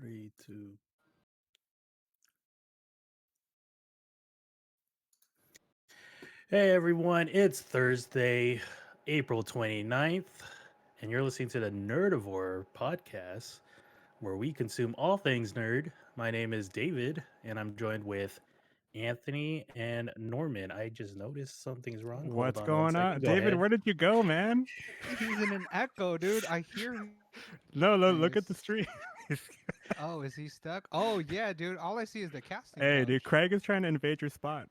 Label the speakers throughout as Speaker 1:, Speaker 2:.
Speaker 1: 3, 2. Hey everyone, it's Thursday, April 29th, and you're listening to the Nerdivore podcast, where we consume all things nerd. My name is David, and I'm joined with Anthony and Norman. I just noticed something's wrong. Hold
Speaker 2: What's
Speaker 1: on one
Speaker 2: going on?
Speaker 1: second. Go
Speaker 2: David,
Speaker 1: ahead.
Speaker 2: where did you go, man?
Speaker 3: He's in an echo, dude. I hear him.
Speaker 2: No, look at the street.
Speaker 3: Oh, is he stuck? Oh, yeah, dude. All I see is the casting
Speaker 2: Hey,
Speaker 3: couch.
Speaker 2: dude, Craig is trying to invade your spot.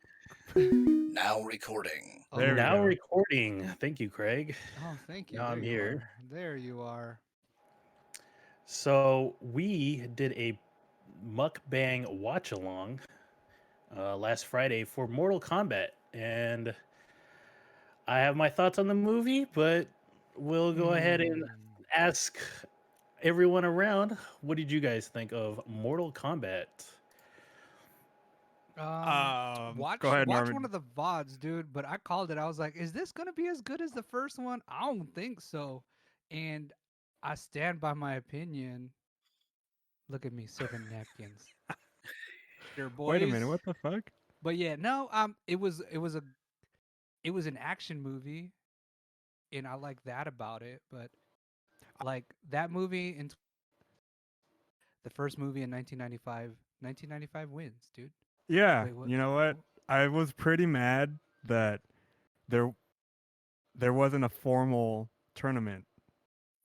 Speaker 4: Now recording.
Speaker 2: There we
Speaker 1: Now
Speaker 2: go.
Speaker 1: recording. Thank you, Craig.
Speaker 3: Oh, thank you.
Speaker 1: Now I'm
Speaker 3: There you
Speaker 1: here.
Speaker 3: are. There you are.
Speaker 1: So we did a mukbang watch along last Friday for Mortal Kombat, and I have my thoughts on the movie, but we'll go ahead and ask everyone around, what did you guys think of Mortal Kombat?
Speaker 3: Watch
Speaker 2: go ahead,
Speaker 3: watch
Speaker 2: Norman.
Speaker 3: one of the VODs, dude. But I called it. I was like, is this gonna be as good as the first one? I don't think so. And I stand by my opinion. Look at me serving napkins. Here, boys.
Speaker 2: Wait a minute, what the fuck?
Speaker 3: But yeah, no. It was an action movie, and I like that about it. But like that movie in the first movie in 1995 wins, dude.
Speaker 2: Yeah,
Speaker 3: Wait, what?
Speaker 2: you know what? I was pretty mad that there wasn't a formal tournament.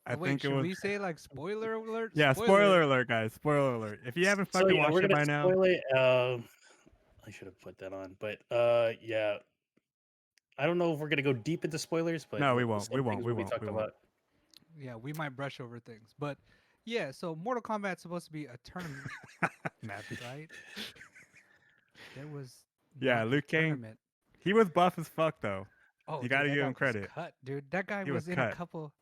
Speaker 2: I
Speaker 3: Wait,
Speaker 2: think it
Speaker 3: should
Speaker 2: was.
Speaker 3: we say like spoiler alert?
Speaker 2: Yeah, spoiler alert, guys. Spoiler alert. If you haven't fucking watched
Speaker 1: we're
Speaker 2: it
Speaker 1: gonna
Speaker 2: by now,
Speaker 1: spoil it. I should have put that on, but yeah, I don't know if we're gonna go deep into spoilers, but
Speaker 2: no, we won't.
Speaker 1: some
Speaker 2: We won't.
Speaker 1: things
Speaker 2: We
Speaker 1: will be
Speaker 2: won't.
Speaker 1: talked
Speaker 2: We won't.
Speaker 1: about.
Speaker 3: Yeah, we might brush over things, but yeah. So Mortal Kombat's supposed to be a tournament, right? There was
Speaker 2: Yeah,
Speaker 3: not a
Speaker 2: Liu Kang.
Speaker 3: tournament.
Speaker 2: He was buff as fuck though.
Speaker 3: Oh,
Speaker 2: You
Speaker 3: dude,
Speaker 2: gotta
Speaker 3: that
Speaker 2: give
Speaker 3: guy
Speaker 2: him
Speaker 3: was
Speaker 2: credit.
Speaker 3: Cut, dude. That guy
Speaker 2: He
Speaker 3: was
Speaker 2: was
Speaker 3: in
Speaker 2: cut.
Speaker 3: a couple.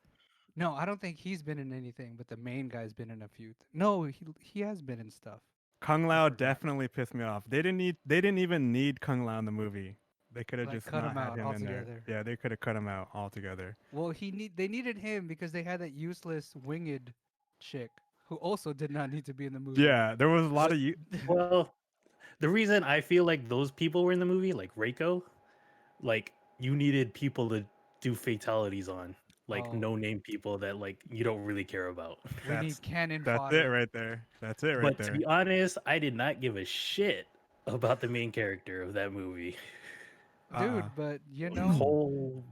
Speaker 3: No, I don't think he's been in anything, but the main guy's been in a few. No, he has been in stuff.
Speaker 2: Kung
Speaker 3: I
Speaker 2: Lao
Speaker 3: forgot.
Speaker 2: definitely pissed me off. They didn't even need Kung Lao in the movie. They could have
Speaker 3: Like,
Speaker 2: just
Speaker 3: cut
Speaker 2: not
Speaker 3: him
Speaker 2: had
Speaker 3: out
Speaker 2: him in there.
Speaker 3: altogether.
Speaker 2: Yeah, they could have cut him out altogether.
Speaker 3: Well, they needed him because they had that useless winged chick who also did not need to be in the movie.
Speaker 2: Yeah, there was a lot of you.
Speaker 1: Well, the reason I feel like those people were in the movie, like Reiko, like you needed people to do fatalities on, like
Speaker 3: Oh.
Speaker 1: no-name people that like you don't really care about.
Speaker 3: We need cannon
Speaker 2: That's
Speaker 3: fodder.
Speaker 2: it right there. That's it right
Speaker 1: But
Speaker 2: there.
Speaker 1: to be honest, I did not give a shit about the main character of that movie.
Speaker 3: Dude, but you know,
Speaker 1: Cole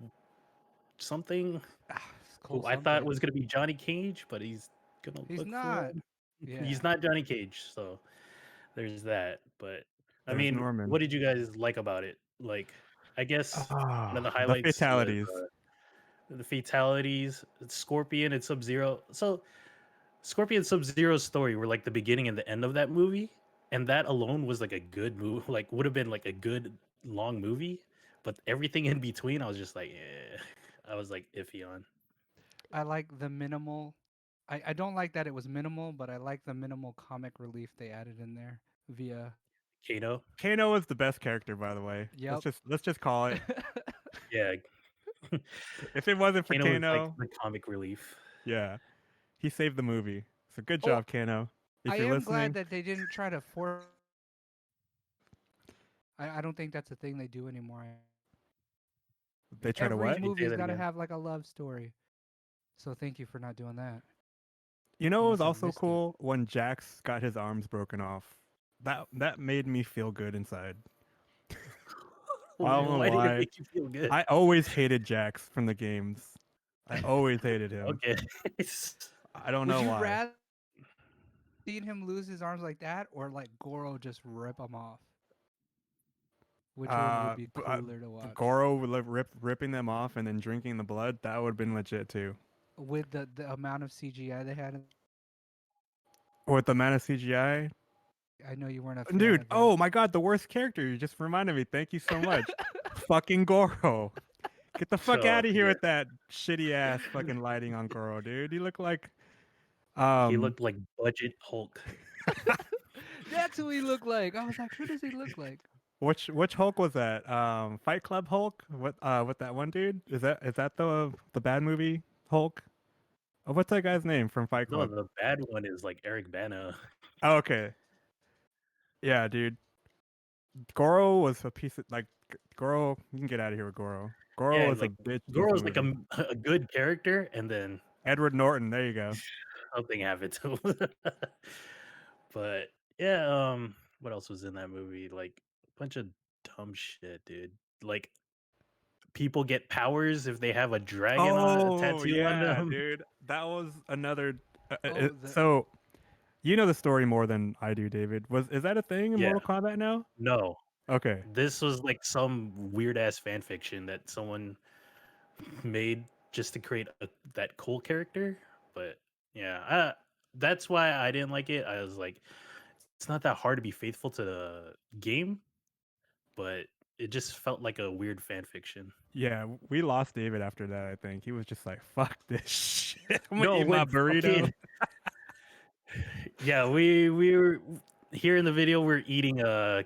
Speaker 1: something
Speaker 3: it's Cole
Speaker 1: who I thought
Speaker 3: something.
Speaker 1: was gonna be Johnny Cage, but he's gonna
Speaker 3: He's
Speaker 1: look
Speaker 3: not.
Speaker 1: for
Speaker 3: Yeah.
Speaker 1: he's not Johnny Cage, so there's that. But I
Speaker 2: There's
Speaker 1: mean,
Speaker 2: Norman.
Speaker 1: what did you guys like about it? Like, I guess one of the
Speaker 2: The
Speaker 1: highlights
Speaker 2: fatalities.
Speaker 1: was the fatalities, Scorpion and Sub-Zero. So Scorpion Sub-Zero's story were like the beginning and the end of that movie, and that alone was like a good movie. Like would have been like a good long movie, but everything in between, I was just like, I was like iffy on.
Speaker 3: I like the minimal. I don't like that it was minimal, but I like the minimal comic relief they added in there via.
Speaker 1: Kano,
Speaker 2: Kano is the best character, by the way.
Speaker 3: Yep.
Speaker 2: Let's just call it.
Speaker 1: yeah,
Speaker 2: If it wasn't for
Speaker 1: Kano was
Speaker 2: Kano,
Speaker 1: like the comic relief.
Speaker 2: yeah, he saved the movie. So good
Speaker 3: Oh,
Speaker 2: job, Kano. If
Speaker 3: I
Speaker 2: you're
Speaker 3: am
Speaker 2: listening,
Speaker 3: glad that they didn't try to force. I don't think that's a thing they do anymore.
Speaker 2: they try to
Speaker 3: Every
Speaker 2: what?
Speaker 1: Say
Speaker 3: movie's
Speaker 1: that
Speaker 3: got to
Speaker 1: again.
Speaker 3: have like a love story. So thank you for not doing that.
Speaker 2: You know, it was
Speaker 3: Unless I
Speaker 2: also
Speaker 3: missed it.
Speaker 2: cool when Jax got his arms broken off. That made me feel good inside. I don't know
Speaker 1: Why did
Speaker 2: why.
Speaker 1: it make you feel good?
Speaker 2: I always hated Jax from the games. I always hated him.
Speaker 1: Okay.
Speaker 2: I don't
Speaker 3: Would
Speaker 2: know
Speaker 3: you
Speaker 2: why.
Speaker 3: rather seen him lose his arms like that, or like Goro just rip them off? Which one would be cooler to watch?
Speaker 2: Goro ripping them off and then drinking the blood. That would have been legit too.
Speaker 3: With the amount of CGI they had.
Speaker 2: With the amount of CGI,
Speaker 3: I know you weren't a fan
Speaker 2: dude.
Speaker 3: of that.
Speaker 2: Oh my god, the worst character. You just reminded me. Thank you so much. Fucking Goro. Get the fuck
Speaker 1: Oh,
Speaker 2: out of here
Speaker 1: yeah.
Speaker 2: with that shitty ass fucking lighting on Goro, dude. He looked like
Speaker 1: He looked like budget Hulk.
Speaker 3: That's who he looked like. I was like, who does he look like?
Speaker 2: which Hulk was that? Fight Club Hulk? What with that one dude? Is that the bad movie Hulk? Oh, what's that guy's name from Fight
Speaker 1: No,
Speaker 2: Club?
Speaker 1: the bad one is like Eric Bana.
Speaker 2: Oh, okay. Yeah, dude. Goro was a piece of like Goro. You can get out of here with Goro. Goro
Speaker 1: Yeah,
Speaker 2: was a
Speaker 1: like
Speaker 2: bitch in this
Speaker 1: Goro's like
Speaker 2: movie.
Speaker 1: a good character, and then
Speaker 2: Edward Norton. There you go.
Speaker 1: something happened to him. But yeah, what else was in that movie? Like a bunch of dumb shit, dude. Like people get powers if they have a dragon on a
Speaker 2: Oh
Speaker 1: tattoo on
Speaker 2: yeah,
Speaker 1: them.
Speaker 2: dude. That was another.
Speaker 3: Oh,
Speaker 2: So you know the story more than I do, David. Is that a thing in
Speaker 1: Yeah,
Speaker 2: Mortal Kombat now?
Speaker 1: no.
Speaker 2: Okay.
Speaker 1: This was like some weird ass fan fiction that someone made just to create that cool character. But yeah, that's why I didn't like it. I was like, it's not that hard to be faithful to the game, but it just felt like a weird fan fiction.
Speaker 2: Yeah, we lost David after that. I think he was just like, "Fuck this shit. I'm gonna
Speaker 1: No,
Speaker 2: eat my
Speaker 1: when
Speaker 2: burrito."
Speaker 1: fucking yeah, we were here in the video. We're eating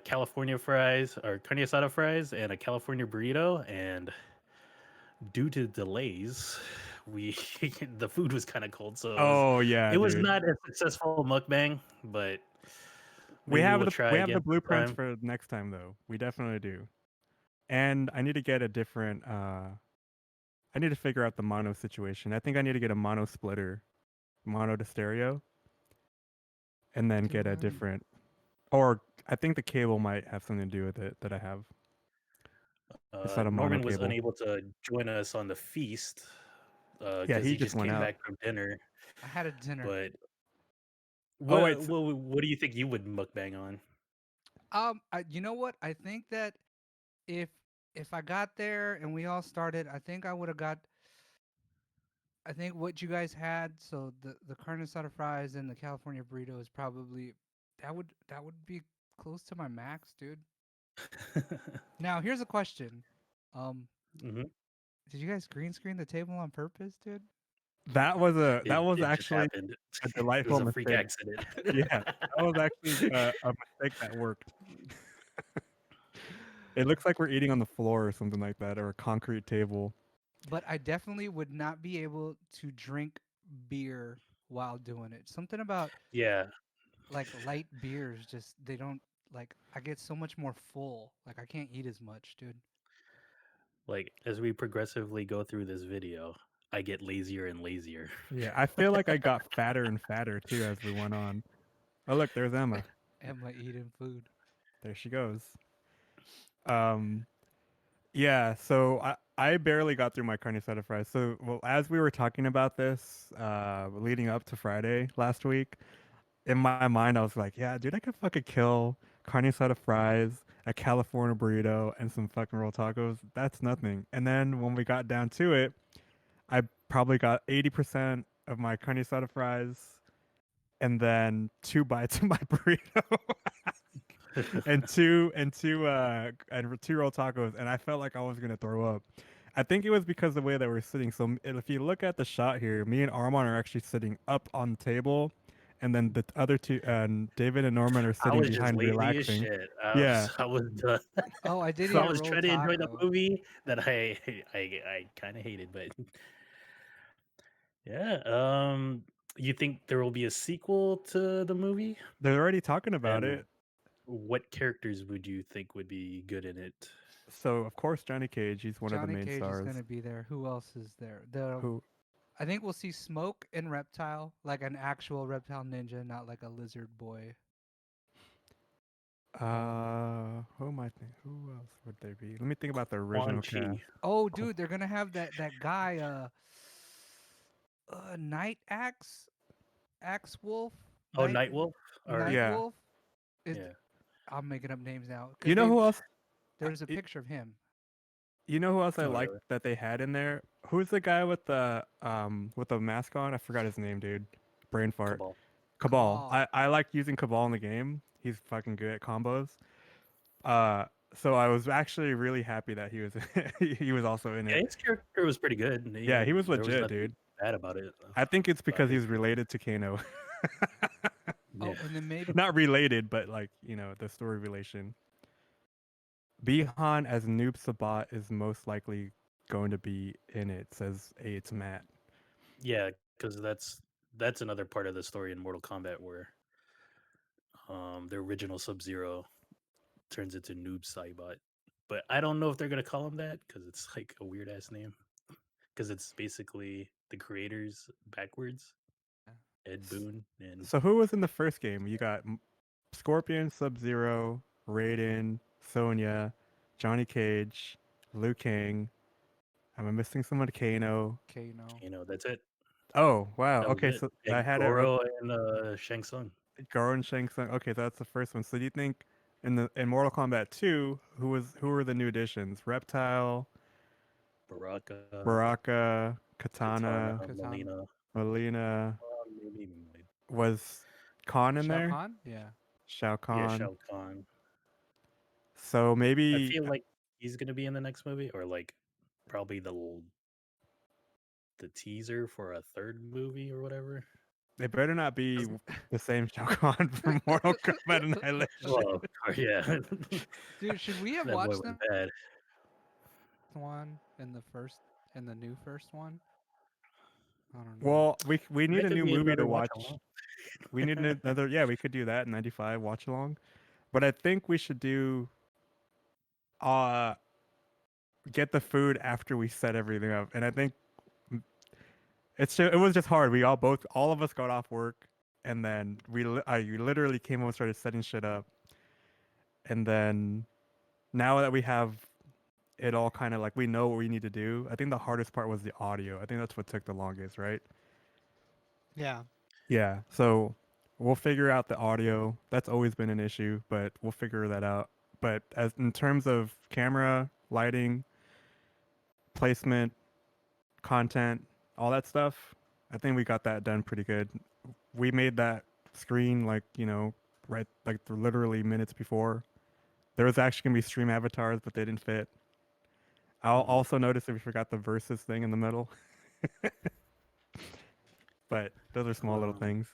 Speaker 1: California fries or carne asada fries and a California burrito, and due to delays, we the food was kind of cold, so
Speaker 2: Oh yeah,
Speaker 1: it was
Speaker 2: dude.
Speaker 1: not a successful mukbang. But
Speaker 2: We
Speaker 1: maybe
Speaker 2: have
Speaker 1: we'll
Speaker 2: the
Speaker 1: try
Speaker 2: we have the
Speaker 1: again
Speaker 2: blueprints
Speaker 1: sometime.
Speaker 2: for next time though. We definitely do. And I need to get a different. I need to figure out the mono situation. I think I need to get a mono splitter, mono to stereo, and then
Speaker 3: dude,
Speaker 2: get a
Speaker 3: where are you?
Speaker 2: different. Or I think the cable might have something to do with it that I have. It's not a mono
Speaker 1: Norman was
Speaker 2: cable.
Speaker 1: unable to join us on the feast
Speaker 2: Yeah,
Speaker 1: because
Speaker 2: he
Speaker 1: he
Speaker 2: just
Speaker 1: just
Speaker 2: went
Speaker 1: came
Speaker 2: out.
Speaker 1: back from dinner.
Speaker 3: I had a dinner.
Speaker 1: But
Speaker 2: Oh
Speaker 1: what
Speaker 2: wait,
Speaker 1: what do you think you would mukbang on?
Speaker 3: You know what? I think that if if I got there and we all started, I think I would have got. I think what you guys had, so the carne asada fries and the California burrito is probably that would be close to my max, dude. Now here's a question. Um,
Speaker 1: Hmm.
Speaker 3: did you guys green screen the table on purpose, dude?
Speaker 2: that was
Speaker 1: It just
Speaker 2: actually
Speaker 1: happened.
Speaker 2: a
Speaker 1: It was
Speaker 2: delightful
Speaker 1: a freak
Speaker 2: mistake.
Speaker 1: accident.
Speaker 2: Yeah, that was actually a mistake that worked. It looks like we're eating on the floor or something like that, or a concrete table.
Speaker 3: But I definitely would not be able to drink beer while doing it. Something about
Speaker 1: Yeah,
Speaker 3: like light beers just they don't like I get so much more full. Like I can't eat as much, dude.
Speaker 1: like as we progressively go through this video, I get lazier and lazier.
Speaker 2: Yeah, I feel like I got fatter and fatter too as we went on. Oh look, there's Emma.
Speaker 3: Am I eating food?
Speaker 2: There she goes. Um, yeah. So I barely got through my carne asada fries. So well, as we were talking about this, leading up to Friday last week, in my mind I was like, yeah, dude, I could fucking kill carne asada fries, a California burrito, and some fucking roll tacos. That's nothing. And then when we got down to it, I probably got 80% of my carne asada fries, and then 2 bites of my burrito. And two roll tacos, and I felt like I was gonna throw up. I think it was because the way that we're sitting. So if you look at the shot here, me and Armand are actually sitting up on the table, and then the other two, David and Norman are
Speaker 1: I
Speaker 2: sitting
Speaker 1: was just
Speaker 2: behind
Speaker 1: lazy as
Speaker 2: relaxing.
Speaker 1: shit.
Speaker 2: Yeah,
Speaker 1: I was done.
Speaker 3: Oh, I did
Speaker 1: I
Speaker 3: eat a
Speaker 1: was
Speaker 3: rolled
Speaker 1: trying to enjoy the
Speaker 3: taco.
Speaker 1: movie that I kind of hated, but yeah. You think there will be a sequel to the movie?
Speaker 2: they're already talking about
Speaker 1: And
Speaker 2: it.
Speaker 1: what characters would you think would be good in it?
Speaker 2: So of course Johnny Cage, he's one of the
Speaker 3: Johnny
Speaker 2: main
Speaker 3: Cage is
Speaker 2: stars.
Speaker 3: gonna be there. Who else is there? The
Speaker 2: Who
Speaker 3: I think we'll see Smoke and Reptile, like an actual reptile ninja, not like a lizard boy.
Speaker 2: who am I thinking? Who else would there be? Let me think about the
Speaker 1: Quan
Speaker 2: original cast.
Speaker 1: Chi.
Speaker 3: Oh, dude, they're gonna have that guy, Night Axe Wolf,
Speaker 1: Oh, Nightwolf? Or
Speaker 3: Night
Speaker 2: Yeah.
Speaker 3: Wolf. Is
Speaker 1: yeah.
Speaker 3: I'm making up names now
Speaker 2: You
Speaker 3: because
Speaker 2: know
Speaker 3: they
Speaker 2: who else?
Speaker 3: there's a
Speaker 2: y-
Speaker 3: picture of him.
Speaker 2: You know who else I
Speaker 1: Oh,
Speaker 2: liked
Speaker 1: really?
Speaker 2: that they had in there? Who's the guy with the mask on? I forgot his name, dude. Brain fart.
Speaker 1: Cabal.
Speaker 2: Cabal.
Speaker 3: Cabal.
Speaker 2: I like using Cabal in the game. He's fucking good at combos. Uh, so I was actually really happy that he was he was also in
Speaker 1: Yeah,
Speaker 2: it.
Speaker 1: his character was pretty good.
Speaker 2: Yeah, he was
Speaker 1: There was
Speaker 2: legit,
Speaker 1: nothing
Speaker 2: dude.
Speaker 1: bad about it.
Speaker 2: I think it's
Speaker 1: About
Speaker 2: because
Speaker 1: his
Speaker 2: he's related to Kano.
Speaker 1: yeah.
Speaker 3: Oh, and then maybe
Speaker 2: Not related, but like, the story relation. Bihan as Noob Sabat is most likely going to be in it, says A, it's Matt.
Speaker 1: Yeah, because that's another part of the story in Mortal Kombat where the original Sub-Zero turns into Noob Saibot. But I don't know if they're gonna call him that because it's like a weird ass name. Because it's basically the creators backwards, Ed
Speaker 2: S-
Speaker 1: Boon and
Speaker 2: So who was in the first game? You got Scorpion, Sub-Zero, Raiden, Sonya, Johnny Cage, Liu Kang. Am I missing someone? Kano.
Speaker 3: Kano.
Speaker 1: That's it.
Speaker 2: Oh wow.
Speaker 1: That was
Speaker 2: Okay,
Speaker 1: it.
Speaker 2: so I
Speaker 1: And
Speaker 2: had it right.
Speaker 1: Goro and Shang Tsung.
Speaker 2: Garo and Shang Tsung. Okay, so that's the first one. So do you think in Mortal Kombat 2, who were the new additions? Reptile,
Speaker 1: Baraka,
Speaker 2: Baraka,
Speaker 1: Katana,
Speaker 2: Katana,
Speaker 3: Katana.
Speaker 1: Melina.
Speaker 2: Melina.
Speaker 1: Maybe even Blade.
Speaker 2: Was Khan in
Speaker 3: Shao
Speaker 2: there?
Speaker 3: Kahn? Yeah.
Speaker 2: Shao
Speaker 1: Yeah,
Speaker 2: Kahn.
Speaker 1: Shao Kahn.
Speaker 2: So
Speaker 1: I
Speaker 2: maybe
Speaker 1: feel like he's gonna be in the next movie, or like probably the teaser for a third movie or whatever.
Speaker 2: it better not be the same Shao Kahn from Mortal Kombat Annihilation.
Speaker 1: Well, yeah,
Speaker 3: Dude, should we have
Speaker 1: that boy
Speaker 3: watched
Speaker 1: went
Speaker 3: them
Speaker 1: bad.
Speaker 3: one and the new first one? I don't know.
Speaker 2: Well, we need
Speaker 1: That
Speaker 2: a
Speaker 1: could
Speaker 2: new
Speaker 1: be
Speaker 2: movie to
Speaker 1: another watch
Speaker 2: watch.
Speaker 1: along.
Speaker 2: We need another. Yeah, we could do that in '95 watch along. But I think we should do uh get the food after we set everything up. And I think it was just hard. All of us got off work, and then I literally came home and started setting shit up. And then now that we have it all kind of like we know what we need to do, I think the hardest part was the audio. I think that's what took the longest, right?
Speaker 5: Yeah.
Speaker 2: Yeah. So we'll figure out the audio. That's always been an issue, but we'll figure that out. But as in terms of camera, lighting, placement, content, all that stuff, I think we got that done pretty good. We made that screen like, right like literally minutes before. There was actually gonna be stream avatars, but they didn't fit. I'll
Speaker 1: Mhm.
Speaker 2: also notice that we forgot the versus thing in the middle. But those are small little
Speaker 1: Um,
Speaker 2: things.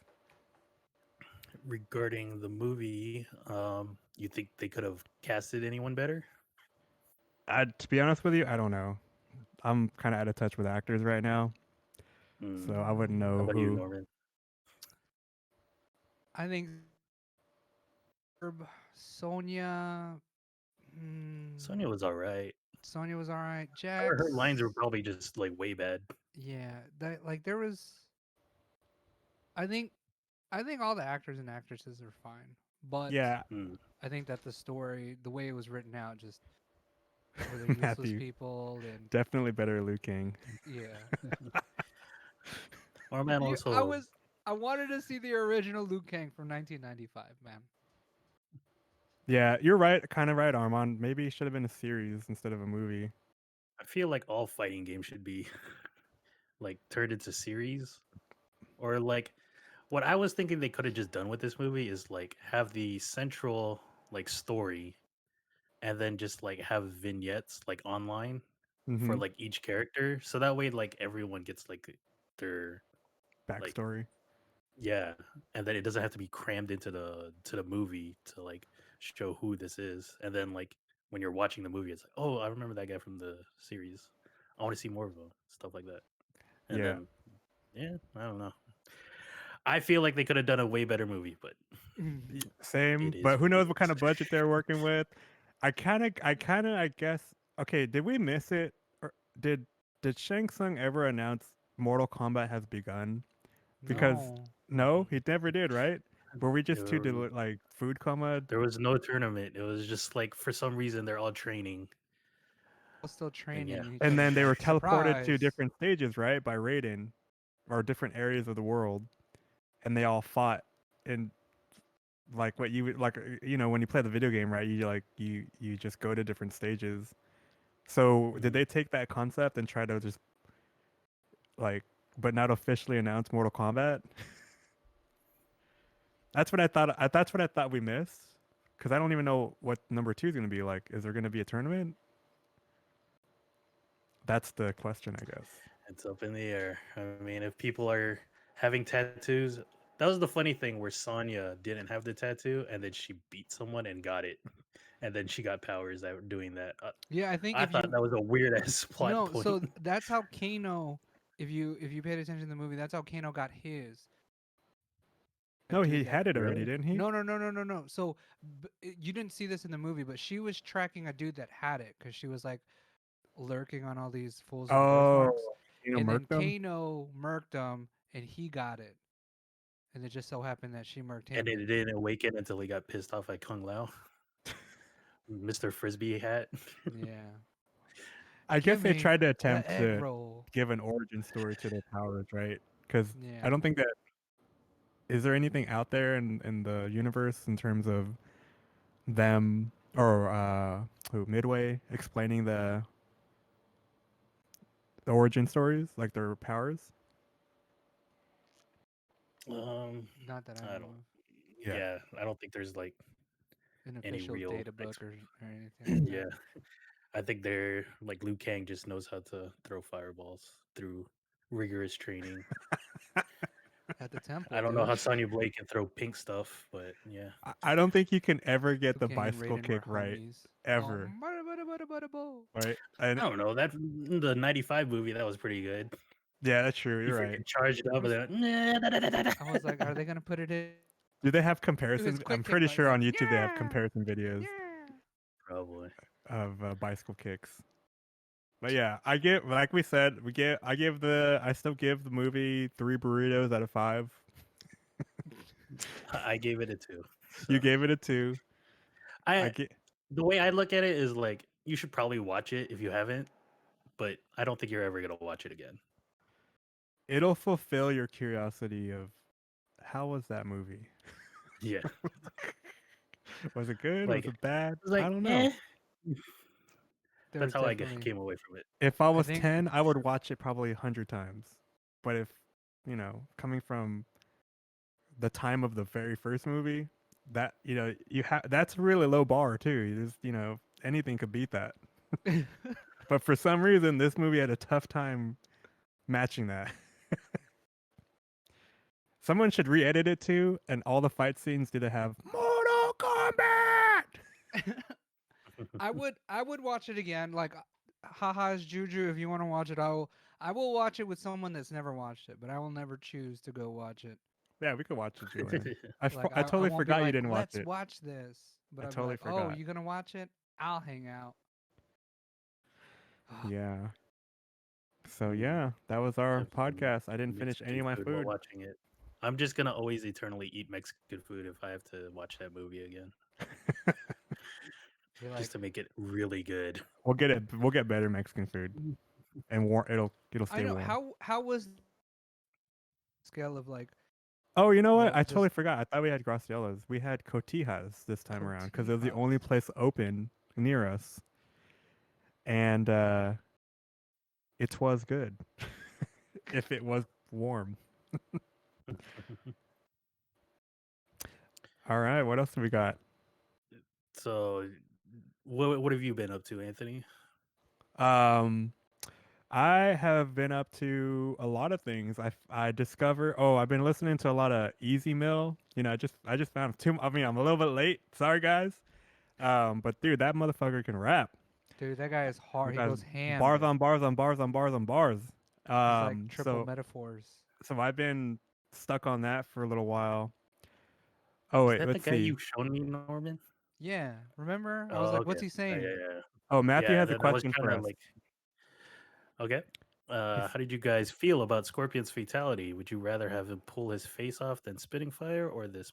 Speaker 1: regarding the movie, you think they could have casted anyone better?
Speaker 2: To be honest with you, I don't know. I'm kind of out of touch with actors right now, so I wouldn't
Speaker 1: How
Speaker 2: know
Speaker 1: about you,
Speaker 2: who.
Speaker 1: Norman?
Speaker 3: I think Sonya.
Speaker 1: Sonya was all right.
Speaker 3: Sonya was all right.
Speaker 1: Her
Speaker 3: Jax.
Speaker 1: lines were probably just like way bad.
Speaker 3: Yeah, that like there was. I think all the actors and actresses are fine, but
Speaker 2: Yeah,
Speaker 1: Mm.
Speaker 3: I think that the story, the way it was written out, just were they useless
Speaker 2: Matthew,
Speaker 3: people and
Speaker 2: definitely better Liu Kang.
Speaker 3: yeah.
Speaker 1: Our man
Speaker 3: You,
Speaker 1: also.
Speaker 3: I wanted to see the original Liu Kang from 1995, man.
Speaker 2: Yeah, you're right, kind of right, Armand. Maybe it should have been a series instead of a movie.
Speaker 1: I feel like all fighting games should be like turned into series, or like what I was thinking they could have just done with this movie is like have the central like story, and then just like have vignettes like online for
Speaker 2: Mm-hmm.
Speaker 1: like each character, so that way like everyone gets like their like
Speaker 2: Backstory.
Speaker 1: yeah, and then it doesn't have to be crammed into the movie to like show who this is, and then like when you're watching the movie, it's like, oh, I remember that guy from the series. I want to see more of him, stuff like that. And
Speaker 2: Yeah.
Speaker 1: then yeah, I don't know. I feel like they could have done a way better movie, but
Speaker 2: Same,
Speaker 1: it is
Speaker 2: but who
Speaker 1: what it
Speaker 2: knows what kind
Speaker 1: is.
Speaker 2: of budget they're working with. I guess. Okay, did we miss it? Or did Shang Tsung ever announce Mortal Kombat has begun? Because
Speaker 3: No,
Speaker 2: no, he never did, right? Were we just too
Speaker 1: There,
Speaker 2: like food coma?
Speaker 1: there was no tournament. It was just like for some reason they're all training,
Speaker 3: was still
Speaker 1: and yeah,
Speaker 3: training each
Speaker 2: And
Speaker 3: other.
Speaker 2: then they were teleported to
Speaker 3: Surprise.
Speaker 2: different stages, right, by Raiden, or different areas of the world, and they all fought in like what you would like. When you play the video game, right? You just go to different stages. So did
Speaker 1: Mhm.
Speaker 2: they take that concept and try to just like, but not officially announce Mortal Kombat? That's what I thought. That's what I thought we missed. Because I don't even know what number 2 is going to be like. Is there going to be a tournament? That's the question, I guess.
Speaker 1: It's up in the air. I mean, if people are having tattoos, that was the funny thing where Sonya didn't have the tattoo, and then she beat someone and got it, and then she got powers that were doing that.
Speaker 3: Yeah, I think
Speaker 1: I
Speaker 3: if
Speaker 1: thought
Speaker 3: you
Speaker 1: that was a weird ass plot
Speaker 3: no,
Speaker 1: point.
Speaker 3: so that's how Kano. If you paid attention to the movie, that's how Kano got his. A
Speaker 2: No,
Speaker 3: dude
Speaker 2: he
Speaker 3: that
Speaker 2: had it already,
Speaker 1: Really?
Speaker 2: didn't he?
Speaker 3: no. So you didn't see this in the movie, but she was tracking a dude that had it because she was like lurking on all these fools with
Speaker 2: Oh,
Speaker 3: birthmarks,
Speaker 2: you know,
Speaker 3: and then
Speaker 2: murked him.
Speaker 3: Kano murked him, and he got it, and it just so happened that she murked
Speaker 1: And
Speaker 3: him.
Speaker 1: it didn't awaken until he got pissed off at Kung Lao. Mr. Frisbee hat.
Speaker 3: Yeah,
Speaker 2: I guess
Speaker 3: give
Speaker 2: they
Speaker 3: me
Speaker 2: tried to
Speaker 3: the
Speaker 2: attempt
Speaker 3: egg
Speaker 2: to
Speaker 3: roll.
Speaker 2: give an origin story to their powers, right? Because I
Speaker 3: Yeah,
Speaker 2: don't think that is there anything out there in the universe in terms of them or who Midway explaining the origin stories, like their powers.
Speaker 3: not that I
Speaker 1: I
Speaker 3: know
Speaker 1: don't.
Speaker 3: of.
Speaker 2: Yeah.
Speaker 1: Yeah, I don't think there's like
Speaker 3: An
Speaker 1: any
Speaker 3: official
Speaker 1: real.
Speaker 3: data book or anything like
Speaker 1: Yeah,
Speaker 3: that
Speaker 1: I think they're like Liu Kang just knows how to throw fireballs through rigorous training.
Speaker 3: at the temple,
Speaker 1: I don't know
Speaker 3: dude.
Speaker 1: how Sonya Blade can throw pink stuff, but yeah.
Speaker 2: I don't think you can ever get
Speaker 3: Liu
Speaker 2: the
Speaker 3: Kang and
Speaker 2: bicycle
Speaker 3: Raiden were
Speaker 2: kick right
Speaker 3: homies. Oh,
Speaker 2: ever, right? And
Speaker 1: I don't know. That the '95 movie that was pretty good.
Speaker 2: yeah, that's true.
Speaker 1: He
Speaker 2: You're right.
Speaker 1: freaking charged
Speaker 3: there
Speaker 1: up
Speaker 3: was.
Speaker 1: and then.
Speaker 3: I was like, are they gonna put it in?
Speaker 2: Do they have
Speaker 3: Do his
Speaker 2: comparisons? I'm
Speaker 3: quick kick
Speaker 2: pretty
Speaker 3: like
Speaker 2: sure
Speaker 3: that?
Speaker 2: on YouTube they have
Speaker 3: Yeah,
Speaker 2: comparison videos
Speaker 3: yeah.
Speaker 1: Probably.
Speaker 2: of bicycle kicks. But yeah, I give like we said, I still give the movie 3 burritos out of 5.
Speaker 1: I gave it a 2.
Speaker 2: You
Speaker 1: So
Speaker 2: gave it a 2. I
Speaker 1: I
Speaker 2: get
Speaker 1: the way I look at it is like you should probably watch it if you haven't, but I don't think you're ever gonna watch it again.
Speaker 2: it'll fulfill your curiosity of how was that movie?
Speaker 1: Yeah,
Speaker 2: Was it good? Was
Speaker 1: like
Speaker 2: it bad?
Speaker 1: it's
Speaker 2: I
Speaker 1: like
Speaker 2: don't know.
Speaker 3: There
Speaker 1: That's
Speaker 3: was
Speaker 1: how I
Speaker 3: definitely.
Speaker 1: came away from it.
Speaker 2: If I
Speaker 3: I
Speaker 2: was
Speaker 3: think
Speaker 2: 10, I would watch it probably 100 times. But if, coming from the time of the very first movie, that, you have that's a really low bar too. You just, anything could beat that. But for some reason, this movie had a tough time matching that. Someone should re-edit it too, and all the fight scenes did have Mortal Kombat.
Speaker 3: I would watch it again. Like, haha's Juju. If you want to watch it, I will watch it with someone that's never watched it, but I will never choose to go watch it.
Speaker 2: Yeah, we could watch it, Julian.
Speaker 3: Like,
Speaker 2: I
Speaker 3: I
Speaker 2: totally
Speaker 3: won't be
Speaker 2: forgot you
Speaker 3: like,
Speaker 2: didn't watch
Speaker 3: let's
Speaker 2: it.
Speaker 3: watch this. But
Speaker 2: I
Speaker 3: I'll be
Speaker 2: totally
Speaker 3: like, oh,
Speaker 2: forgot.
Speaker 3: you gonna watch it? I'll hang out.
Speaker 2: Yeah. So yeah, that was our
Speaker 1: Have some
Speaker 2: podcast. I didn't finish any
Speaker 1: Mexican
Speaker 2: of my
Speaker 1: food while
Speaker 2: food.
Speaker 1: watching it. I'm just gonna always eternally eat Mexican food if I have to watch that movie again,
Speaker 3: Be like,
Speaker 1: just to make it really good.
Speaker 2: We'll get it. We'll get better Mexican food, and it'll
Speaker 3: I
Speaker 2: stay
Speaker 3: know
Speaker 2: warm.
Speaker 3: how was scale of like
Speaker 2: Oh, you know what? I
Speaker 3: just
Speaker 2: totally forgot. I thought we had gracielas. We had cotijas this time around because it was the only
Speaker 3: cotijas.
Speaker 2: place open near us, and it was good. If it was warm. All right. What else do we got?
Speaker 1: So, what have you been up to, Anthony?
Speaker 2: Um, I have been up to a lot of things. I discover. Oh, I've been listening to a lot of Easy Mill. I just found two. I mean, I'm a little bit late. Sorry, guys. But dude, that motherfucker can rap.
Speaker 3: Dude, that guy is hard. He
Speaker 2: Guys,
Speaker 3: goes ham.
Speaker 2: bars
Speaker 3: Dude.
Speaker 2: on bars on bars on bars on bars.
Speaker 3: He's like triple
Speaker 2: So
Speaker 3: metaphors.
Speaker 2: I've been stuck on that for a little while. Oh
Speaker 1: Is
Speaker 2: wait,
Speaker 1: that the
Speaker 2: let's
Speaker 1: guy
Speaker 2: see.
Speaker 1: you showed me, Norman?
Speaker 3: Yeah, remember? I was
Speaker 1: Oh,
Speaker 3: like,
Speaker 1: okay.
Speaker 3: what's he
Speaker 1: Yeah,
Speaker 3: saying?
Speaker 1: yeah.
Speaker 2: Oh, Matthew
Speaker 1: Yeah,
Speaker 2: has a
Speaker 1: that was
Speaker 2: question
Speaker 1: kind
Speaker 2: for
Speaker 1: of
Speaker 2: us.
Speaker 1: like okay.
Speaker 2: He's-
Speaker 1: How did you guys feel about Scorpion's fatality? Would you rather have him pull his face off than spitting fire, or the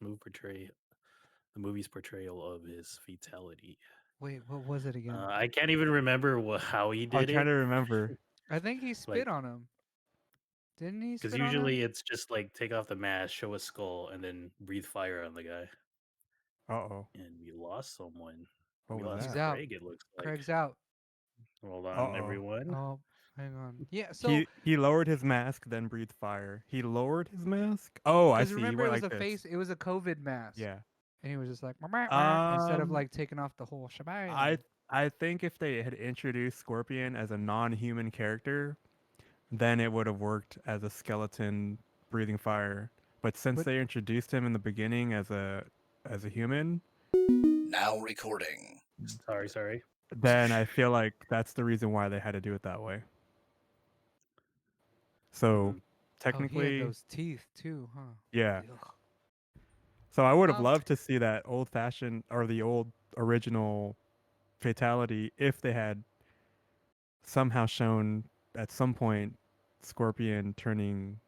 Speaker 1: movie's portrayal of his fatality?
Speaker 3: Wait, what was it again?
Speaker 1: I can't even remember how he
Speaker 2: I'm
Speaker 1: did
Speaker 2: trying
Speaker 1: it.
Speaker 2: to remember.
Speaker 3: I think he spit
Speaker 1: Like,
Speaker 3: on him. Didn't he
Speaker 1: because
Speaker 3: spit on
Speaker 1: usually
Speaker 3: him?
Speaker 1: it's just like take off the mask, show a skull, and then breathe fire on the guy.
Speaker 2: Uh-oh.
Speaker 1: And we lost someone.
Speaker 2: What
Speaker 1: We
Speaker 2: was
Speaker 1: lost
Speaker 3: He's
Speaker 2: that?
Speaker 3: out.
Speaker 1: Craig. It looks like.
Speaker 3: Craig's out.
Speaker 1: Hold on,
Speaker 2: Uh-oh.
Speaker 1: everyone.
Speaker 3: Oh, hang on. Yeah, so
Speaker 2: He lowered his mask, then breathed fire. He lowered his mask? Oh, I
Speaker 3: because
Speaker 2: see. He
Speaker 3: remember
Speaker 2: went
Speaker 3: it was
Speaker 2: like
Speaker 3: a
Speaker 2: this.
Speaker 3: face, it was a COVID mask,
Speaker 2: Yeah.
Speaker 3: and he was just like "Meow, meow, meow," instead of
Speaker 2: Um,
Speaker 3: like taking off the whole shebang.
Speaker 2: I think if they had introduced Scorpion as a non-human character, then it would have worked as a skeleton breathing fire. But since
Speaker 3: But
Speaker 2: they introduced him in the beginning as a human,
Speaker 4: Now recording.
Speaker 1: Sorry.
Speaker 2: then I feel like that's the reason why they had to do it that way. So
Speaker 1: Mhm.
Speaker 3: oh, he had
Speaker 2: technically,
Speaker 3: those teeth too, huh?
Speaker 2: yeah.
Speaker 3: Ugh.
Speaker 2: So I would have
Speaker 3: Um,
Speaker 2: loved to see that old fashioned or the old original fatality if they had somehow shown at some point Scorpion turning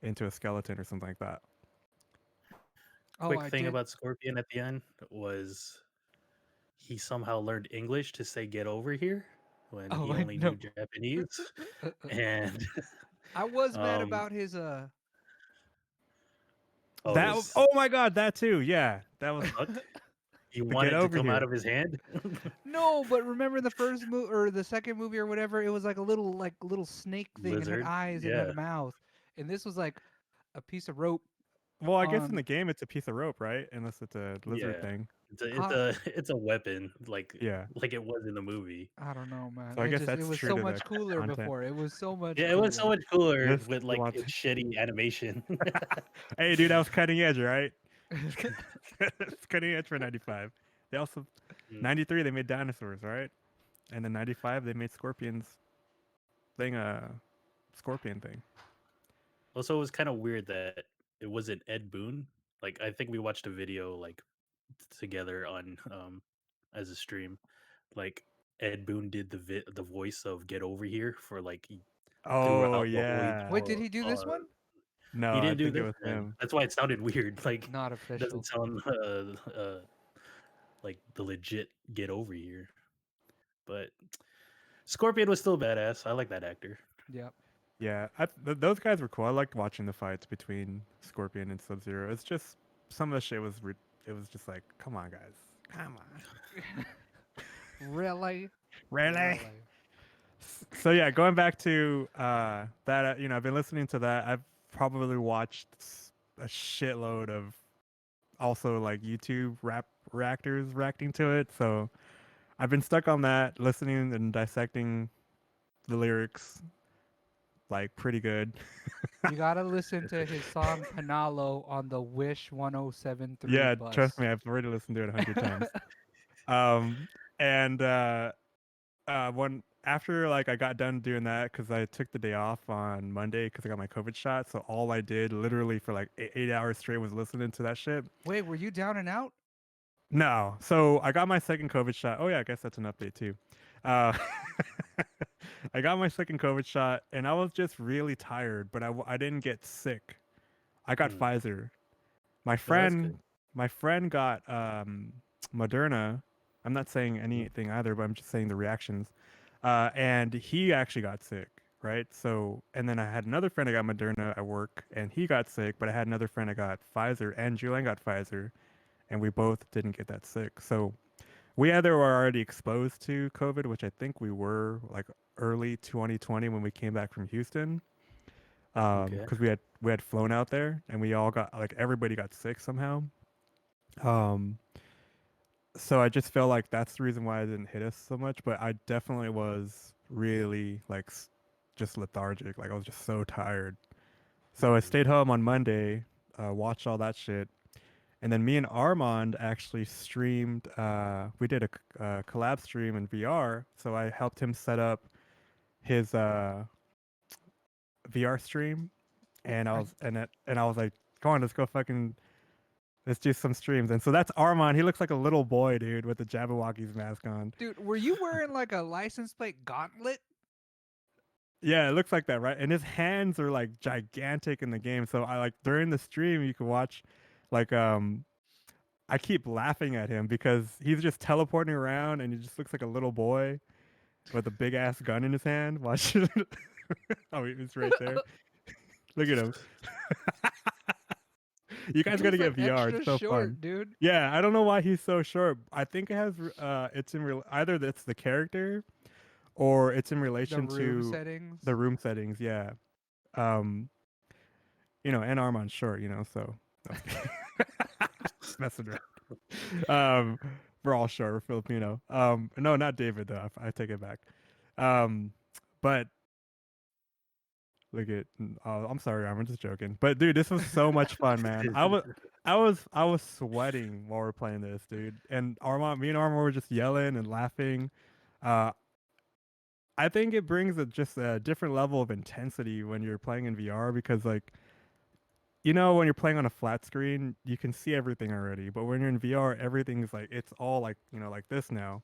Speaker 2: into a skeleton or something like that.
Speaker 3: Oh,
Speaker 1: Quick
Speaker 3: I
Speaker 1: thing
Speaker 3: did.
Speaker 1: about Scorpion at the end was he somehow learned English to say "get over here" when
Speaker 3: Oh,
Speaker 1: he
Speaker 3: I
Speaker 1: only
Speaker 3: know.
Speaker 1: knew Japanese, and
Speaker 3: I was mad
Speaker 1: um,
Speaker 3: about his
Speaker 1: oh,
Speaker 2: That
Speaker 1: his
Speaker 2: oh my god, that too. Yeah, that was
Speaker 1: huck. You
Speaker 2: the get
Speaker 1: wanted to
Speaker 2: over
Speaker 1: come out
Speaker 2: here.
Speaker 1: of his hand.
Speaker 3: No, but remember the first movie or the second movie or whatever? It was like a little snake thing. It had
Speaker 1: Lizard,
Speaker 3: eyes and had
Speaker 1: yeah,
Speaker 3: a mouth, and this was like a piece of rope
Speaker 2: Well, I guess in
Speaker 3: on.
Speaker 2: the game it's a piece of rope, right? Unless it's a lizard
Speaker 1: yeah.
Speaker 2: thing.
Speaker 1: It's
Speaker 3: Uh,
Speaker 1: a it's a weapon
Speaker 2: Yeah.
Speaker 1: like it was in the movie.
Speaker 3: I don't know, man.
Speaker 2: So I guess
Speaker 3: It
Speaker 2: that's
Speaker 3: was
Speaker 2: true
Speaker 3: so
Speaker 2: to the
Speaker 3: much cooler
Speaker 2: content.
Speaker 3: before. It was so much
Speaker 1: Yeah, it was so
Speaker 3: cooler.
Speaker 1: much cooler
Speaker 2: Just
Speaker 1: with
Speaker 2: to
Speaker 1: like
Speaker 2: watch.
Speaker 1: its shitty animation.
Speaker 2: Hey, dude, that was cutting edge, right? It's cutting edge for 95. They also
Speaker 1: Mm.
Speaker 2: 93 they made dinosaurs, right? And then 95 they made scorpions thing scorpion thing.
Speaker 1: Also, it was kind of weird that it wasn't Ed Boon. Like, I think we watched a video like together on as a stream. Like Ed Boon did the voice of "Get Over Here" for like
Speaker 2: Oh
Speaker 1: throughout the whole
Speaker 2: yeah.
Speaker 3: Wait, did he do this one?
Speaker 2: No,
Speaker 1: he
Speaker 2: I
Speaker 1: didn't do
Speaker 2: think it
Speaker 1: this
Speaker 2: was
Speaker 1: one.
Speaker 2: him.
Speaker 1: That's why it sounded weird. Like
Speaker 3: Not
Speaker 1: it doesn't
Speaker 3: official.
Speaker 1: sound like the legit "Get Over Here." But Scorpion was still badass. I like that actor.
Speaker 3: Yep.
Speaker 2: Yeah, those guys were cool. I liked watching the fights between Scorpion and Sub-Zero. It's just some of the shit was it was just like, come on, guys, come on,
Speaker 3: Really?
Speaker 2: really. So yeah, going back to that, I've been listening to that. I've probably watched a shitload of also like YouTube rap reactors reacting to it. So I've been stuck on that, listening and dissecting the lyrics like pretty good.
Speaker 3: You gotta listen to his song Panalo on the Wish 1073
Speaker 2: Yeah,
Speaker 3: bus.
Speaker 2: trust me, I've already listened to it 100 times. And when after like I got done doing that because I took the day off on Monday because I got my COVID shot, so all I did literally for like 8 hours straight was listening to that shit.
Speaker 3: Wait, were you down and out?
Speaker 2: No, so I got my second COVID shot. Oh yeah, I guess that's an update too. Uh, I got my second COVID shot, and I was just really tired, but I didn't get sick. I got
Speaker 1: Mm.
Speaker 2: Pfizer. My
Speaker 1: that's
Speaker 2: friend,
Speaker 1: good.
Speaker 2: my friend got Moderna. I'm not saying anything either, but I'm just saying the reactions. And he actually got sick, right? So, and then I had another friend that got Moderna at work, and he got sick. But I had another friend that got Pfizer, and Julian got Pfizer, and we both didn't get that sick. So we either were already exposed to COVID, which I think we were like early 2020 when we came back from Houston,
Speaker 1: Okay.
Speaker 2: because we had flown out there, and we all got like everybody got sick somehow. Um, so I just felt like that's the reason why it didn't hit us so much. But I definitely was really like just lethargic. Like I was just so tired. So I stayed home on Monday, watched all that shit, and then me and Armand actually streamed. We did a collab stream in VR. So I helped him set up his VR stream, and I was and I was like, "Come on, let's do some streams." And so that's Armand. He looks like a little boy, dude, with the Jabberwockies mask on.
Speaker 3: Dude, were you wearing like a license plate gauntlet?
Speaker 2: Yeah, it looks like that, right? And his hands are like gigantic in the game. So I like during the stream you can watch, like I keep laughing at him because he's just teleporting around and he just looks like a little boy with a big ass gun in his hand. Watch. Oh, he's right there. Look at him. You guys
Speaker 3: He
Speaker 2: got to
Speaker 3: was,
Speaker 2: get
Speaker 3: like,
Speaker 2: VR.
Speaker 3: extra
Speaker 2: It's so
Speaker 3: short,
Speaker 2: fun.
Speaker 3: dude.
Speaker 2: Yeah, I don't know why he's so short. I think it has it's in real either that's the character or it's in
Speaker 3: The
Speaker 2: relation
Speaker 3: room
Speaker 2: to
Speaker 3: settings.
Speaker 2: the room settings. Yeah. Um, and Armand's short, so just messing around. We're all short. We're Filipino. No, not David though. I take it back. But look at. Oh, I'm sorry, I'm just joking. But dude, this was so much fun, man. I was sweating while we are playing this, dude. And me and Armand were just yelling and laughing. I think it brings just a different level of intensity when you're playing in VR because like you know, when you're playing on a flat screen, you can see everything already. But when you're in VR, everything's like it's all like like this now.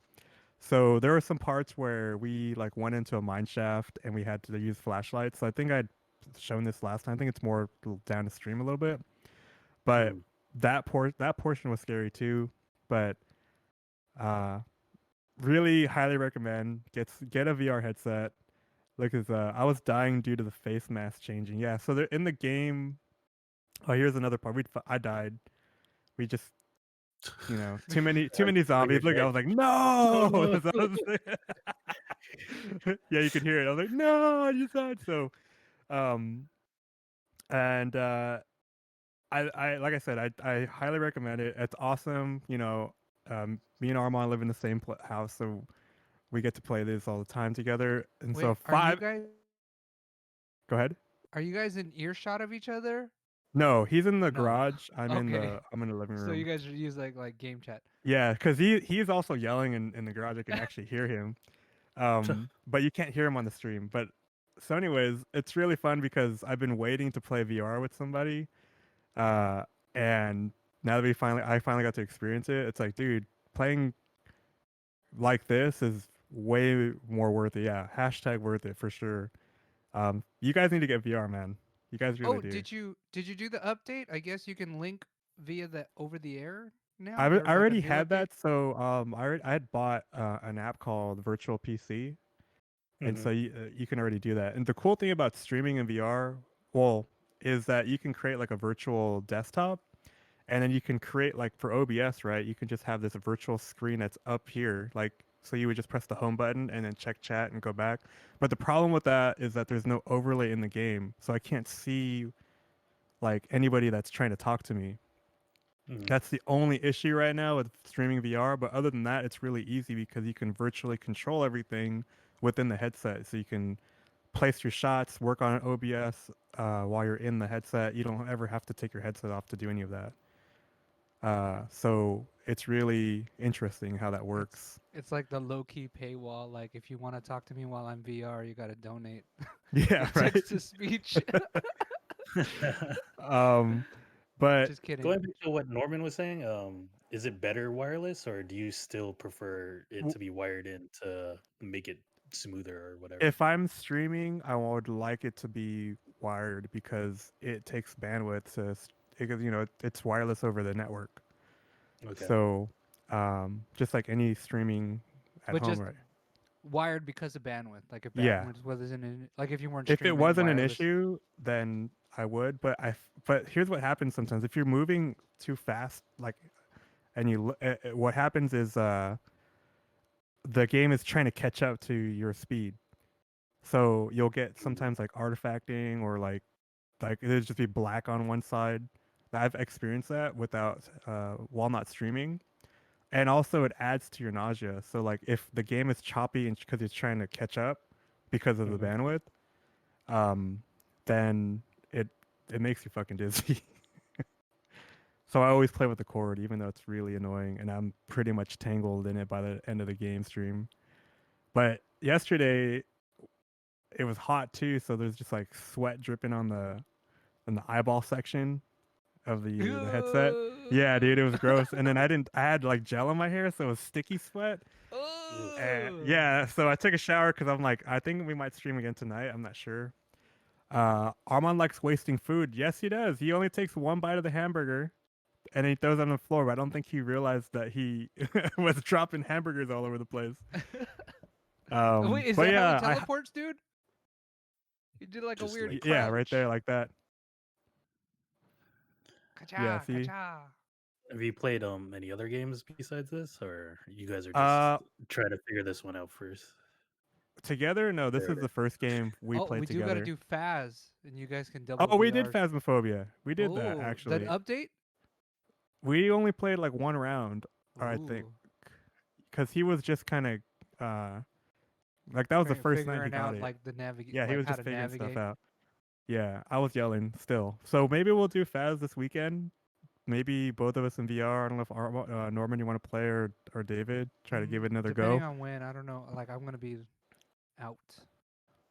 Speaker 2: So there were some parts where we like went into a mine shaft and we had to use flashlights. So I think I'd shown this last time. I think it's more down the stream a little bit. But
Speaker 1: Mm.
Speaker 2: that portion was scary too. But uh, really highly recommend get a VR headset. Because I was dying due to the face mask changing. Yeah, so they're in the game. Oh, here's another part. I died. We just too many
Speaker 1: Oh, you're
Speaker 2: zombies. Look, I
Speaker 1: dead.
Speaker 2: was like, no.
Speaker 1: No.
Speaker 2: So I was yeah, you can hear it. I was like, no, I just died. So, um, and I like I said, I highly recommend it. It's awesome. Me and Armand live in the same house, so we get to play this all the time together. And so
Speaker 3: Wait, are you
Speaker 2: 5.
Speaker 3: guys
Speaker 2: Go ahead.
Speaker 3: in earshot of each other?
Speaker 2: No, he's in the
Speaker 3: No.
Speaker 2: garage.
Speaker 3: Okay.
Speaker 2: I'm in the living
Speaker 3: So you
Speaker 2: room.
Speaker 3: guys use like game chat.
Speaker 2: Yeah, because he's also yelling in the garage. I can actually hear him. But you can't hear him on the stream. But so, anyways, it's really fun because I've been waiting to play VR with somebody, uh, and now that I finally got to experience it. It's like, dude, playing like this is way more worth it. Yeah, hashtag worth it for sure. You guys need to get VR, man. You guys really
Speaker 3: Oh,
Speaker 2: do.
Speaker 3: did you do the update? I guess you can link via the over the air now.
Speaker 2: I
Speaker 3: There's like a
Speaker 2: already
Speaker 3: new
Speaker 2: had
Speaker 3: update.
Speaker 2: that, so I had bought an app called Virtual PC, and so
Speaker 1: Mhm.
Speaker 2: you can already do that. And the cool thing about streaming in VR, well, is that you can create like a virtual desktop, and then you can create like for OBS, right? You can just have this virtual screen that's up here, like so you would just press the home button and then check chat and go back. But the problem with that is that there's no overlay in the game, so I can't see like anybody that's trying to talk to me.
Speaker 1: Mhm.
Speaker 2: That's the only issue right now with streaming VR. But other than that, it's really easy because you can virtually control everything within the headset. So you can place your shots, work on OBS while you're in the headset. You don't ever have to take your headset off to do any of that. So it's really interesting how that works.
Speaker 3: It's like the low key paywall. Like if you want to talk to me while I'm VR, you got to donate.
Speaker 2: Yeah, right.
Speaker 3: Text to speech.
Speaker 2: um, but
Speaker 3: Just kidding.
Speaker 1: Going back to what Norman was saying, is it better wireless or do you still prefer it to be wired in to make it smoother or whatever?
Speaker 2: if I'm streaming, I would like it to be wired because it takes bandwidth because it's wireless over the network.
Speaker 1: Okay.
Speaker 2: So, just like any streaming at
Speaker 3: But
Speaker 2: home,
Speaker 3: just
Speaker 2: right?
Speaker 3: wired because of bandwidth. Like if
Speaker 2: Yeah.
Speaker 3: bandwidth wasn't like if you weren't
Speaker 2: If it
Speaker 3: streaming
Speaker 2: wasn't an
Speaker 3: wireless.
Speaker 2: issue, then I would. But here's what happens sometimes: if you're moving too fast, like, and what happens is the game is trying to catch up to your speed. So you'll get sometimes like artifacting or like it'll just be black on one side. I've experienced that without while not streaming, and also it adds to your nausea. So like if the game is choppy and because it's trying to catch up because of the
Speaker 1: Mhm.
Speaker 2: bandwidth, um, then it makes you fucking dizzy. So I always play with the cord, even though it's really annoying, and I'm pretty much tangled in it by the end of the game stream. But yesterday it was hot too, so there's just like sweat dripping on the in the eyeball section of the headset. Yeah, dude, it was gross. And then I had like gel in my hair, so it was sticky sweat.
Speaker 1: Oof.
Speaker 2: And yeah, so I took a shower because I'm like, I think we might stream again tonight. I'm not sure. Armand likes wasting food. Yes, he does. He only takes one bite of the hamburger and he throws it on the floor. But I don't think he realized that he was dropping hamburgers all over the place.
Speaker 3: Wait, is
Speaker 2: But
Speaker 3: that how
Speaker 2: yeah,
Speaker 3: he teleports, dude? He did like a
Speaker 1: Just
Speaker 3: weird
Speaker 1: like
Speaker 2: yeah,
Speaker 3: crouch.
Speaker 2: right there, like that. Yeah,
Speaker 3: Ka-cha,
Speaker 2: see.
Speaker 3: ka-cha.
Speaker 1: have you played any other games besides this, or you guys are just
Speaker 2: Uh,
Speaker 1: trying to figure this one out first?
Speaker 2: together? No, this is
Speaker 1: Or-
Speaker 2: the first game we
Speaker 3: Oh,
Speaker 2: played
Speaker 3: we do got to
Speaker 2: together.
Speaker 3: do Faz, and you guys can double
Speaker 2: Oh, we did
Speaker 3: VR.
Speaker 2: Phasmophobia. We did that
Speaker 3: Oh, that
Speaker 2: actually.
Speaker 3: update?
Speaker 2: We only played like one round, I think,
Speaker 3: Ooh,
Speaker 2: because he was just kind of uh like that was the first night he
Speaker 3: figuring
Speaker 2: got
Speaker 3: out
Speaker 2: it.
Speaker 3: like the navigate,
Speaker 2: Yeah, he
Speaker 3: like
Speaker 2: was
Speaker 3: how
Speaker 2: just
Speaker 3: to
Speaker 2: figuring stuff
Speaker 3: navigate.
Speaker 2: out. Yeah, I was yelling still. So maybe we'll do Faz this weekend. Maybe both of us in VR. I don't know if Norman you want to play or David try to give it another
Speaker 3: Depending
Speaker 2: go.
Speaker 3: on when, I don't know. Like I'm gonna be out.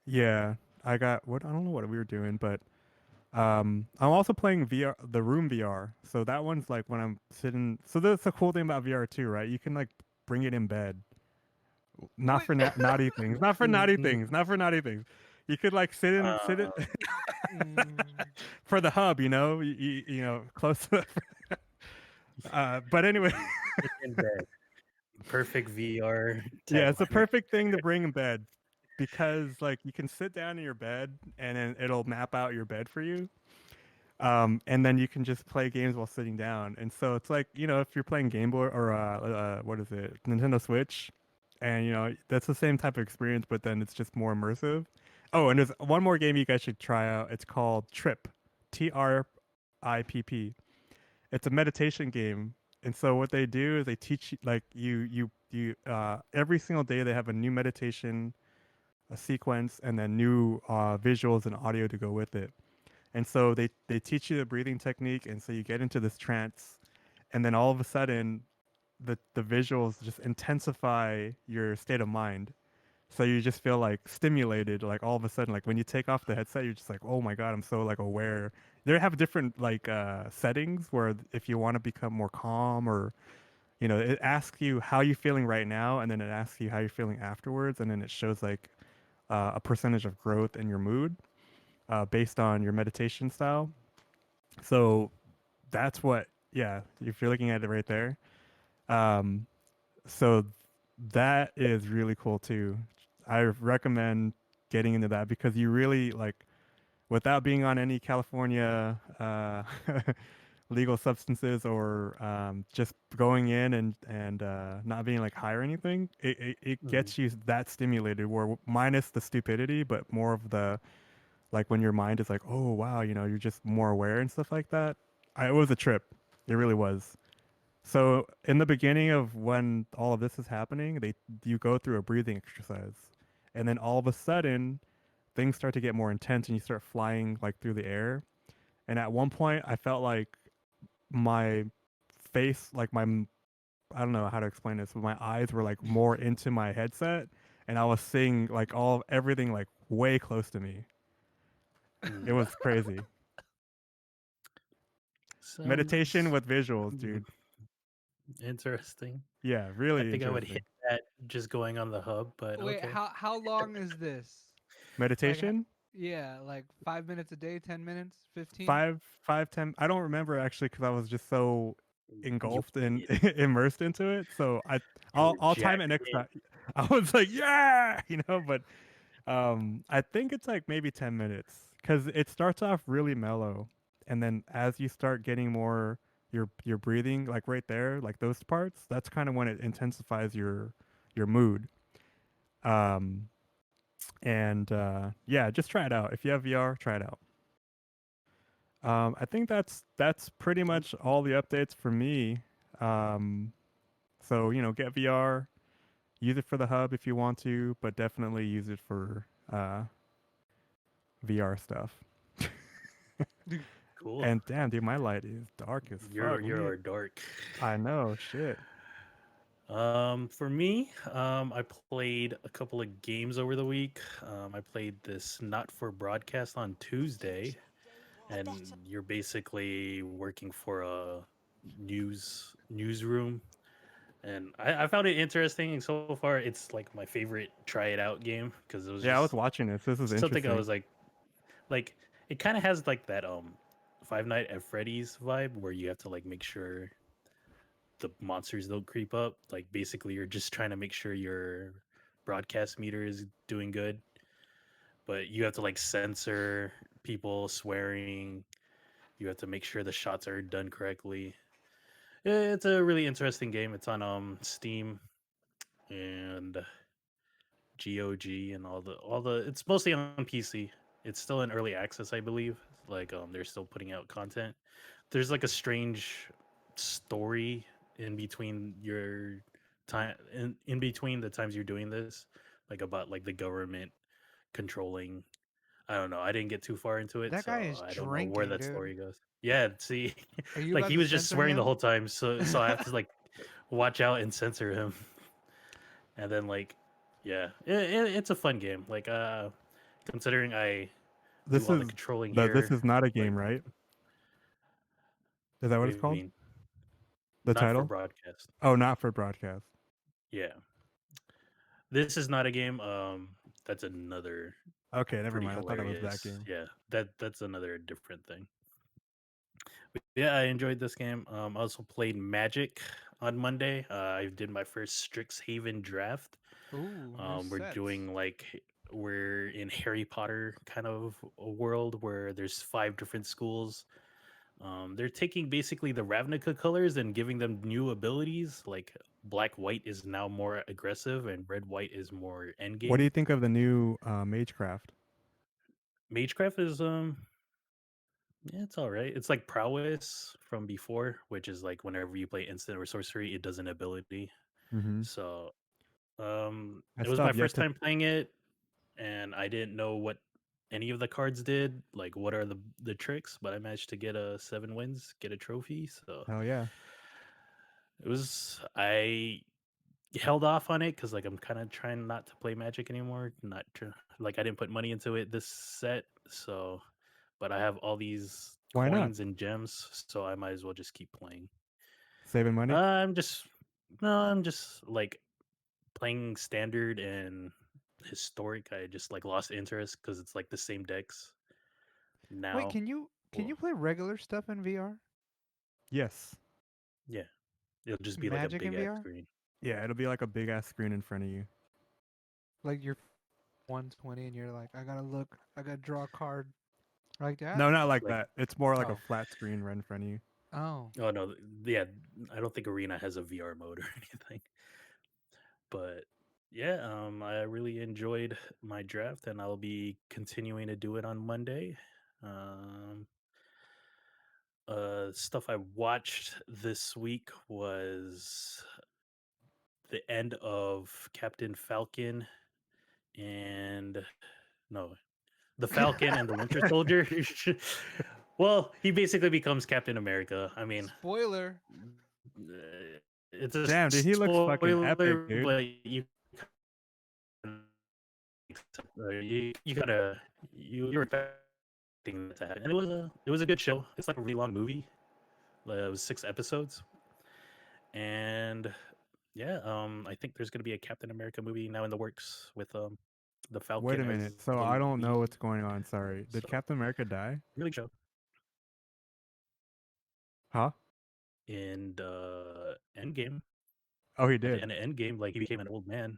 Speaker 2: Yeah, I got what I don't know what we were doing, but I'm also playing VR, the Room VR. So that one's like when I'm sitting. So that's the cool thing about VR too, right? You can like bring it in bed, not
Speaker 3: Wait.
Speaker 2: for naughty things, not for naughty things, not for naughty things. You could like sit it
Speaker 1: Uh,
Speaker 2: for the hub, you know, close to. But anyway,
Speaker 1: It's in bed. Perfect VR
Speaker 2: yeah, it's a
Speaker 1: tagline.
Speaker 2: perfect thing to bring in bed because like you can sit down in your bed and then it'll map out your bed for you. And then you can just play games while sitting down. And so it's like, if you're playing Game Boy or what is it, Nintendo Switch, and that's the same type of experience, but then it's just more immersive. Oh, and there's one more game you guys should try out. It's called Trip, TRIPP. It's a meditation game. And so what they do is they teach you like you every single day they have a new meditation, a sequence, and then new visuals and audio to go with it. And so they teach you the breathing technique, and so you get into this trance, and then all of a sudden, the visuals just intensify your state of mind. So you just feel like stimulated, like all of a sudden, like when you take off the headset, you're just like, oh my god, I'm so like aware. They have different like settings where if you want to become more calm, or it asks you how you're feeling right now, and then it asks you how you're feeling afterwards, and then it shows like a percentage of growth in your mood based on your meditation style. So that's what, yeah, if you're looking at it right there. Um, so that is really cool too. I recommend getting into that because you really like, without being on any California legal substances or just going in and not being like high or anything, it
Speaker 1: Mhm.
Speaker 2: gets you that stimulated where minus the stupidity, but more of the like when your mind is like, oh wow, you're just more aware and stuff like that. It was a trip. It really was. So in the beginning of when all of this is happening, you go through a breathing exercise, and then all of a sudden things start to get more intense, and you start flying like through the air. And at one point, I felt like my face, like I don't know how to explain this, but my eyes were like more into my headset, and I was seeing like everything like way close to me. It
Speaker 1: Mm.
Speaker 2: was crazy. Meditation
Speaker 1: Sounds
Speaker 2: with visuals,
Speaker 1: mm,
Speaker 2: dude.
Speaker 1: interesting.
Speaker 2: Yeah,
Speaker 1: I
Speaker 2: really
Speaker 1: think I would hit
Speaker 2: interesting.
Speaker 1: that just going on the hub, but
Speaker 3: Wait,
Speaker 1: okay.
Speaker 3: how long is this? Like,
Speaker 2: Meditation,
Speaker 3: yeah, like 5 minutes a day, 10 minutes, 15.
Speaker 2: 10. I don't remember actually because I was just so
Speaker 1: You
Speaker 2: engulfed and
Speaker 1: you
Speaker 2: immersed into it. So
Speaker 1: you were
Speaker 2: I'll time
Speaker 1: jacked
Speaker 2: it next
Speaker 1: in.
Speaker 2: time. I was like, yeah, but I think it's like maybe 10 minutes because it starts off really mellow, and then as you start getting more your breathing like right there, like those parts, that's kind of when it intensifies your mood. Um, and yeah, just try it out. If you have VR, try it out. I think that's pretty much all the updates for me. Um, so get VR, use it for the hub if you want to, but definitely use it for VR stuff.
Speaker 1: Cool.
Speaker 2: And damn, dude, my light is dark as fuck.
Speaker 1: You're dark.
Speaker 2: I know, shit.
Speaker 1: For me, I played a couple of games over the week. I played this not for broadcast on Tuesday, and you're basically working for a newsroom. And I found it interesting. And so far, it's like my favorite try it out game because it was
Speaker 2: Yeah, I was
Speaker 1: just
Speaker 2: watching this. This is
Speaker 1: something I
Speaker 2: interesting.
Speaker 1: was like it kind of has like that Five Nights at Freddy's vibe where you have to like make sure the monsters don't creep up. Like basically, you're just trying to make sure your broadcast meter is doing good, but you have to like censor people swearing. You have to make sure the shots are done correctly. It's a really interesting game. It's on Steam and GOG and all the. It's mostly on PC. It's still in early access, I believe. Like they're still putting out content. There's like a strange story in between your time in between the times you're doing this, like about like the government controlling. I don't know. I didn't get too far into it,
Speaker 3: That guy
Speaker 1: so
Speaker 3: is
Speaker 1: I don't know where
Speaker 3: drinking,
Speaker 1: that
Speaker 3: dude.
Speaker 1: story goes. Yeah, see,
Speaker 3: Are you
Speaker 1: like
Speaker 3: about
Speaker 1: he
Speaker 3: to
Speaker 1: was just
Speaker 3: censor
Speaker 1: swearing the
Speaker 3: him?
Speaker 1: whole time, so I have to like watch out and censor him, and then like, yeah, it's a fun game. Like, considering I
Speaker 2: This
Speaker 1: do all the
Speaker 2: is
Speaker 1: controlling
Speaker 2: this
Speaker 1: here.
Speaker 2: is not a
Speaker 1: Like,
Speaker 2: game, right? Is that
Speaker 1: what
Speaker 2: what
Speaker 1: do
Speaker 2: it's
Speaker 1: you
Speaker 2: called?
Speaker 1: mean?
Speaker 2: The
Speaker 1: Not for
Speaker 2: title?
Speaker 1: broadcast.
Speaker 2: Oh, not for broadcast.
Speaker 1: Yeah, this is not a game. That's another
Speaker 2: Okay, never
Speaker 1: pretty
Speaker 2: mind. I thought it was that
Speaker 1: hilarious.
Speaker 2: game.
Speaker 1: Yeah, that's another different thing. But yeah, I enjoyed this game. I also played Magic on Monday. I did my first Strixhaven draft.
Speaker 3: Ooh, new
Speaker 1: We're
Speaker 3: sets.
Speaker 1: doing like we're in Harry Potter kind of a world where there's 5 different schools. They're taking basically the Ravnica colors and giving them new abilities. Like black white is now more aggressive, and red white is more
Speaker 2: What do
Speaker 1: endgame.
Speaker 2: you think of the new Magecraft?
Speaker 1: Magecraft is yeah, it's all right. It's like prowess from before, which is like whenever you play instant or sorcery, it does an ability.
Speaker 2: Mm-hmm.
Speaker 1: So
Speaker 2: I
Speaker 1: it was
Speaker 2: still
Speaker 1: my
Speaker 2: have yet
Speaker 1: first
Speaker 2: to.
Speaker 1: time playing it, and I didn't know what any of the cards did. Like what are the tricks, but I managed to get a 7 wins, get a trophy. So
Speaker 2: Hell yeah!
Speaker 1: it was I held off on it because like I'm kind of trying not to play Magic anymore. Not like I didn't put money into it this set, so but I have all these
Speaker 2: Why not?
Speaker 1: coins and gems, so I might as well just keep playing.
Speaker 2: Saving money?
Speaker 1: I'm just no, I'm just like playing standard and historic. I just like lost interest because it's like the same decks
Speaker 3: Wait,
Speaker 1: now.
Speaker 3: can
Speaker 1: Well,
Speaker 3: you play regular stuff in VR?
Speaker 2: Yes.
Speaker 1: yeah, it'll just be like a
Speaker 3: Magic
Speaker 1: big
Speaker 3: in
Speaker 1: ass
Speaker 3: VR?
Speaker 1: screen.
Speaker 2: Yeah, it'll be like a big ass screen in front of you.
Speaker 3: Like you're 120 and you're like, I gotta look, I gotta draw a card like that.
Speaker 2: No, not like
Speaker 1: Like
Speaker 2: that. It's more like a
Speaker 3: Oh,
Speaker 2: flat screen right in front of you.
Speaker 3: oh,
Speaker 1: oh no, yeah, I don't think Arena has a VR mode or anything. But yeah, I really enjoyed my draft, and I'll be continuing to do it on Monday. Um, stuff I watched this week was the end of Captain Falcon and no, the Falcon and the Winter Soldier. Well, he basically becomes Captain America. I mean,
Speaker 3: spoiler.
Speaker 1: it's a
Speaker 2: Damn, dude, he looks fucking epic,
Speaker 1: spoiler,
Speaker 2: dude.
Speaker 1: but you gotta you're expecting that to happen. And it was a good show. It's like a really long movie. It was 6 episodes, and yeah, I think there's gonna be a Captain America movie now in the works with the
Speaker 2: Wait
Speaker 1: Falcon
Speaker 2: a
Speaker 1: as
Speaker 2: minute. So
Speaker 1: the
Speaker 2: I don't know
Speaker 1: lead.
Speaker 2: what's going on. Sorry. Did
Speaker 1: So
Speaker 2: Captain America die?
Speaker 1: really good show.
Speaker 2: Huh?
Speaker 1: In Endgame,
Speaker 2: Oh, he
Speaker 1: at the
Speaker 2: did.
Speaker 1: end of Endgame, like he became an old man.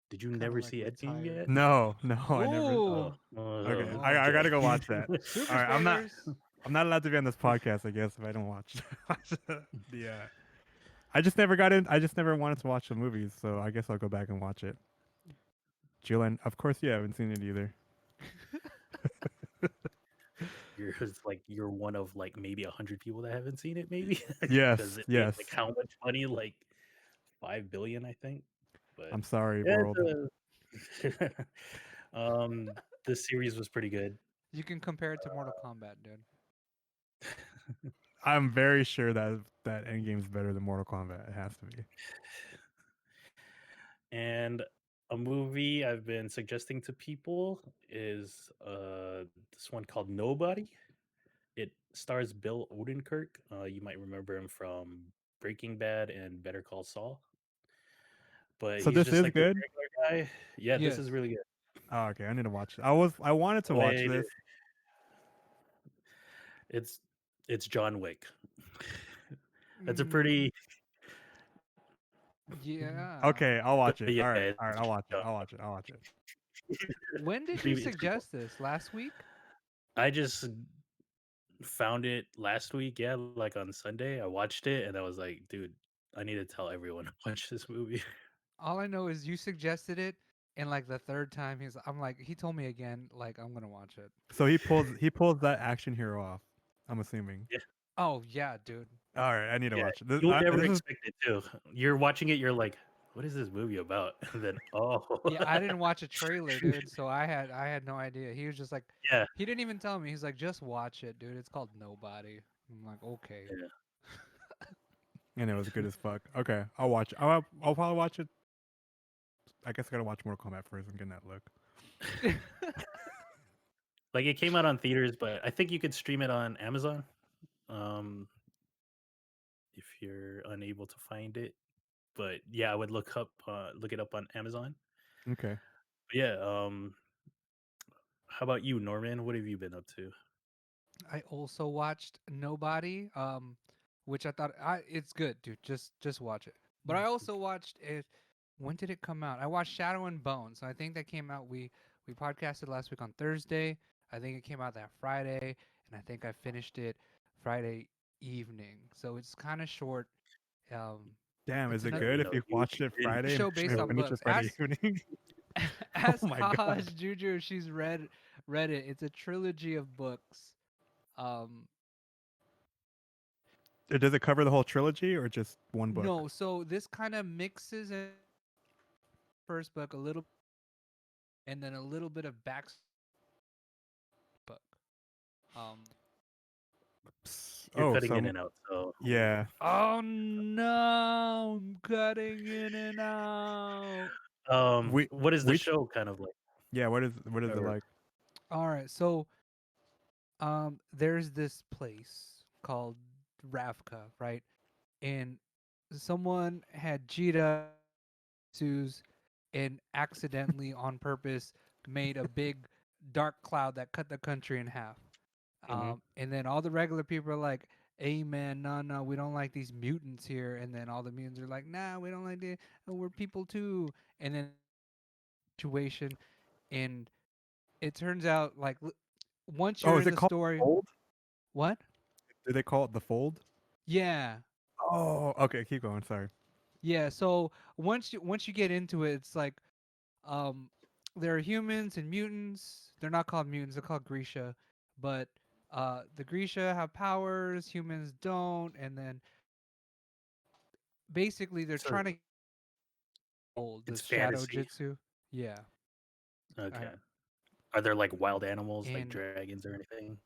Speaker 1: Did you
Speaker 3: Kind of
Speaker 1: never
Speaker 3: like
Speaker 1: see Endgame
Speaker 3: retired.
Speaker 1: yet?
Speaker 2: No, no, I never.
Speaker 3: Oh,
Speaker 1: Oh,
Speaker 2: Okay,
Speaker 3: oh,
Speaker 2: I
Speaker 1: okay.
Speaker 2: gotta go watch that.
Speaker 3: super
Speaker 2: All right,
Speaker 3: spoilers.
Speaker 2: I'm not allowed to be on this podcast, I guess, if I don't watch. Yeah, I just never got in. I just never wanted to watch the movies, so I guess I'll go back and watch it. Julian, of course, you haven't seen it either.
Speaker 1: You're one of like maybe 100 people that haven't seen it, maybe because
Speaker 2: Yes,
Speaker 1: it made
Speaker 2: yes.
Speaker 1: like how much money? Like 5 billion, I think. But
Speaker 2: I'm sorry,
Speaker 1: yeah,
Speaker 2: world.
Speaker 1: this series was pretty good.
Speaker 3: You can compare it to Mortal Kombat, dude.
Speaker 2: I'm very sure that Endgame's better than Mortal Kombat. It has to be.
Speaker 1: And a movie I've been suggesting to people is this one called Nobody. It stars Bill Odenkirk. You might remember him from Breaking Bad and Better Call Saul. But
Speaker 2: So
Speaker 1: he's
Speaker 2: this
Speaker 1: just
Speaker 2: is
Speaker 1: like this
Speaker 2: good.
Speaker 1: regular guy. Yeah, this
Speaker 3: Yes.
Speaker 1: is really good.
Speaker 2: Oh, okay, I need to watch it. I wanted to watch
Speaker 1: Wait,
Speaker 2: this.
Speaker 1: it's it's John Wick. That's a
Speaker 3: Mm,
Speaker 1: pretty
Speaker 3: yeah.
Speaker 2: Okay, I'll watch it.
Speaker 1: yeah.
Speaker 2: All right,
Speaker 1: It's
Speaker 2: I'll watch it.
Speaker 1: John
Speaker 2: I'll
Speaker 1: Wick.
Speaker 2: watch it. I'll watch it.
Speaker 3: When did you
Speaker 1: It's pretty cool.
Speaker 3: suggest this? Last week?
Speaker 1: I just found it last week. Yeah, like on Sunday. I watched it and I was like, dude, I need to tell everyone to watch this movie.
Speaker 3: All I know is you suggested it, and like the third time, I'm like, he told me again, like I'm gonna watch it.
Speaker 2: So he pulls that action hero off. I'm assuming.
Speaker 1: Yeah,
Speaker 3: Oh yeah, dude.
Speaker 2: All right, I need to
Speaker 1: yeah.
Speaker 2: watch it. This,
Speaker 1: You would never
Speaker 2: this is
Speaker 1: expect it too. You're watching it, you're like, what is this movie about? And then
Speaker 3: Yeah, I didn't watch a trailer, dude, so I had no idea. He was just like,
Speaker 1: yeah,
Speaker 3: he didn't even tell me. He's like, just watch it, dude. It's called Nobody. I'm like, okay.
Speaker 1: yeah.
Speaker 2: and it was good as fuck. Okay, I'll watch. I'll probably watch it. I guess I gotta watch Mortal Kombat first and get that look.
Speaker 1: Like it came out on theaters, but I think you could stream it on Amazon. Um, if you're unable to find it, but yeah, I would look it up on Amazon.
Speaker 2: Okay.
Speaker 1: But yeah. How about you, Norman? What have you been up to?
Speaker 3: I also watched Nobody, which I thought it's good, dude. Just watch it. But I also watched it. When did it come out? I watched Shadow and Bone. So I think that came out. We podcasted last week on Thursday. I think it came out that Friday, and I think I finished it Friday evening. So it's kind of short. Um,
Speaker 2: Damn,
Speaker 3: it's
Speaker 2: is it
Speaker 3: another
Speaker 2: good
Speaker 1: You
Speaker 2: if
Speaker 1: know,
Speaker 2: you
Speaker 1: you
Speaker 2: watched it
Speaker 1: binge
Speaker 2: Friday and
Speaker 3: show based on
Speaker 2: finished it
Speaker 3: books.
Speaker 2: Friday evening? Oh
Speaker 3: Ask
Speaker 2: my
Speaker 3: Haha
Speaker 2: god.
Speaker 3: Juju if she's read it. It's a trilogy of books. Um,
Speaker 2: Does it cover the whole trilogy or just one book?
Speaker 3: no, so this kind of mixes in first book a little, and then a little bit of back book. Um.
Speaker 1: you're
Speaker 2: Oh,
Speaker 1: cutting in
Speaker 2: so
Speaker 1: and out. So
Speaker 2: yeah.
Speaker 3: Oh no! I'm cutting in and out.
Speaker 2: We
Speaker 1: what is the
Speaker 2: we
Speaker 1: show kind of like?
Speaker 2: yeah, what is it
Speaker 1: Or
Speaker 2: like?
Speaker 3: All right, so there's this place called Ravka, right? And someone had Jita Sues and accidentally on purpose made a big dark cloud that cut the country in half.
Speaker 1: Mhm.
Speaker 3: And then all the regular people are like, "Hey man, no, we don't like these mutants here." And then all the mutants are like, "Nah, we don't like it. We're people too." And then situation, and it turns out like once
Speaker 2: Oh,
Speaker 3: you're
Speaker 2: is
Speaker 3: in
Speaker 2: it
Speaker 3: the
Speaker 2: called
Speaker 3: story,
Speaker 2: Fold?
Speaker 3: what?
Speaker 2: Do they call it The Fold?
Speaker 3: Yeah,
Speaker 2: Oh, okay, keep going, sorry.
Speaker 3: yeah. So once you get into it, it's like um, there are humans and mutants. They're not called mutants; they're called Grisha. But the Grisha have powers, humans don't, and then basically they're
Speaker 1: So
Speaker 3: trying to hold the
Speaker 1: it's
Speaker 3: shadow
Speaker 1: fantasy.
Speaker 3: jitsu. Yeah. All
Speaker 1: Okay.
Speaker 3: right.
Speaker 1: Are there like wild animals like
Speaker 3: And
Speaker 1: dragons or anything?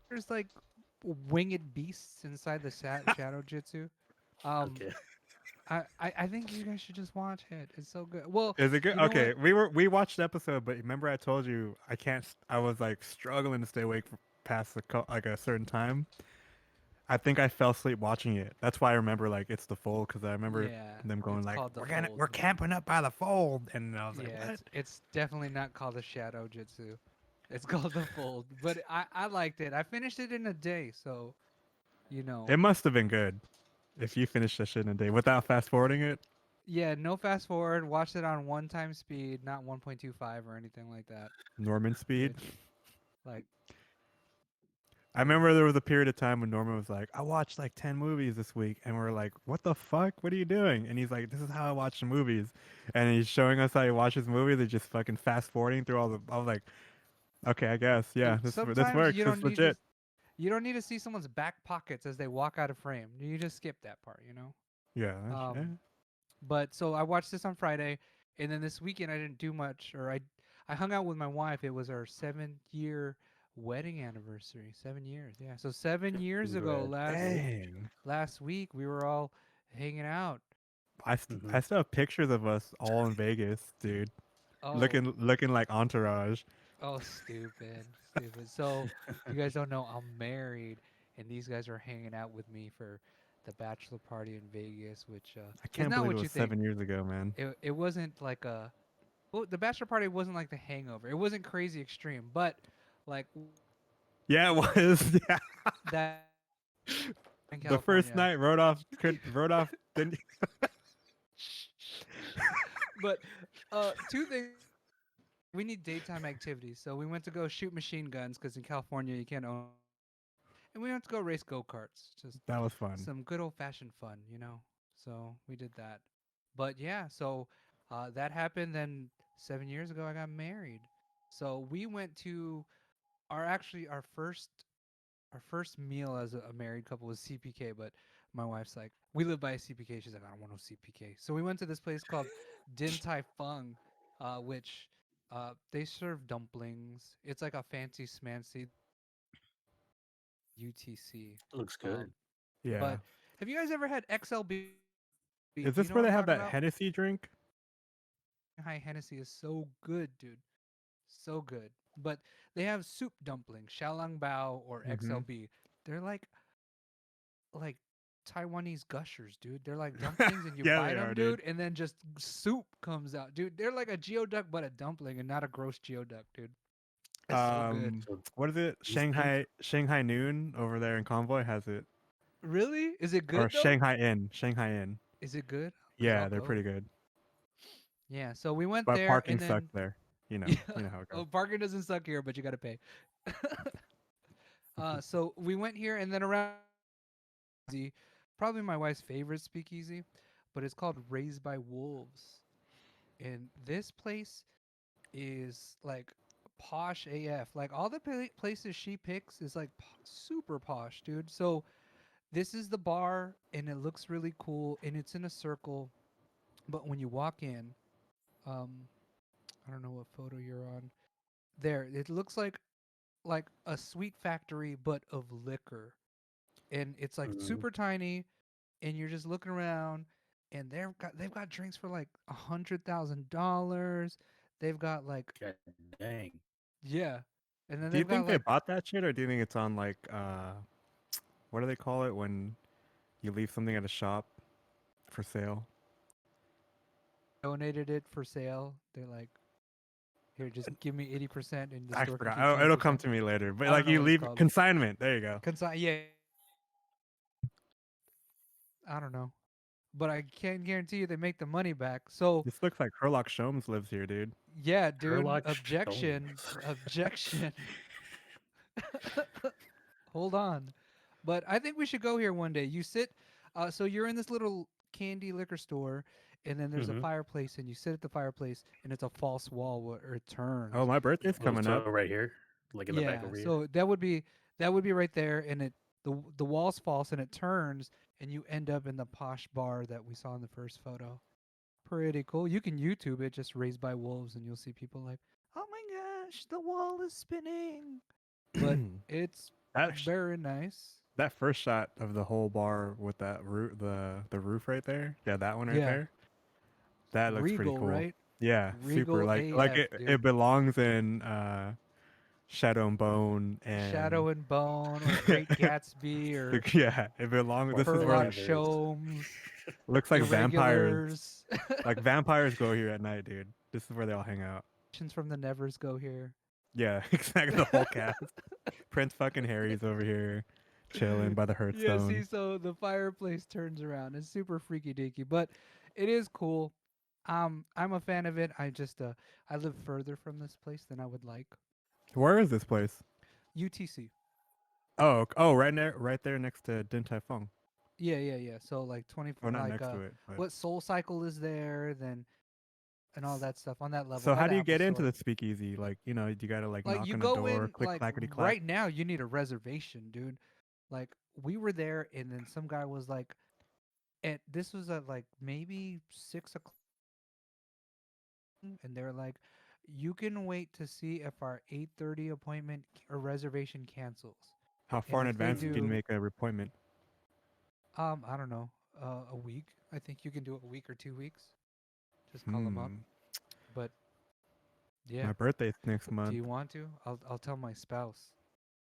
Speaker 3: there's like winged beasts inside the shadow jitsu. Um,
Speaker 1: Okay.
Speaker 3: I think you guys should just watch it. It's so good. Well,
Speaker 2: Is it good?
Speaker 3: you know
Speaker 2: Okay,
Speaker 3: what?
Speaker 2: we watched the episode, but remember I told you I was like struggling to stay awake for past like a certain time. I think I fell asleep watching it. That's why I remember like it's The Fold because I remember
Speaker 3: Yeah,
Speaker 2: them going
Speaker 3: it's
Speaker 2: like
Speaker 3: called the
Speaker 2: we're
Speaker 3: fold.
Speaker 2: camping up by the fold, and I was like,
Speaker 3: Yeah,
Speaker 2: what?
Speaker 3: it's definitely not called the shadow jitsu. It's called the fold. But I liked it. I finished it in a day, so you know.
Speaker 2: It must have been good if you finished that shit in a day without fast forwarding it.
Speaker 3: Yeah, no fast forward. Watched it on one time speed, not 1.25 or anything like that.
Speaker 2: Norman speed.
Speaker 3: Which, like,
Speaker 2: I remember there was a period of time when Norman was like, I watched like 10 movies this week. And we're like, what the fuck? What are you doing? And he's like, this is how I watch the movies. And he's showing us how he watches movies. He's just fucking fast forwarding through all the. I was like, okay, I guess. Yeah,
Speaker 3: dude,
Speaker 2: this
Speaker 3: sometimes
Speaker 2: works.
Speaker 3: you
Speaker 2: It's
Speaker 3: don't need to.
Speaker 2: legit.
Speaker 3: You don't need to see someone's back pockets as they walk out of frame. You just skip that part, you know.
Speaker 2: Yeah.
Speaker 3: Um, but so I watched this on Friday, and then this weekend I didn't do much, or I hung out with my wife. It was our 7-year wedding anniversary. 7 years, yeah. So 7 years ago,
Speaker 1: Congrats.
Speaker 2: Dang.
Speaker 3: last week we were all hanging out.
Speaker 1: Hmm.
Speaker 2: I still have pictures of us all in Vegas, dude.
Speaker 3: Oh,
Speaker 2: Looking like Entourage.
Speaker 3: oh, stupid, stupid. So you guys don't know I'm married, and these guys are hanging out with me for the bachelor party in Vegas, which
Speaker 2: I
Speaker 3: is
Speaker 2: can't
Speaker 3: not
Speaker 2: believe it
Speaker 3: what you
Speaker 2: was
Speaker 3: think.
Speaker 2: 7 years ago, man.
Speaker 3: It wasn't like a well, the bachelor party wasn't like the hangover. It wasn't crazy extreme, but like
Speaker 2: Yeah, it was. Yeah.
Speaker 3: that in
Speaker 2: The first
Speaker 3: California.
Speaker 2: night wrote off didn't
Speaker 3: But two things. We need daytime activities, so we went to go shoot machine guns because in California you can't own. And we went to go race go karts. Just
Speaker 2: that was fun.
Speaker 3: some good old fashioned fun, you know. So we did that. But yeah, so that happened. Then 7 years ago, I got married. So we went to our first meal as a married couple was CPK, but my wife's like, we live by a CPK. She's like, I don't want no CPK. So we went to this place called Din Tai Fung, which they serve dumplings. It's like a fancy smancy UTC.
Speaker 1: Looks
Speaker 3: Um,
Speaker 1: good.
Speaker 2: Yeah.
Speaker 3: but have you guys ever had XLB?
Speaker 2: Is
Speaker 3: Do you
Speaker 2: this
Speaker 3: know
Speaker 2: where
Speaker 3: what
Speaker 2: they
Speaker 3: I'm
Speaker 2: have
Speaker 3: talking
Speaker 2: that
Speaker 3: about?
Speaker 2: Hennessy drink?
Speaker 3: High Hennessy is so good, dude. So good. But they have soup dumplings, xiaolong bao or
Speaker 2: Mhm.
Speaker 3: XLB. They're like Taiwanese gushers, dude. They're like dumplings, and you
Speaker 2: Yeah,
Speaker 3: bite
Speaker 2: they
Speaker 3: them,
Speaker 2: are,
Speaker 3: dude,
Speaker 2: dude.
Speaker 3: and then just soup comes out, dude. They're like a geoduck, but a dumpling, and not a gross geoduck, dude. It's so good.
Speaker 1: So
Speaker 2: What is it?
Speaker 1: these things,
Speaker 2: Shanghai Noon over there in Convoy has it,
Speaker 3: Really? Is it
Speaker 2: or
Speaker 3: good though?
Speaker 2: Shanghai Inn.
Speaker 3: Is it good? Cause
Speaker 2: Yeah,
Speaker 3: I'll
Speaker 2: they're
Speaker 3: go.
Speaker 2: pretty good,
Speaker 3: Yeah. So we went
Speaker 2: but
Speaker 3: there,
Speaker 2: parking
Speaker 3: and
Speaker 2: sucks
Speaker 3: then
Speaker 2: there.
Speaker 3: yeah.
Speaker 2: You know how it goes.
Speaker 3: Oh, parking doesn't suck here, but you gotta pay. So we went here, and then around probably my wife's favorite speakeasy, but it's called Raised by Wolves, and this place is like posh AF. Like all the places she picks is like super posh, dude. So this is the bar, and it looks really cool, and it's in a circle. But when you walk in, um, I don't know what photo you're on. There, it looks like a sweet factory, but of liquor, and it's like
Speaker 1: mm,
Speaker 3: super tiny, and you're just looking around, and they've got drinks for like $100,000. They've got like
Speaker 1: god dang.
Speaker 3: yeah, and then
Speaker 2: Do you
Speaker 3: they've got
Speaker 2: think they
Speaker 3: like
Speaker 2: bought that shit, or do you think it's on like what do they call it when you leave something at a shop for sale?
Speaker 3: donated it for sale. They're like, here, just give me 80%, and the
Speaker 2: I
Speaker 3: store can
Speaker 2: forgot.
Speaker 3: keep
Speaker 2: Oh, it'll come
Speaker 3: 20%.
Speaker 2: to me later. But
Speaker 3: I don't
Speaker 2: like
Speaker 3: know
Speaker 2: you
Speaker 3: what it's
Speaker 2: leave
Speaker 3: called.
Speaker 2: consignment. There you go.
Speaker 3: Yeah, I don't know, but I can guarantee you they make the money back. So
Speaker 2: This looks like Herlock Sholmes lives here, dude.
Speaker 3: yeah, dude,
Speaker 1: Sherlock
Speaker 3: objection,
Speaker 1: Holmes.
Speaker 3: objection. Hold on. But I think we should go here one day. You sit, so you're in this little candy liquor store, and then there's a
Speaker 1: Mhm.
Speaker 3: fireplace, and you sit at the fireplace, and it's a false wall where it turns.
Speaker 2: Oh, my birthday's
Speaker 1: Oh,
Speaker 2: coming
Speaker 1: so
Speaker 2: up.
Speaker 1: right here, like in the back
Speaker 3: Yeah,
Speaker 1: over here.
Speaker 3: so that would be right there, and the wall's false, and it turns, and you end up in the posh bar that we saw in the first photo. Pretty cool. You can YouTube it, just Raised by Wolves, and you'll see people like, "Oh my gosh, the wall is spinning," but it's
Speaker 2: that sh-
Speaker 3: very nice.
Speaker 2: that first shot of the whole bar with that roof, the roof right there. Yeah, that one right
Speaker 3: Yeah,
Speaker 2: there. That looks pretty
Speaker 3: regal,
Speaker 2: cool.
Speaker 3: right?
Speaker 2: Yeah, super.
Speaker 3: Regal
Speaker 2: Like
Speaker 3: AF,
Speaker 2: it
Speaker 3: dude.
Speaker 2: belongs in Shadow and Bone and
Speaker 3: Shadow and Bone or Great Gatsby or
Speaker 2: yeah, it belongs.
Speaker 1: Or
Speaker 2: This is
Speaker 1: the
Speaker 2: where
Speaker 3: Sherlock
Speaker 1: Nevers.
Speaker 3: Sholmes,
Speaker 2: looks like vampires.
Speaker 3: Irregulars.
Speaker 2: Like vampires go here at night, dude. This is where they all hang out.
Speaker 3: From the Nevers go here.
Speaker 2: Yeah, exactly. The whole cast. Prince fucking Harry's over here, chilling by the
Speaker 3: Yeah, see,
Speaker 2: Hearthstone.
Speaker 3: so the fireplace turns around. It's super freaky deaky, but it is cool. I'm a fan of it. I live further from this place than I would like.
Speaker 2: Where is this place?
Speaker 3: UTC.
Speaker 2: Oh, right there next to Din Tai Fung.
Speaker 3: Yeah. So like 24,
Speaker 2: Oh, not
Speaker 3: like
Speaker 2: next to it. But...
Speaker 3: what Soul Cycle is there, then and all that stuff on that level.
Speaker 2: So
Speaker 3: by
Speaker 2: how
Speaker 3: the
Speaker 2: do you
Speaker 3: Apple
Speaker 2: get into
Speaker 3: Store.
Speaker 2: the speakeasy? Like, you gotta like
Speaker 3: Like
Speaker 2: knock
Speaker 3: you
Speaker 2: on the
Speaker 3: go
Speaker 2: door,
Speaker 3: in
Speaker 2: click
Speaker 3: like
Speaker 2: clackety clack.
Speaker 3: right now you need a reservation, dude. Like we were there, and then some guy was like this was at like maybe 6 o'clock, and they're like, you can wait to see if our 8:30 appointment or reservation cancels.
Speaker 2: How
Speaker 3: And
Speaker 2: far in
Speaker 3: if they
Speaker 2: advance can you
Speaker 3: do,
Speaker 2: make an appointment?
Speaker 3: I don't know, a week. I think you can do it a week or 2 weeks. Just call them up.
Speaker 2: Hmm.
Speaker 3: But yeah,
Speaker 2: My birthday's next
Speaker 3: do
Speaker 2: month.
Speaker 3: you want to? I'll tell my spouse.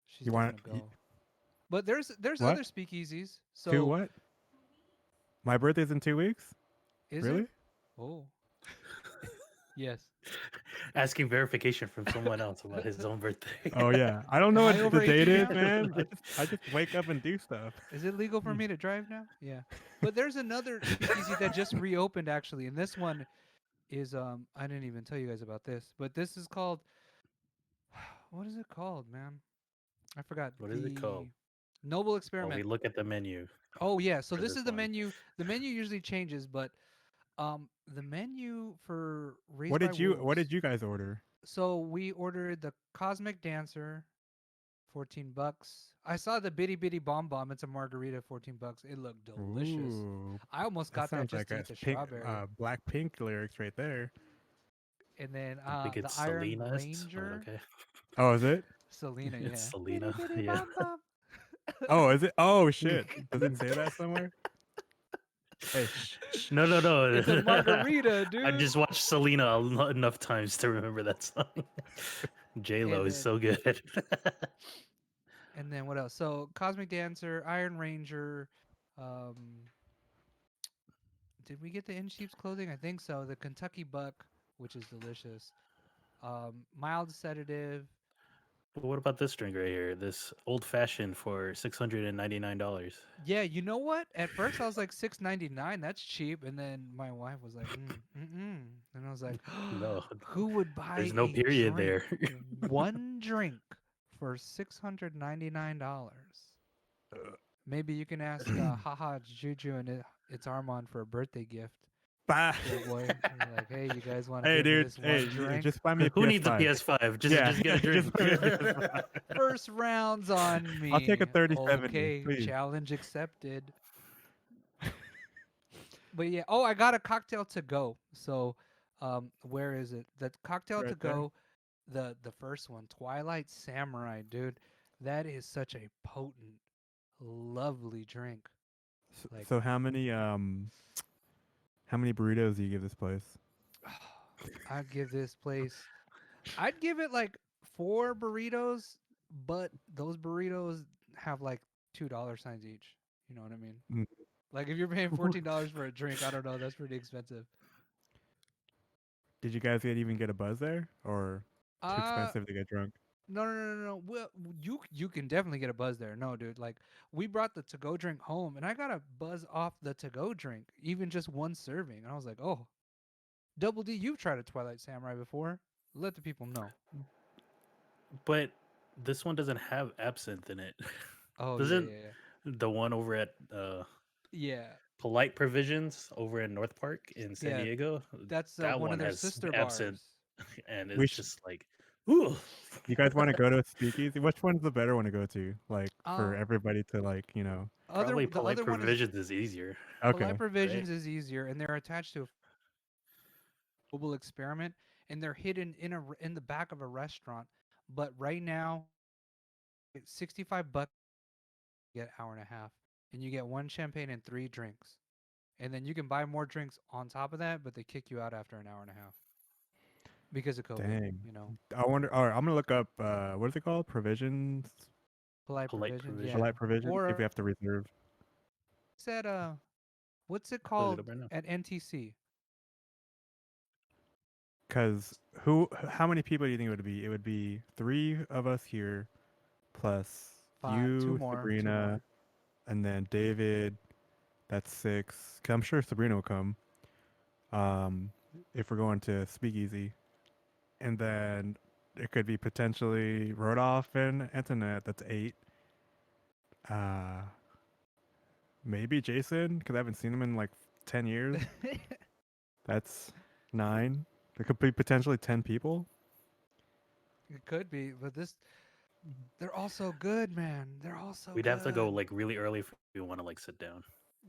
Speaker 3: She's
Speaker 2: You
Speaker 3: down
Speaker 2: want
Speaker 3: to go. But there's
Speaker 2: what?
Speaker 3: other speakeasies. So
Speaker 2: Two what? My birthday's in 2 weeks.
Speaker 3: is
Speaker 2: Really?
Speaker 3: it? Oh, yes.
Speaker 1: Asking verification from someone else about his own birthday.
Speaker 2: Oh yeah. I don't know
Speaker 3: Am I
Speaker 2: what
Speaker 3: over
Speaker 2: the date
Speaker 3: 18
Speaker 2: is,
Speaker 3: now?
Speaker 2: man. I just wake up and do stuff.
Speaker 3: Is it legal for me to drive now? Yeah. But there's another speakeasy that just reopened actually, and this one is I didn't even tell you guys about this, but this is called what is it called, man? I forgot.
Speaker 1: What is it called?
Speaker 3: Noble
Speaker 1: While
Speaker 3: Experiment.
Speaker 1: we look at the menu.
Speaker 3: Oh yeah, so
Speaker 1: for
Speaker 3: this
Speaker 1: this
Speaker 3: is the
Speaker 1: one.
Speaker 3: menu. The menu usually changes, but the menu for Raised
Speaker 2: What
Speaker 3: by
Speaker 2: did you
Speaker 3: Wolves.
Speaker 2: guys order?
Speaker 3: So we ordered the Cosmic Dancer, $14. I saw the Bitty Bitty Bomb Bomb. It's a margarita, $14. It looked delicious.
Speaker 2: Ooh,
Speaker 3: I almost
Speaker 2: that
Speaker 3: got that
Speaker 2: sounds
Speaker 3: just
Speaker 2: like
Speaker 3: to
Speaker 2: a
Speaker 3: eat the
Speaker 2: pink,
Speaker 3: strawberry.
Speaker 2: black pink lyrics right there.
Speaker 3: And then
Speaker 1: I think
Speaker 3: the
Speaker 1: it's
Speaker 3: Iron
Speaker 1: Selena's.
Speaker 3: Ranger,
Speaker 1: Okay.
Speaker 2: Oh, is it?
Speaker 3: Selena,
Speaker 1: It's
Speaker 3: yeah.
Speaker 1: Selena.
Speaker 3: Bitty Bitty
Speaker 1: Yeah.
Speaker 3: Bomb Bomb.
Speaker 2: Oh, is it? Oh shit! Does it say that somewhere? Hey,
Speaker 1: No.
Speaker 3: It's a margarita,
Speaker 1: I
Speaker 3: dude.
Speaker 1: just watched Selena enough times to remember that song. J-Lo
Speaker 3: And
Speaker 1: is
Speaker 3: then
Speaker 1: so good.
Speaker 3: and then what else? So Cosmic Dancer, Iron Ranger, um, did we get the In Sheep's Clothing? I think so. The Kentucky Buck, which is delicious. Mild sedative.
Speaker 1: But what about this drink right here? This old fashioned for $699.
Speaker 3: Yeah, you know what? At first I was like 6.99. That's cheap. And then my wife was like, and I was like,
Speaker 1: No,
Speaker 3: who would buy
Speaker 1: there's no
Speaker 3: a
Speaker 1: period
Speaker 3: drink,
Speaker 1: there.
Speaker 3: one drink for $699? Maybe you can ask Haha Juju and its Armand for a birthday gift.
Speaker 2: Bah.
Speaker 3: Little boy, you're like, hey, you guys want to
Speaker 2: Hey,
Speaker 3: give me
Speaker 2: dude.
Speaker 3: this
Speaker 2: Hey,
Speaker 3: one drink?
Speaker 2: just buy me a
Speaker 1: Who needs a
Speaker 2: PS5.
Speaker 1: PS5? Just
Speaker 2: Yeah,
Speaker 1: just get a
Speaker 2: just
Speaker 1: drink.
Speaker 2: buy me a PS5.
Speaker 3: First round's on me.
Speaker 2: I'll take a 3070,
Speaker 3: Okay,
Speaker 2: please.
Speaker 3: challenge accepted. But yeah, oh, I got a cocktail to go. So, where is it? The cocktail to
Speaker 2: Right there.
Speaker 3: go, the first one, Twilight Samurai, dude. That is such a potent, lovely drink. Like,
Speaker 2: So how many burritos do you give this place?
Speaker 3: I'd give this place, I'd give it like 4 burritos, but those burritos have like $2 signs each. You know what I mean?
Speaker 2: Mm.
Speaker 3: Like if you're paying $14 for a drink, I don't know, that's pretty expensive.
Speaker 2: Did you guys even get a buzz there, or too expensive to get drunk?
Speaker 3: No. Well, you can definitely get a buzz there. No, dude. Like we brought the to-go drink home, and I got a buzz off the to-go drink, even just one serving. And I was like, oh, Double D, you've tried a Twilight Samurai before. Let the people know.
Speaker 1: But this one doesn't have absinthe in it.
Speaker 3: Oh
Speaker 1: Doesn't
Speaker 3: yeah.
Speaker 1: the one over at
Speaker 3: Yeah,
Speaker 1: Polite Provisions over in North Park in San
Speaker 3: yeah.
Speaker 1: Diego?
Speaker 3: That's
Speaker 1: That
Speaker 3: one of
Speaker 1: one
Speaker 3: their
Speaker 1: has
Speaker 3: sister
Speaker 1: absinthe,
Speaker 3: bars.
Speaker 1: and
Speaker 2: We
Speaker 1: it's
Speaker 2: sh-
Speaker 1: just like, ooh.
Speaker 2: you guys want to go to a speakeasy? Which one's the better one to go to? Like for
Speaker 3: Um,
Speaker 2: everybody to
Speaker 1: Probably
Speaker 3: the
Speaker 1: Polite
Speaker 3: other one is
Speaker 1: Provisions is easier,
Speaker 2: Okay.
Speaker 3: Polite Provisions
Speaker 1: right?
Speaker 3: is easier, and they're attached to a mobile experiment, and they're hidden in the back of a restaurant. But right now, it's $65. Get hour and a half, and you get one champagne and 3 drinks, and then you can buy more drinks on top of that, but they kick you out after an hour and a half because of COVID.
Speaker 2: Dang.
Speaker 3: You know,
Speaker 2: I wonder. All right, I'm gonna look up. What is it called? Provisions.
Speaker 3: polite
Speaker 1: Polite
Speaker 3: provisions, yeah.
Speaker 1: Provision.
Speaker 2: Polite provisions. See if we
Speaker 3: Or
Speaker 2: have to reserve.
Speaker 3: said, what's it
Speaker 1: Look it
Speaker 3: called
Speaker 1: up right now.
Speaker 3: at NTC?
Speaker 2: Cause how many people do you think it would be? It would be 3 of us here, plus
Speaker 3: 5, two
Speaker 2: you,
Speaker 3: more, two
Speaker 2: Sabrina,
Speaker 3: more.
Speaker 2: and then David. That's 6. Cause I'm sure Sabrina will come. Um, if we're going to Speakeasy, and then it could be potentially Rodolph and Antoinette. That's 8. Uh, maybe Jason, because I haven't seen him in like 10 years. That's 9. There could be potentially 10 people.
Speaker 3: It could be, but they're all so good, man. They're all so
Speaker 1: We'd
Speaker 3: good.
Speaker 1: have to go like really early if we want to like sit down.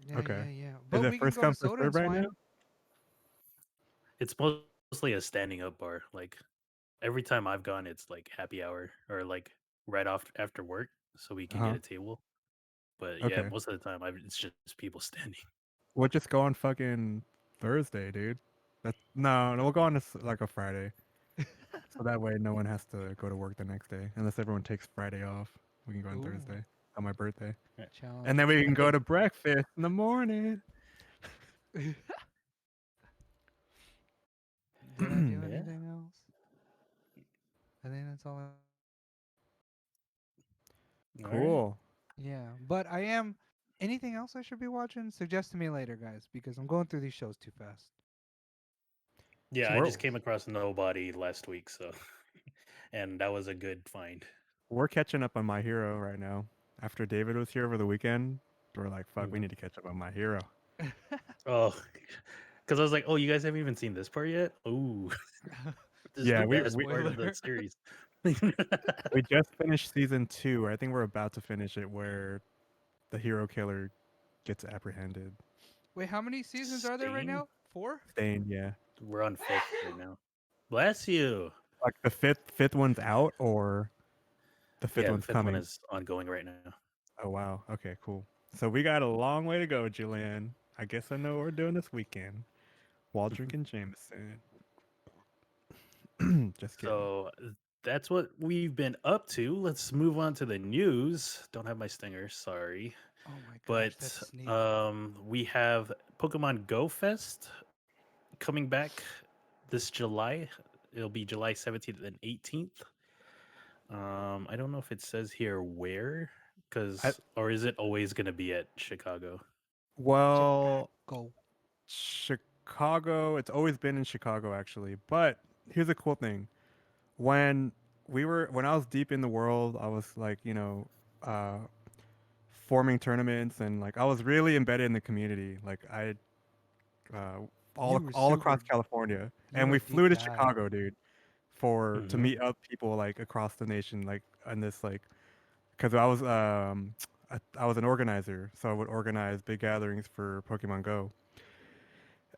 Speaker 3: Yeah,
Speaker 2: Okay.
Speaker 3: yeah.
Speaker 2: Is
Speaker 3: But
Speaker 2: it
Speaker 3: we can
Speaker 2: first
Speaker 3: go to
Speaker 2: come, first
Speaker 3: Soda and
Speaker 2: serve right now?
Speaker 3: Swine.
Speaker 1: It's mostly a standing up bar. Like every time I've gone, it's like happy hour or like right off after work, so we can get
Speaker 2: Uh-huh.
Speaker 1: a table. But yeah,
Speaker 2: Okay.
Speaker 1: most of the time, it's just people standing.
Speaker 2: We'll just go on fucking Thursday, dude. No, we'll go on like a Friday. So that way no one has to go to work the next day. Unless everyone takes Friday off. We can go on
Speaker 3: Ooh,
Speaker 2: Thursday on my birthday.
Speaker 3: challenge
Speaker 2: And then we can go to
Speaker 3: accepted.
Speaker 2: breakfast in the morning.
Speaker 3: Did I do
Speaker 1: Yeah.
Speaker 3: anything else? I think that's all.
Speaker 1: All right.
Speaker 2: Cool.
Speaker 3: Yeah, but I am. Anything else I should be watching? Suggest to me later, guys, because I'm going through these shows too fast.
Speaker 1: Yeah,
Speaker 3: Too
Speaker 1: I
Speaker 2: We're
Speaker 1: just
Speaker 3: fast.
Speaker 1: came across Nobody last week, so and that was a good find.
Speaker 2: we're catching up on My Hero right now. After David was here over the weekend, we're like, fuck, we
Speaker 1: Mhm.
Speaker 2: need to catch up on My Hero.
Speaker 1: Oh, because I was like, oh, you guys haven't even seen this part yet. Oh, this is the
Speaker 2: Yeah,
Speaker 1: best part of the
Speaker 3: Spoiler.
Speaker 1: series.
Speaker 2: we just finished season 2. I think we're about to finish it where the hero killer gets apprehended.
Speaker 3: Wait, how many seasons are there right
Speaker 1: Stain?
Speaker 3: now? 4?
Speaker 2: Stain, yeah.
Speaker 1: We're on 5th right now. Bless you.
Speaker 2: Like the fifth one's out, or the fifth
Speaker 1: Yeah, the
Speaker 2: one's
Speaker 1: 5th one
Speaker 2: coming.
Speaker 1: is ongoing right now.
Speaker 2: Oh wow. Okay, cool. So we got a long way to go, Julian. I guess I know what we're doing this weekend. While drinking Jameson. Just kidding.
Speaker 1: So that's what we've been up to. Let's move on to the news. Don't have my stinger, sorry.
Speaker 3: Oh my gosh,
Speaker 1: But
Speaker 3: that's sneaky.
Speaker 1: we have Pokemon Go Fest coming back this July. It'll be July 17th and 18th. I don't know if it says here where,
Speaker 2: I,
Speaker 1: because or is it always going to be at Chicago?
Speaker 2: well,
Speaker 3: Chicago.
Speaker 2: Chicago. It's always been in Chicago, actually. But here's a cool thing: when when I was deep in the world, I was like, uh, forming tournaments, and like I was really embedded in the community. Like uh,
Speaker 3: You were
Speaker 2: all across
Speaker 3: super.
Speaker 2: California,
Speaker 3: You
Speaker 2: and
Speaker 3: were
Speaker 2: we
Speaker 3: a
Speaker 2: flew
Speaker 3: deep
Speaker 2: to
Speaker 3: dive.
Speaker 2: Chicago, dude, for to
Speaker 1: Mm-hmm.
Speaker 2: meet up people like across the nation, like on this like because I was I was an organizer, so I would organize big gatherings for Pokemon Go.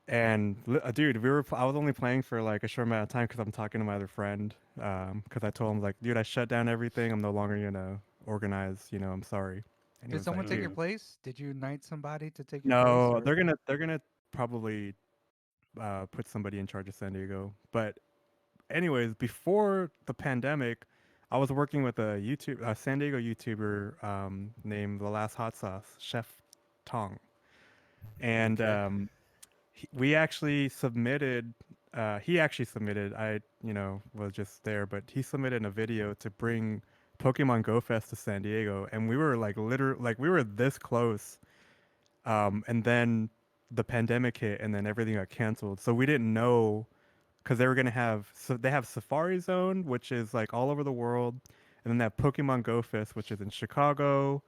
Speaker 2: And dude, I was only playing for like a short amount of time because I'm talking to my other friend. Because I told him like, dude, I shut down everything. I'm no longer gonna organize. I'm sorry. And he
Speaker 3: Did
Speaker 2: was
Speaker 3: someone
Speaker 2: like,
Speaker 3: take your
Speaker 2: dude,
Speaker 3: place? Did you knight somebody to take your place,
Speaker 2: no,
Speaker 3: or
Speaker 2: they're gonna probably put somebody in charge of San Diego. But anyways, before the pandemic, I was working with a San Diego YouTuber named The Last Hot Sauce, Chef Tong, and
Speaker 1: Okay.
Speaker 2: we actually submitted. He actually submitted. I was just there, but he submitted a video to bring Pokemon Go Fest to San Diego, and we were like like we were this close. And then the pandemic hit, and then everything got canceled. So we didn't know because they were gonna have they have Safari Zone, which is like all over the world, and then they have Pokemon Go Fest, which is in Chicago,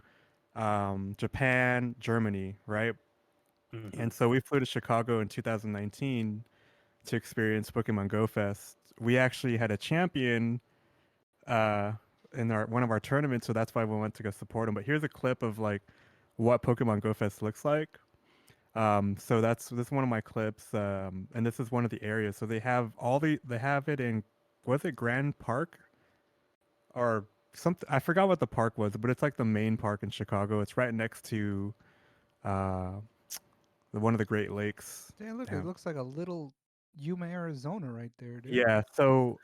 Speaker 2: Japan, Germany, right?
Speaker 1: Mm-hmm.
Speaker 2: And so we flew to Chicago in 2019 to experience Pokemon Go Fest. We actually had a champion uh, in our one of our tournaments, so that's why we went to go support him. But here's a clip of like what Pokemon Go Fest looks like. So this is one of my clips, and this is one of the areas. So they have it in, was it Grand Park or something? I forgot what the park was, but it's like the main park in Chicago. It's right next to uh, one of the Great Lakes.
Speaker 3: damn, look, it
Speaker 2: Um,
Speaker 3: looks like a little Yuma, Arizona, right there, dude.
Speaker 2: yeah, so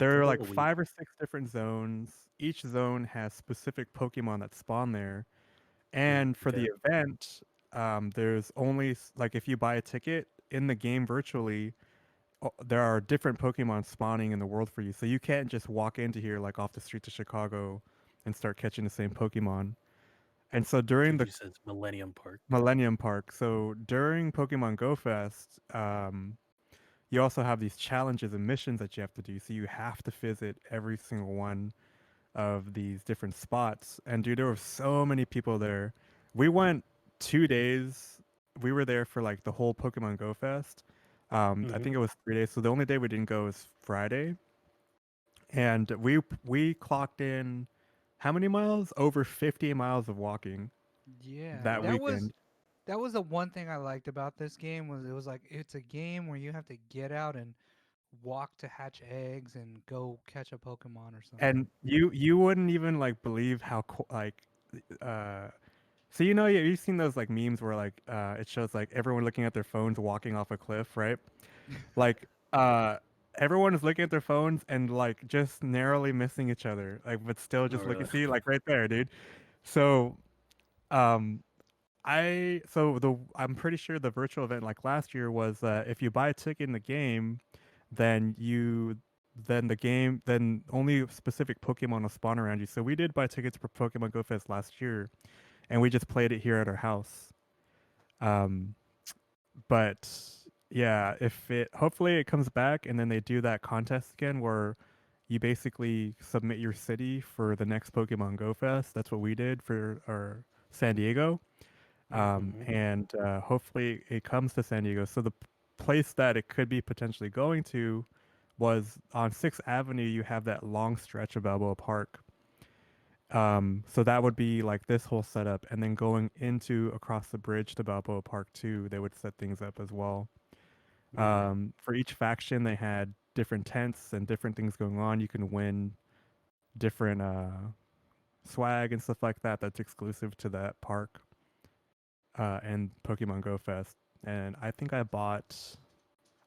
Speaker 1: It's a
Speaker 2: there are like
Speaker 1: little weak.
Speaker 2: 5 or 6 different zones. Each zone has specific Pokemon that spawn there. And for
Speaker 1: Okay.
Speaker 2: the event, there's only like if you buy a ticket in the game virtually, there are different Pokemon spawning in the world for you. So you can't just walk into here like off the street to Chicago and start catching the same Pokemon. And so during
Speaker 1: Did
Speaker 2: the
Speaker 1: you said Millennium Park?
Speaker 2: Millennium Park, so during Pokemon Go Fest, you also have these challenges and missions that you have to do. So you have to visit every single one of these different spots. And dude, there were so many people there. We went 2 days. We were there for like the whole Pokemon Go Fest. I
Speaker 1: Mm-hmm.
Speaker 2: think it was 3 days. So the only day we didn't go was Friday. And we clocked in how many miles? Over 50 miles of walking
Speaker 3: Yeah,
Speaker 2: that weekend.
Speaker 3: that was the one thing I liked about this game was it was like it's a game where you have to get out and walk to hatch eggs and go catch a Pokemon or something.
Speaker 2: And you wouldn't even like believe how like uh so you've seen those like memes where like it shows like everyone looking at their phones walking off a cliff, right? Like everyone is looking at their phones and like just narrowly missing each other, like but still
Speaker 1: Oh,
Speaker 2: just looking.
Speaker 1: really?
Speaker 2: See, like right there, dude. So um I'm pretty sure the virtual event like last year was if you buy a ticket in the game, then then only specific Pokemon will spawn around you. So we did buy tickets for Pokemon Go Fest last year, and we just played it here at our house. Um, but yeah, if it hopefully it comes back and then they do that contest again where you basically submit your city for the next Pokemon Go Fest. That's what we did for our San Diego.
Speaker 1: Mm-hmm.
Speaker 2: And hopefully it comes to San Diego. So the place that it could be potentially going to was on 6th Avenue. You have that long stretch of Balboa Park. So that would be like this whole setup, and then going into across the bridge to Balboa Park too, they would set things up as well.
Speaker 1: Mm.
Speaker 2: For each faction, they had different tents and different things going on. You can win different swag and stuff like that. That's exclusive to that park and Pokemon Go Fest. And I think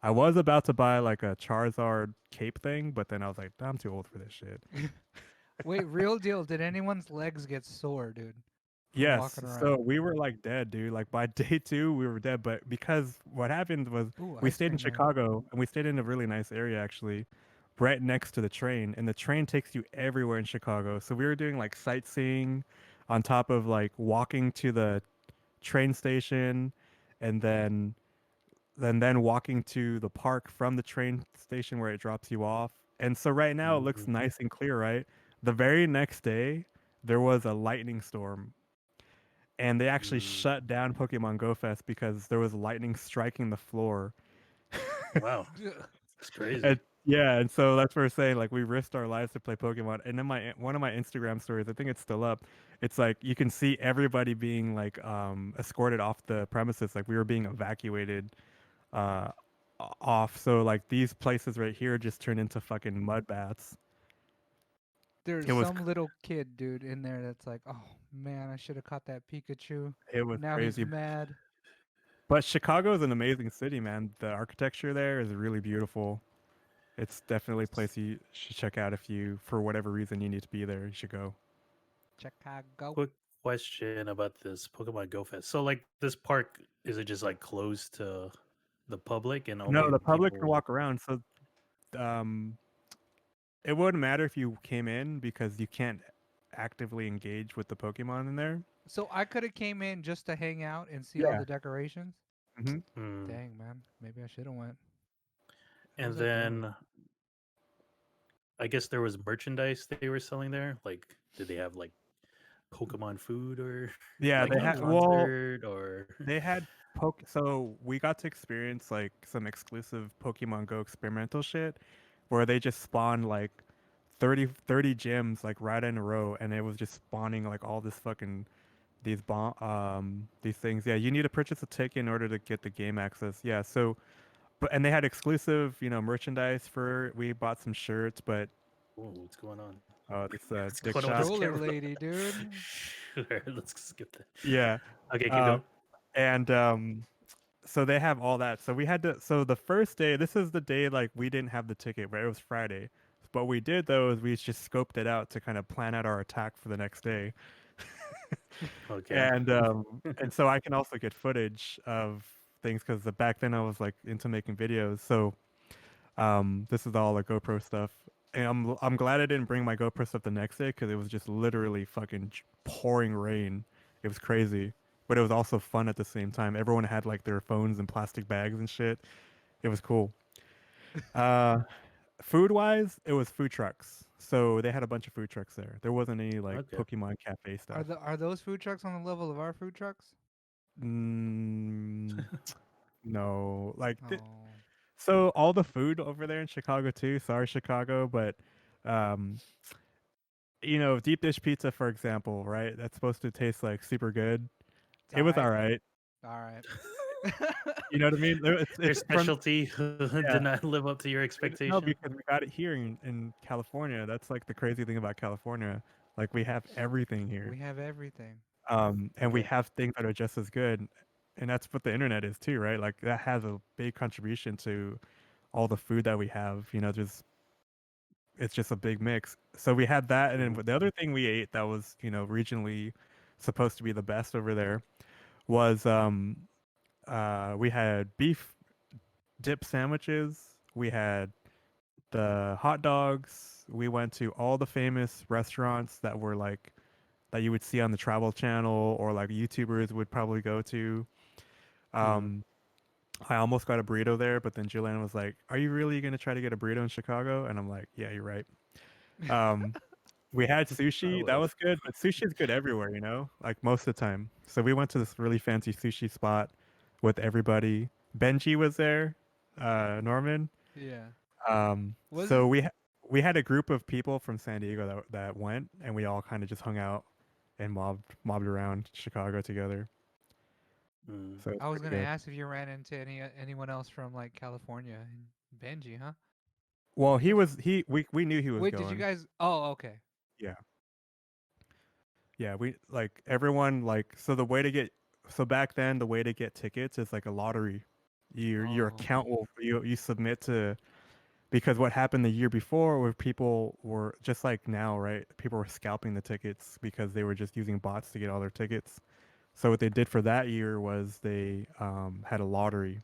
Speaker 2: I was about to buy like a Charizard cape thing, but then I was like, I'm too old for this shit.
Speaker 3: Wait, real deal. Did anyone's legs get sore, dude? From
Speaker 2: Yes,
Speaker 3: walking
Speaker 2: so
Speaker 3: around.
Speaker 2: we were like dead, dude. Like by day two, we were dead. But because what happened was
Speaker 3: Ooh,
Speaker 2: we
Speaker 3: ice
Speaker 2: stayed in
Speaker 3: cream man.
Speaker 2: Chicago and we stayed in a really nice area actually, right next to the train. And the train takes you everywhere in Chicago. So we were doing like sightseeing on top of like walking to the train station and then walking to the park from the train station where it drops you off. And so right now it looks
Speaker 1: Mhm.
Speaker 2: nice and clear, right? The very next day there was a lightning storm and they actually
Speaker 1: Mm.
Speaker 2: shut down Pokemon Go Fest because there was lightning striking the floor.
Speaker 1: Wow, it's crazy.
Speaker 2: And yeah, and so that's what we're saying. Like we risked our lives to play Pokemon. And then my one of my Instagram stories, I think it's still up. It's like you can see everybody being like escorted off the premises. Like we were being evacuated uh off. So like these places right here just turned into fucking mud baths.
Speaker 3: There's
Speaker 2: It was
Speaker 3: some little kid, dude, in there that's like, oh man, I should have caught that Pikachu.
Speaker 2: it was
Speaker 3: Now he's
Speaker 2: crazy.
Speaker 3: mad.
Speaker 2: But Chicago is an amazing city, man. The architecture there is really beautiful. It's definitely a place you should check out if you, for whatever reason, you need to be there. You should go.
Speaker 3: Chicago.
Speaker 1: Quick question about this Pokemon Go Fest. So, like, this park is it just like closed to the public and
Speaker 2: No,
Speaker 1: only
Speaker 2: the public can
Speaker 1: people?
Speaker 2: walk around, so um, it wouldn't matter if you came in because you can't actively engage with the Pokemon in there.
Speaker 3: So I could have came in just to hang out and see all
Speaker 2: Yeah.
Speaker 3: the decorations.
Speaker 2: Hmm.
Speaker 1: Hmm.
Speaker 3: Dang, man. Maybe I should have went. What
Speaker 1: And
Speaker 3: was I doing?
Speaker 1: then I guess there was merchandise they were selling there. Like, did they have like Pokemon food or
Speaker 2: Yeah,
Speaker 1: like
Speaker 2: they
Speaker 1: not
Speaker 2: had. Well,
Speaker 1: sponsored or?
Speaker 2: they had So we got to experience like some exclusive Pokemon Go experimental shit, where they just spawned like 30 gyms like right in a row, and it was just spawning like all this fucking these things. Yeah, you need to purchase a ticket in order to get the game access. Yeah, so but and they had exclusive, merchandise for we bought some shirts, but
Speaker 1: Oh, what's going on?
Speaker 2: this
Speaker 1: What's
Speaker 2: dick
Speaker 1: going on with this
Speaker 2: shot.
Speaker 3: Controller
Speaker 1: camera?
Speaker 3: lady, dude.
Speaker 1: Sure, let's skip that.
Speaker 2: Yeah.
Speaker 1: Okay, keep
Speaker 2: Uh
Speaker 1: going.
Speaker 2: and so they have all that. So we had to so the first day, this is the day like we didn't have the ticket, but it was Friday. What we did though is we just scoped it out to kind of plan out our attack for the next day.
Speaker 1: Okay.
Speaker 2: And so I can also get footage of things because back then I was like into making videos. So this is all like GoPro stuff. And I'm glad I didn't bring my GoPro stuff the next day because it was just literally fucking pouring rain. It was crazy, but it was also fun at the same time. Everyone had like their phones in plastic bags and shit. It was cool. Uh, food wise, it was food trucks. So they had a bunch of food trucks there. There wasn't any like
Speaker 1: Okay.
Speaker 2: Pokemon Cafe stuff.
Speaker 3: Are those food trucks on the level of our food trucks?
Speaker 2: Mm, no,
Speaker 3: Oh.
Speaker 2: so all the food over there in Chicago too. Sorry, Chicago, but um, deep dish pizza, for example, right? That's supposed to taste like super good.
Speaker 3: It's
Speaker 2: It
Speaker 3: all
Speaker 2: was
Speaker 3: right.
Speaker 2: all right.
Speaker 3: All right.
Speaker 2: You know what I mean?
Speaker 1: Their
Speaker 2: It's from
Speaker 1: specialty
Speaker 2: yeah.
Speaker 1: did not live up to your
Speaker 2: No,
Speaker 1: expectation.
Speaker 2: because we got it here in California. That's like the crazy thing about California. Like we have everything here.
Speaker 3: We have everything.
Speaker 2: And we
Speaker 1: Okay.
Speaker 2: have things that are just as good. And that's what the internet is too, right? Like that has a big contribution to all the food that we have. Just it's just a big mix. So we had that, and
Speaker 1: Mhm.
Speaker 2: then the other thing we ate that was regionally supposed to be the best over there was we had beef dip sandwiches. We had the hot dogs. We went to all the famous restaurants that were like that you would see on the Travel Channel or like YouTubers would probably go to.
Speaker 1: Mhm.
Speaker 2: Um, I almost got a burrito there, but then Julian was like, "Are you really gonna try to get a burrito in Chicago?" And I'm like, "Yeah, you're right." Um, we had
Speaker 1: I
Speaker 2: sushi,
Speaker 1: would
Speaker 2: that
Speaker 1: have.
Speaker 2: was good, but sushi is good everywhere, like most of the time. So we went to this really fancy sushi spot with everybody. Benji was there, Norman.
Speaker 3: Yeah. Was
Speaker 2: So
Speaker 3: he?
Speaker 2: we had a group of people from San Diego that went, and we all kind of just hung out and mobbed around Chicago together.
Speaker 1: Mm.
Speaker 2: So it was
Speaker 3: I was
Speaker 2: pretty
Speaker 3: gonna
Speaker 2: good.
Speaker 3: ask if you ran into anyone else from like California and Benji, huh?
Speaker 2: Well,
Speaker 3: I guess.
Speaker 2: we knew he was
Speaker 3: Wait, did you
Speaker 2: going.
Speaker 3: guys? Oh, okay.
Speaker 2: Yeah. Yeah, we like everyone like so back then the way to get tickets is like a lottery. Your
Speaker 3: Oh.
Speaker 2: account will you submit to, because what happened the year before where people were just like now, right? People were scalping the tickets because they were just using bots to get all their tickets. So what they did for that year was they had a lottery,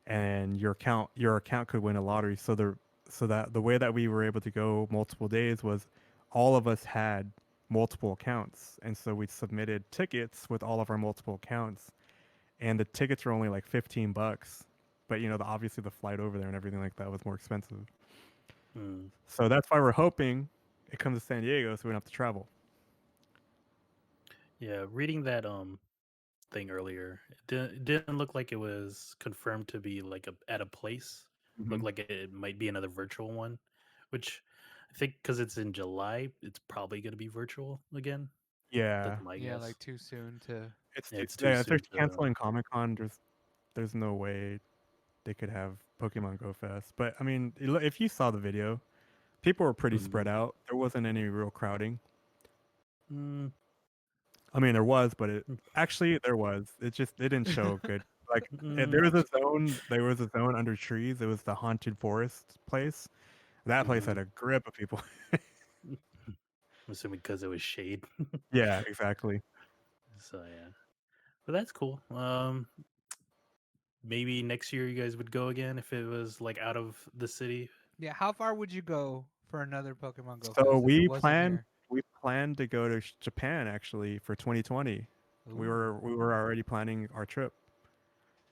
Speaker 2: and your account could win a lottery. So that the way that we were able to go multiple days was all of us had multiple accounts, and so we submitted tickets with all of our multiple accounts, and the tickets were only like $15. But obviously the flight over there and everything like that was more expensive.
Speaker 1: Hmm.
Speaker 2: So that's why we're hoping it comes to San Diego, so we don't have to travel.
Speaker 1: Yeah, reading that thing earlier, it didn't look like it was confirmed to be like at a place.
Speaker 2: Hmm.
Speaker 1: Looked like it might be another virtual one, which I think because it's in July, it's probably going to be virtual again.
Speaker 2: Yeah,
Speaker 1: That's my
Speaker 3: Yeah,
Speaker 1: guess.
Speaker 3: like too soon to.
Speaker 1: Yeah, it's too
Speaker 2: yeah. If they're
Speaker 1: soon to.
Speaker 2: canceling Comic Con, there's no way they could have Pokemon Go Fest. But I mean, if you saw the video, people were pretty spread
Speaker 1: Mhm.
Speaker 2: out. There wasn't any real crowding.
Speaker 1: Mm,
Speaker 2: I mean, there was, but there was. It didn't show good. Like
Speaker 1: mm,
Speaker 2: there was a zone. There was a zone under trees. It was the haunted forest place. That place had
Speaker 1: mhm.
Speaker 2: a grip of people.
Speaker 1: I'm assuming because it was shade.
Speaker 2: Yeah, exactly.
Speaker 1: So yeah, but that's cool. Maybe next year you guys would go again if it was like out of the city.
Speaker 3: Yeah, how far would you go for another Pokemon Go
Speaker 2: So
Speaker 3: Fest if it wasn't here?
Speaker 2: we planned to go to Japan actually for 2020.
Speaker 3: Ooh,
Speaker 2: We were already planning our trip,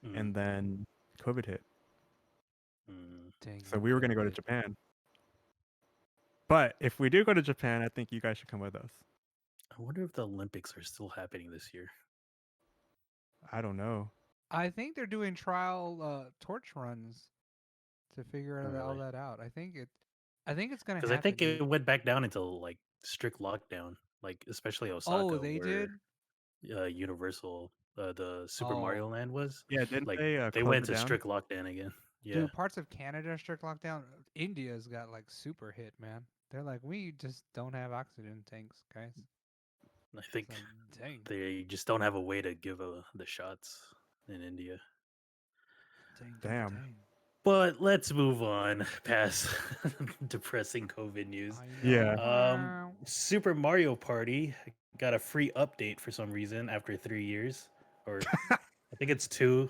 Speaker 1: Mm,
Speaker 2: and then COVID hit.
Speaker 1: mm.
Speaker 3: dang
Speaker 2: So
Speaker 3: it,
Speaker 2: we were going to go to
Speaker 3: COVID.
Speaker 2: Japan. But if we do go to Japan, I think you guys should come with us.
Speaker 1: I wonder if the Olympics are still happening this year.
Speaker 2: I don't know.
Speaker 3: I think they're doing trial torch runs to figure
Speaker 1: Oh,
Speaker 3: all
Speaker 1: really?
Speaker 3: that out. I think it's gonna
Speaker 1: Because I
Speaker 3: happen,
Speaker 1: think
Speaker 3: dude.
Speaker 1: it went back down into like strict lockdown, like especially
Speaker 3: Oh,
Speaker 1: Osaka,
Speaker 3: they
Speaker 1: where
Speaker 3: did.
Speaker 1: Universal, the Super
Speaker 3: Oh,
Speaker 1: Mario Land was.
Speaker 2: Yeah, didn't
Speaker 1: Like
Speaker 2: they
Speaker 1: they
Speaker 2: close
Speaker 1: went
Speaker 2: it
Speaker 1: to
Speaker 2: down?
Speaker 1: strict lockdown again. Yeah,
Speaker 3: dude, parts of Canada are strict lockdown. India's got like super hit, man. They're like, we just don't have oxygen tanks, guys.
Speaker 1: I
Speaker 3: It's
Speaker 1: think
Speaker 3: like, dang,
Speaker 1: they just don't have a way to give the shots in India.
Speaker 3: dang, dang,
Speaker 2: Damn.
Speaker 3: dang.
Speaker 1: But let's move on past depressing COVID news.
Speaker 3: I
Speaker 2: Yeah.
Speaker 3: know.
Speaker 1: Super Mario Party got a free update for some reason after 3 years, or I think it's 2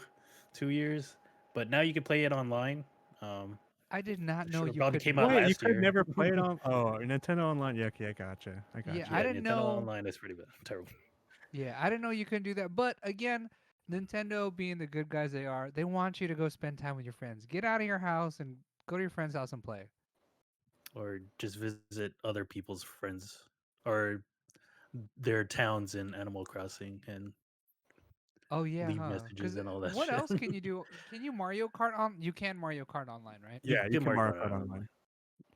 Speaker 1: years. But now you can play it online. Um,
Speaker 3: I did not
Speaker 1: it
Speaker 3: know
Speaker 1: should have
Speaker 3: you
Speaker 1: probably
Speaker 3: could
Speaker 1: came
Speaker 3: do
Speaker 1: out
Speaker 3: that.
Speaker 2: Wait, you
Speaker 1: last
Speaker 2: could
Speaker 1: year.
Speaker 2: never play it on. Oh, Nintendo Online. Yeah, okay, I gotcha. I
Speaker 3: Yeah,
Speaker 2: gotcha.
Speaker 3: I
Speaker 1: Yeah,
Speaker 3: didn't
Speaker 1: Nintendo
Speaker 3: know.
Speaker 1: Online is pretty bad. Terrible.
Speaker 3: Yeah, I didn't know you couldn't do that. But again, Nintendo being the good guys they are, they want you to go spend time with your friends. Get out of your house and go to your friend's house and play.
Speaker 1: Or just visit other people's friends or their towns in Animal Crossing and
Speaker 3: Oh yeah,
Speaker 1: leave
Speaker 3: huh?
Speaker 1: messages
Speaker 3: Because
Speaker 1: and all that
Speaker 3: what
Speaker 1: shit.
Speaker 3: else can you do? Can you Mario Kart on? You can Mario Kart online, right?
Speaker 1: You
Speaker 2: Yeah, you
Speaker 1: can
Speaker 2: can
Speaker 1: Mario
Speaker 2: Mario
Speaker 1: Kart
Speaker 2: Kart
Speaker 1: online.
Speaker 2: Online.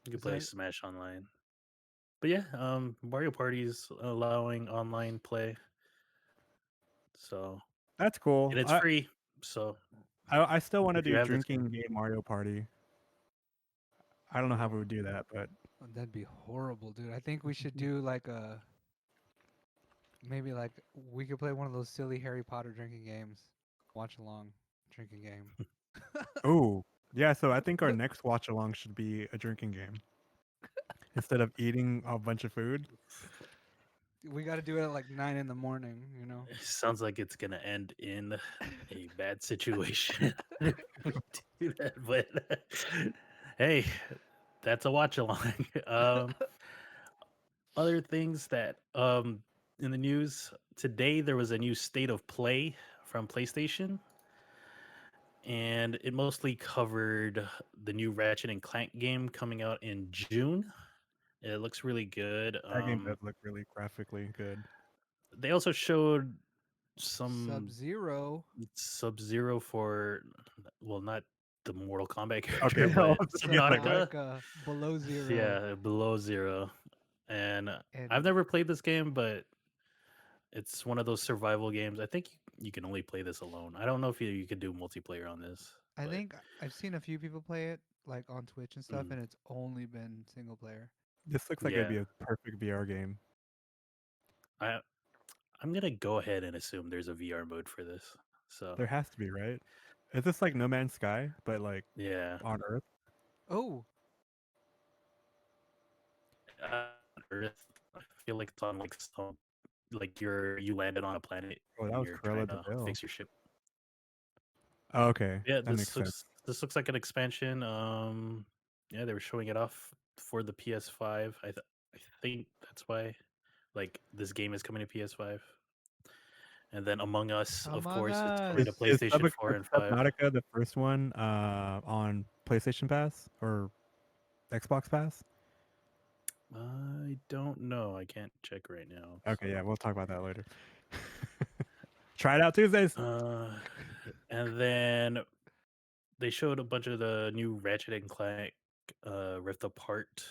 Speaker 1: You can
Speaker 3: Because
Speaker 1: play
Speaker 3: I
Speaker 1: Smash online. But yeah, Mario Party's allowing online play, so
Speaker 2: That's
Speaker 1: and
Speaker 2: cool.
Speaker 1: it's free. So
Speaker 2: I still want to
Speaker 1: if you
Speaker 2: do
Speaker 1: have this
Speaker 2: drinking
Speaker 1: game,
Speaker 2: game Mario Party. I don't know how we would do that, but
Speaker 3: that'd be horrible, dude. I think we should do like a maybe like we could play one of those silly Harry Potter drinking games. Watch along drinking game.
Speaker 2: oh yeah. So I think our next watch along should be a drinking game instead of eating a bunch of food.
Speaker 3: We got to do it at like 9 in the morning. You know.
Speaker 1: it sounds like it's gonna end in a bad situation. if we do that, but hey, that's a watch along. Other things that in the news today, there was a new state of play from PlayStation, and it mostly covered the new Ratchet and Clank game coming out in June. It looks really good.
Speaker 2: That game does look really graphically good.
Speaker 1: They also showed
Speaker 3: Sub
Speaker 1: some
Speaker 3: Zero.
Speaker 1: Sub Zero for, well, not the Mortal Kombat
Speaker 2: Okay,
Speaker 1: character,
Speaker 2: I
Speaker 1: but
Speaker 2: was thinking like what?
Speaker 1: Subnautica.
Speaker 3: Subnautica Below Zero.
Speaker 1: Yeah, Below Zero. And I've
Speaker 3: And
Speaker 1: never played this game, but it's one of those survival games. I think you can only play this alone. I don't know if you could do multiplayer on this,
Speaker 3: I
Speaker 1: but
Speaker 3: think I've seen a few people play it like on Twitch and stuff,
Speaker 1: mm,
Speaker 3: and it's only been single player.
Speaker 2: This looks like it'd
Speaker 1: yeah,
Speaker 2: be a perfect VR game.
Speaker 1: I I'm gonna go ahead and assume there's a VR mode for this. So
Speaker 2: There has to be, right? Is this like No Man's Sky, but like
Speaker 1: Yeah.
Speaker 2: on Earth?
Speaker 3: Oh,
Speaker 1: Earth. I feel like it's on like some like you landed on a planet
Speaker 2: Oh, that
Speaker 1: and
Speaker 2: was
Speaker 1: you're
Speaker 2: Cruella
Speaker 1: trying
Speaker 2: de
Speaker 1: to
Speaker 2: Vil.
Speaker 1: fix your ship.
Speaker 2: Oh, okay,
Speaker 1: Yeah,
Speaker 2: that makes sense.
Speaker 1: this looks like an expansion. Yeah, they were showing it off for the PS5. I think that's why like this game is coming to PS5. And then Among Us, of
Speaker 3: Among
Speaker 1: course, it's coming
Speaker 2: Is
Speaker 1: to
Speaker 3: Us.
Speaker 2: is,
Speaker 1: PlayStation 4 and 5.
Speaker 2: Subnautica the first one on PlayStation Pass or Xbox Pass?
Speaker 1: I don't know. I can't check right now.
Speaker 2: Okay, yeah,
Speaker 1: So,
Speaker 2: we'll talk about that later. Try it out Tuesdays.
Speaker 1: and then they showed a bunch of the new Ratchet and Clank Rift Apart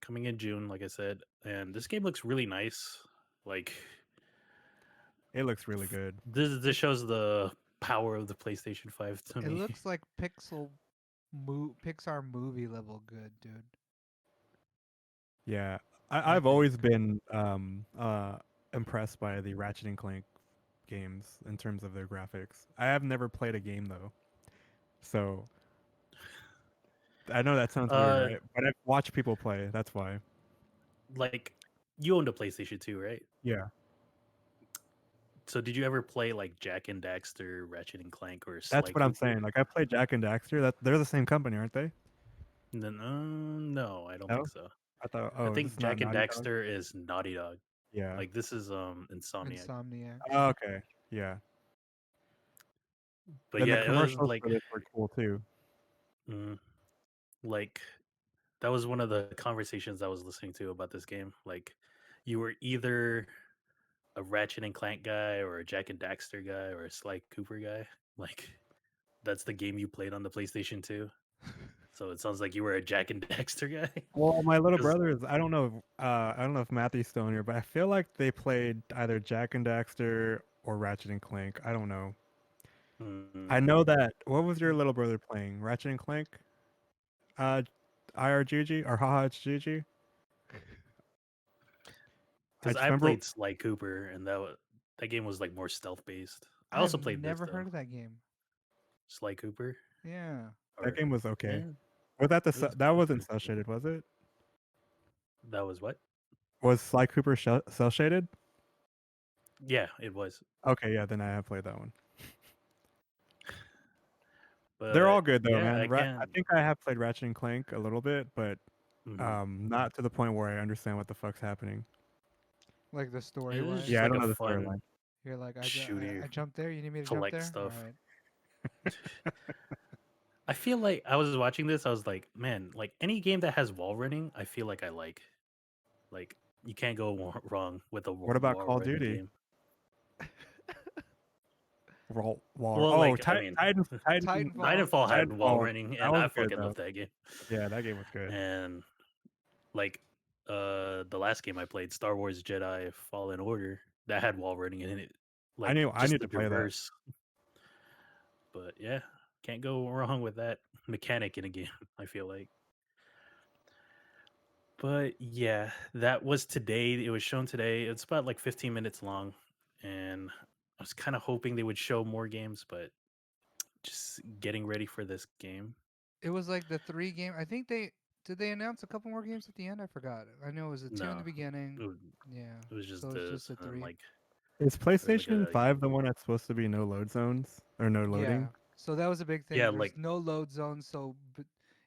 Speaker 1: coming in June, like I said. And this game looks really nice. Like
Speaker 2: It looks really good.
Speaker 1: this shows the power of the PlayStation 5 to
Speaker 3: It
Speaker 1: me.
Speaker 3: looks like Pixar movie level good, dude.
Speaker 2: Yeah,
Speaker 3: I
Speaker 2: I've
Speaker 3: think.
Speaker 2: always been impressed by the Ratchet and Clank games in terms of their graphics. I have never played a game though, so I know that sounds weird,
Speaker 1: Uh,
Speaker 2: right? But I've watched people play. That's why.
Speaker 1: like you owned a PlayStation 2, right?
Speaker 2: Yeah,
Speaker 1: So did you ever play like Jack and Daxter, Ratchet and Clank, or
Speaker 2: that's
Speaker 1: Sly
Speaker 2: what I'm
Speaker 1: Cooper?
Speaker 2: saying. Like I played Jack and Daxter. That they're the same company, aren't they?
Speaker 1: Then no, I don't think
Speaker 2: No,
Speaker 1: so.
Speaker 2: I thought.
Speaker 1: I
Speaker 2: Oh, this
Speaker 1: think
Speaker 2: is not
Speaker 1: Jack and
Speaker 2: Naughty Dog.
Speaker 1: Daxter is Naughty Dog.
Speaker 2: Yeah.
Speaker 1: Like this is Insomniac.
Speaker 3: Insomniac.
Speaker 2: Oh, okay. Yeah.
Speaker 1: But
Speaker 2: Then the
Speaker 1: yeah, it was
Speaker 2: commercials
Speaker 1: like
Speaker 2: for this were cool too.
Speaker 1: mm, like that was one of the conversations I was listening to about this game. Like you were either a Ratchet and Clank guy or a Jack and Daxter guy or a Sly Cooper guy. Like that's the game you played on the PlayStation 2. So it sounds like you were a Jack and Daxter guy.
Speaker 2: Well, my little
Speaker 1: 'Cause,
Speaker 2: brothers, I don't know. I don't know if Matthew's still in here, but I feel like they played either Jack and Daxter or Ratchet and Clank. I don't know.
Speaker 1: mm,
Speaker 2: I know that. What was your little brother playing? Ratchet and Clank? Uh, IRGG or Haha it's GG? I
Speaker 1: because
Speaker 2: just
Speaker 1: I
Speaker 2: remember.
Speaker 1: played Sly Cooper, and that game was like more stealth based. I
Speaker 3: I've
Speaker 1: also played this
Speaker 3: never
Speaker 1: though,
Speaker 3: heard of that game.
Speaker 1: Sly Cooper.
Speaker 3: Yeah.
Speaker 2: That
Speaker 1: Or
Speaker 2: game was okay.
Speaker 1: yeah,
Speaker 2: Was that
Speaker 1: it was
Speaker 2: that wasn't
Speaker 1: pretty
Speaker 2: cell
Speaker 1: cool.
Speaker 2: shaded, was it?
Speaker 1: That was what?
Speaker 2: Was Sly Cooper cell shaded?
Speaker 1: Yeah, it was.
Speaker 2: Okay, yeah, then I have played that one. They're
Speaker 1: But
Speaker 2: all good though,
Speaker 1: yeah,
Speaker 2: man.
Speaker 1: I
Speaker 2: I
Speaker 1: can.
Speaker 2: think I have played Ratchet and Clank a little bit, but
Speaker 1: Mhm.
Speaker 2: not to the point where I understand what the fuck's happening.
Speaker 3: Like the story
Speaker 1: It is
Speaker 3: wise.
Speaker 1: just
Speaker 2: Yeah, I
Speaker 1: like
Speaker 2: don't
Speaker 1: a
Speaker 2: know the
Speaker 1: fun
Speaker 2: storyline.
Speaker 3: You're like,
Speaker 1: shooter,
Speaker 3: I jumped there. You need me to jump
Speaker 1: collect
Speaker 3: there? All
Speaker 1: stuff.
Speaker 3: right.
Speaker 1: I feel like I was watching this. I was like, man, like any game that has wall running, I feel like I like. Like you can't go wrong with a
Speaker 2: What about
Speaker 1: wall
Speaker 2: Call of
Speaker 1: running
Speaker 2: Duty?
Speaker 1: game. Well,
Speaker 2: Oh,
Speaker 1: like I mean,
Speaker 3: Titanfall.
Speaker 1: Titanfall had wall
Speaker 2: Titanfall.
Speaker 1: running,
Speaker 2: That
Speaker 1: and
Speaker 2: was
Speaker 1: I
Speaker 2: good
Speaker 1: fucking
Speaker 2: though.
Speaker 1: love that game.
Speaker 2: Yeah, that game was good.
Speaker 1: And like the last game I played, Star Wars Jedi Fallen Order, that had wall running in it. Like
Speaker 2: I
Speaker 1: just
Speaker 2: need
Speaker 1: the
Speaker 2: to play that.
Speaker 1: reverse. But yeah, can't go wrong with that mechanic in a game, I feel like. But yeah, that was today. It was shown today. It's about like 15 minutes long. And I was kind of hoping they would show more games, but just getting ready for this game.
Speaker 3: It was like the 3 game. I think they announce a couple more games at the end. I forgot. I know it was a 2 in the
Speaker 1: No,
Speaker 3: beginning.
Speaker 1: it was,
Speaker 3: Yeah.
Speaker 1: it was just
Speaker 3: So it's
Speaker 1: this.
Speaker 3: just a
Speaker 1: And
Speaker 3: three.
Speaker 1: like,
Speaker 2: Is
Speaker 1: there's like
Speaker 2: PlayStation
Speaker 1: a,
Speaker 2: 5 the one that's supposed to be no load zones or no
Speaker 3: Yeah.
Speaker 2: loading?
Speaker 3: So that was a big
Speaker 1: yeah,
Speaker 3: thing. There's
Speaker 1: like,
Speaker 3: no load zones. So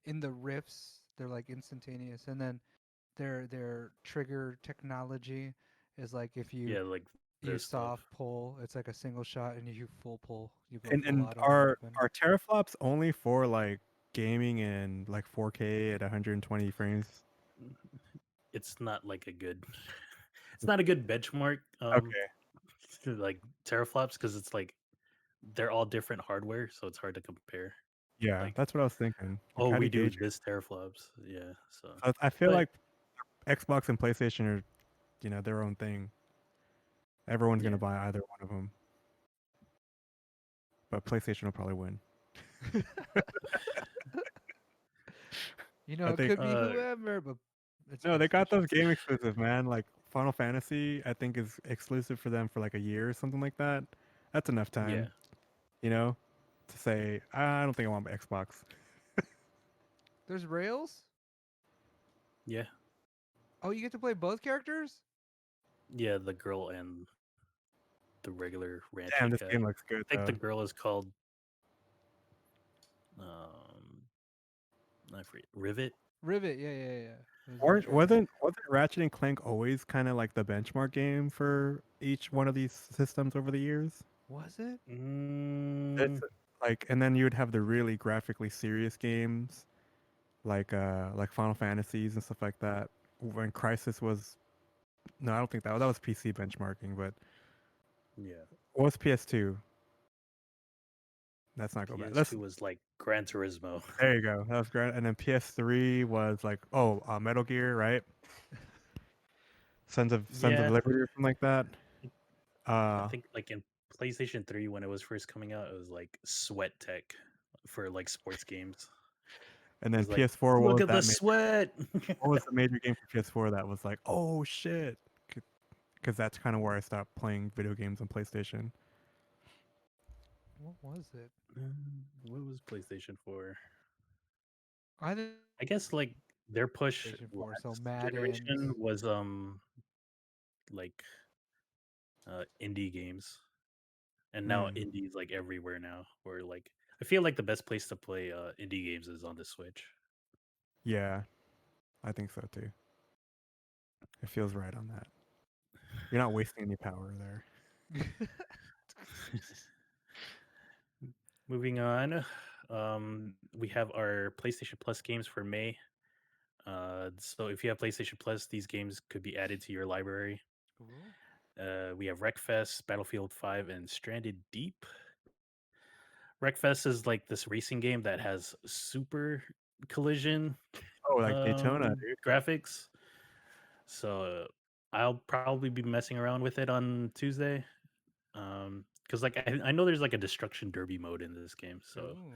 Speaker 3: in the rifts, they're like instantaneous, and then their trigger technology is like if you
Speaker 1: yeah, like
Speaker 3: you
Speaker 1: this stuff.
Speaker 3: soft pull, it's like a single shot, and if you full pull, you go
Speaker 2: And
Speaker 3: full
Speaker 2: and
Speaker 3: auto on the weapon.
Speaker 2: are teraflops only for like gaming and like 4K at 120 frames?
Speaker 1: It's not like a good, it's not a good benchmark.
Speaker 2: Okay.
Speaker 1: Like teraflops, because it's like they're all different hardware, so it's hard to compare.
Speaker 2: Yeah,
Speaker 1: Like,
Speaker 2: that's what I was thinking. Like
Speaker 1: oh,
Speaker 2: how do
Speaker 1: we
Speaker 2: you
Speaker 1: do
Speaker 2: gauge it?
Speaker 1: this teraflops. Yeah. So,
Speaker 2: I feel
Speaker 1: but
Speaker 2: like Xbox and PlayStation are, their own thing. Everyone's
Speaker 1: yeah,
Speaker 2: gonna buy either one of them, but PlayStation will probably win.
Speaker 3: You know,
Speaker 2: I
Speaker 3: it
Speaker 2: think
Speaker 3: could be
Speaker 1: uh,
Speaker 3: whoever, but it's
Speaker 2: no, they got
Speaker 3: PlayStation.
Speaker 2: those game exclusives, man. Like Final Fantasy, I think is exclusive for them for like a year or something like that. That's enough
Speaker 1: yeah.
Speaker 2: time, you know. to say, I don't think I want my Xbox.
Speaker 3: There's rails.
Speaker 1: Yeah,
Speaker 3: Oh, you get to play both characters.
Speaker 1: yeah, the girl and the regular
Speaker 2: Damn,
Speaker 1: Ratchet
Speaker 2: this
Speaker 1: guy.
Speaker 2: game looks good
Speaker 1: I think the
Speaker 2: though.
Speaker 1: girl is called um, I forget, Rivet.
Speaker 3: Rivet. Yeah, yeah, yeah. Those are the
Speaker 2: Weren't
Speaker 3: trailer.
Speaker 2: wasn't Ratchet and Clank always kind of like the benchmark game for each one of these systems over the years?
Speaker 3: Was it?
Speaker 1: Mm,
Speaker 2: It's like, and then you would have the really graphically serious games like Final Fantasies and stuff like that. When Crisis was, no, I don't think that was PC benchmarking, but
Speaker 1: yeah,
Speaker 2: what was PS2? Let's not go back.
Speaker 1: PS2 was like Gran Turismo.
Speaker 2: There you go. That was great. And then PS3 was like, Metal Gear, right? Sons of
Speaker 1: Yeah,
Speaker 2: Liberty or something like that.
Speaker 1: I
Speaker 2: Uh,
Speaker 1: think like in PlayStation 3 when it was first coming out, it was like Sweat Tech for like sports games.
Speaker 2: and
Speaker 1: It
Speaker 2: then
Speaker 1: was like,
Speaker 2: PS4.
Speaker 1: look at the sweat.
Speaker 2: What was the major game for PS4 that was like, oh shit? Because that's kind of where I stopped playing video games on PlayStation.
Speaker 3: What was it?
Speaker 1: What was PlayStation 4?
Speaker 3: I think
Speaker 1: I guess like their push
Speaker 3: PlayStation 4. So
Speaker 1: last
Speaker 3: Madden's.
Speaker 1: generation was like indie games, and now
Speaker 2: Hmm.
Speaker 1: indie's like everywhere now. Or like I feel like the best place to play indie games is on the Switch.
Speaker 2: Yeah, I think so too. It feels right on that. You're not wasting any power there.
Speaker 1: Moving on, we have our PlayStation Plus games for May. So if you have PlayStation Plus, these games could be added to your library.
Speaker 3: Cool.
Speaker 1: We have Wreckfest, Battlefield 5, and Stranded Deep. Wreckfest is like this racing game that has super collision
Speaker 2: Oh, like Daytona, dude.
Speaker 1: graphics. So I'll probably be messing around with it on Tuesday. Because like I know there's like a destruction derby mode in this game, so
Speaker 3: Ooh.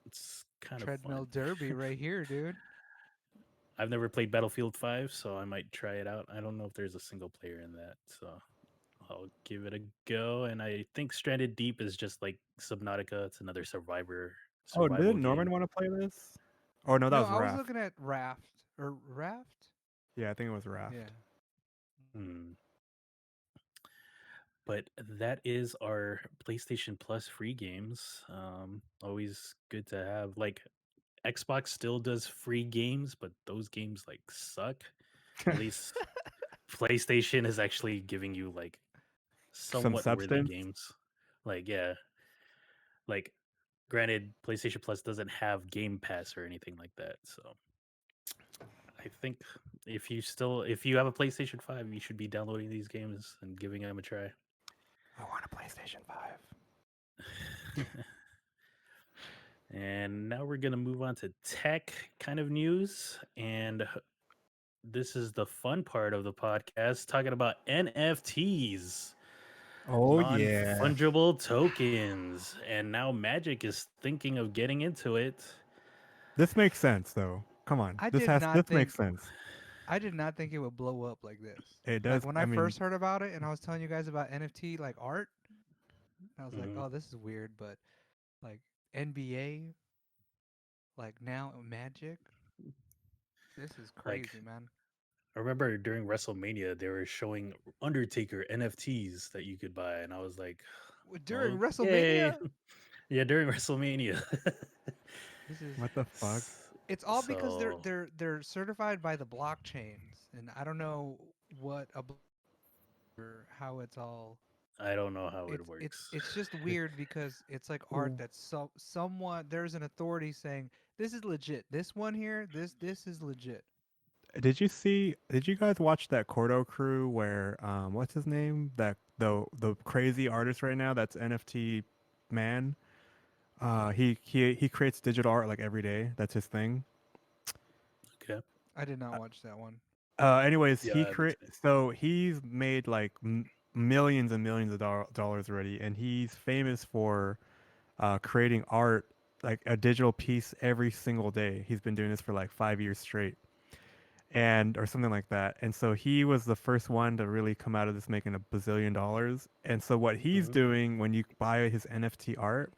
Speaker 1: it's kind of
Speaker 3: Treadmill
Speaker 1: fun.
Speaker 3: derby right here, dude.
Speaker 1: I've never played Battlefield 5, so I might try it out. I don't know if there's a single player in that, so I'll give it a go. And I think Stranded Deep is just like Subnautica. It's another
Speaker 2: Oh,
Speaker 1: survival
Speaker 2: didn't Norman
Speaker 1: game.
Speaker 2: want to play this? Oh no, that
Speaker 3: No,
Speaker 2: was
Speaker 3: I was
Speaker 2: Raft.
Speaker 3: looking at Raft or Raft.
Speaker 2: Yeah, I think it was Raft.
Speaker 3: Yeah.
Speaker 1: Hmm. But that is our PlayStation Plus free games. Always good to have. Like Xbox still does free games, but those games like suck. At least PlayStation is actually giving you like
Speaker 2: Some
Speaker 1: somewhat worthy
Speaker 2: substance.
Speaker 1: games. Like yeah, like granted PlayStation Plus doesn't have Game Pass or anything like that. So I think if you have a PlayStation 5, you should be downloading these games and giving them a try.
Speaker 2: I want a PlayStation 5.
Speaker 1: And now we're going to move on to tech kind of news. And this is the fun part of the podcast talking about NFTs,
Speaker 2: Oh
Speaker 1: non
Speaker 2: yeah.
Speaker 1: fungible tokens. And now Magic is thinking of getting into it.
Speaker 2: This makes sense though. Come on.
Speaker 3: I did not
Speaker 2: This
Speaker 3: think
Speaker 2: makes sense.
Speaker 3: I did not think it would blow up like this.
Speaker 2: It
Speaker 3: Like
Speaker 2: does.
Speaker 3: when
Speaker 2: I
Speaker 3: I
Speaker 2: mean,
Speaker 3: first heard about it and I was telling you guys about NFT like art, I was like,
Speaker 1: Mhm.
Speaker 3: "Oh, this is weird," but like NBA, like now Magic, this is
Speaker 1: Like,
Speaker 3: crazy, man.
Speaker 1: I remember during WrestleMania, they were showing Undertaker NFTs that you could buy. And I was like,
Speaker 3: During
Speaker 1: okay.
Speaker 3: WrestleMania,
Speaker 1: Yeah, during WrestleMania.
Speaker 3: this is
Speaker 2: what the fuck?
Speaker 3: it's all because they're
Speaker 1: So
Speaker 3: they're they're certified by the blockchains, and I don't know what or how it's all.
Speaker 1: I don't know how it
Speaker 3: It's
Speaker 1: works.
Speaker 3: it's just weird because it's like art
Speaker 2: Ooh.
Speaker 3: that's somewhat there's an authority saying this is legit. This one here, this is legit.
Speaker 2: Did you guys watch that Cordo crew where what's his name? That the crazy artist right now that's NFT man. He creates digital art like every day. That's his thing.
Speaker 1: Okay.
Speaker 3: I did not
Speaker 2: Uh,
Speaker 3: watch that one.
Speaker 2: Anyways,
Speaker 1: Yeah, I haven't seen
Speaker 2: so he's made like millions and millions of dollars already, and he's famous for creating art like a digital piece every single day. He's been doing this for like 5 years straight, and or something like that. And so he was the first one to really come out of this making $1 bazillion. And so what he's
Speaker 1: Mhm.
Speaker 2: doing when you buy his NFT art,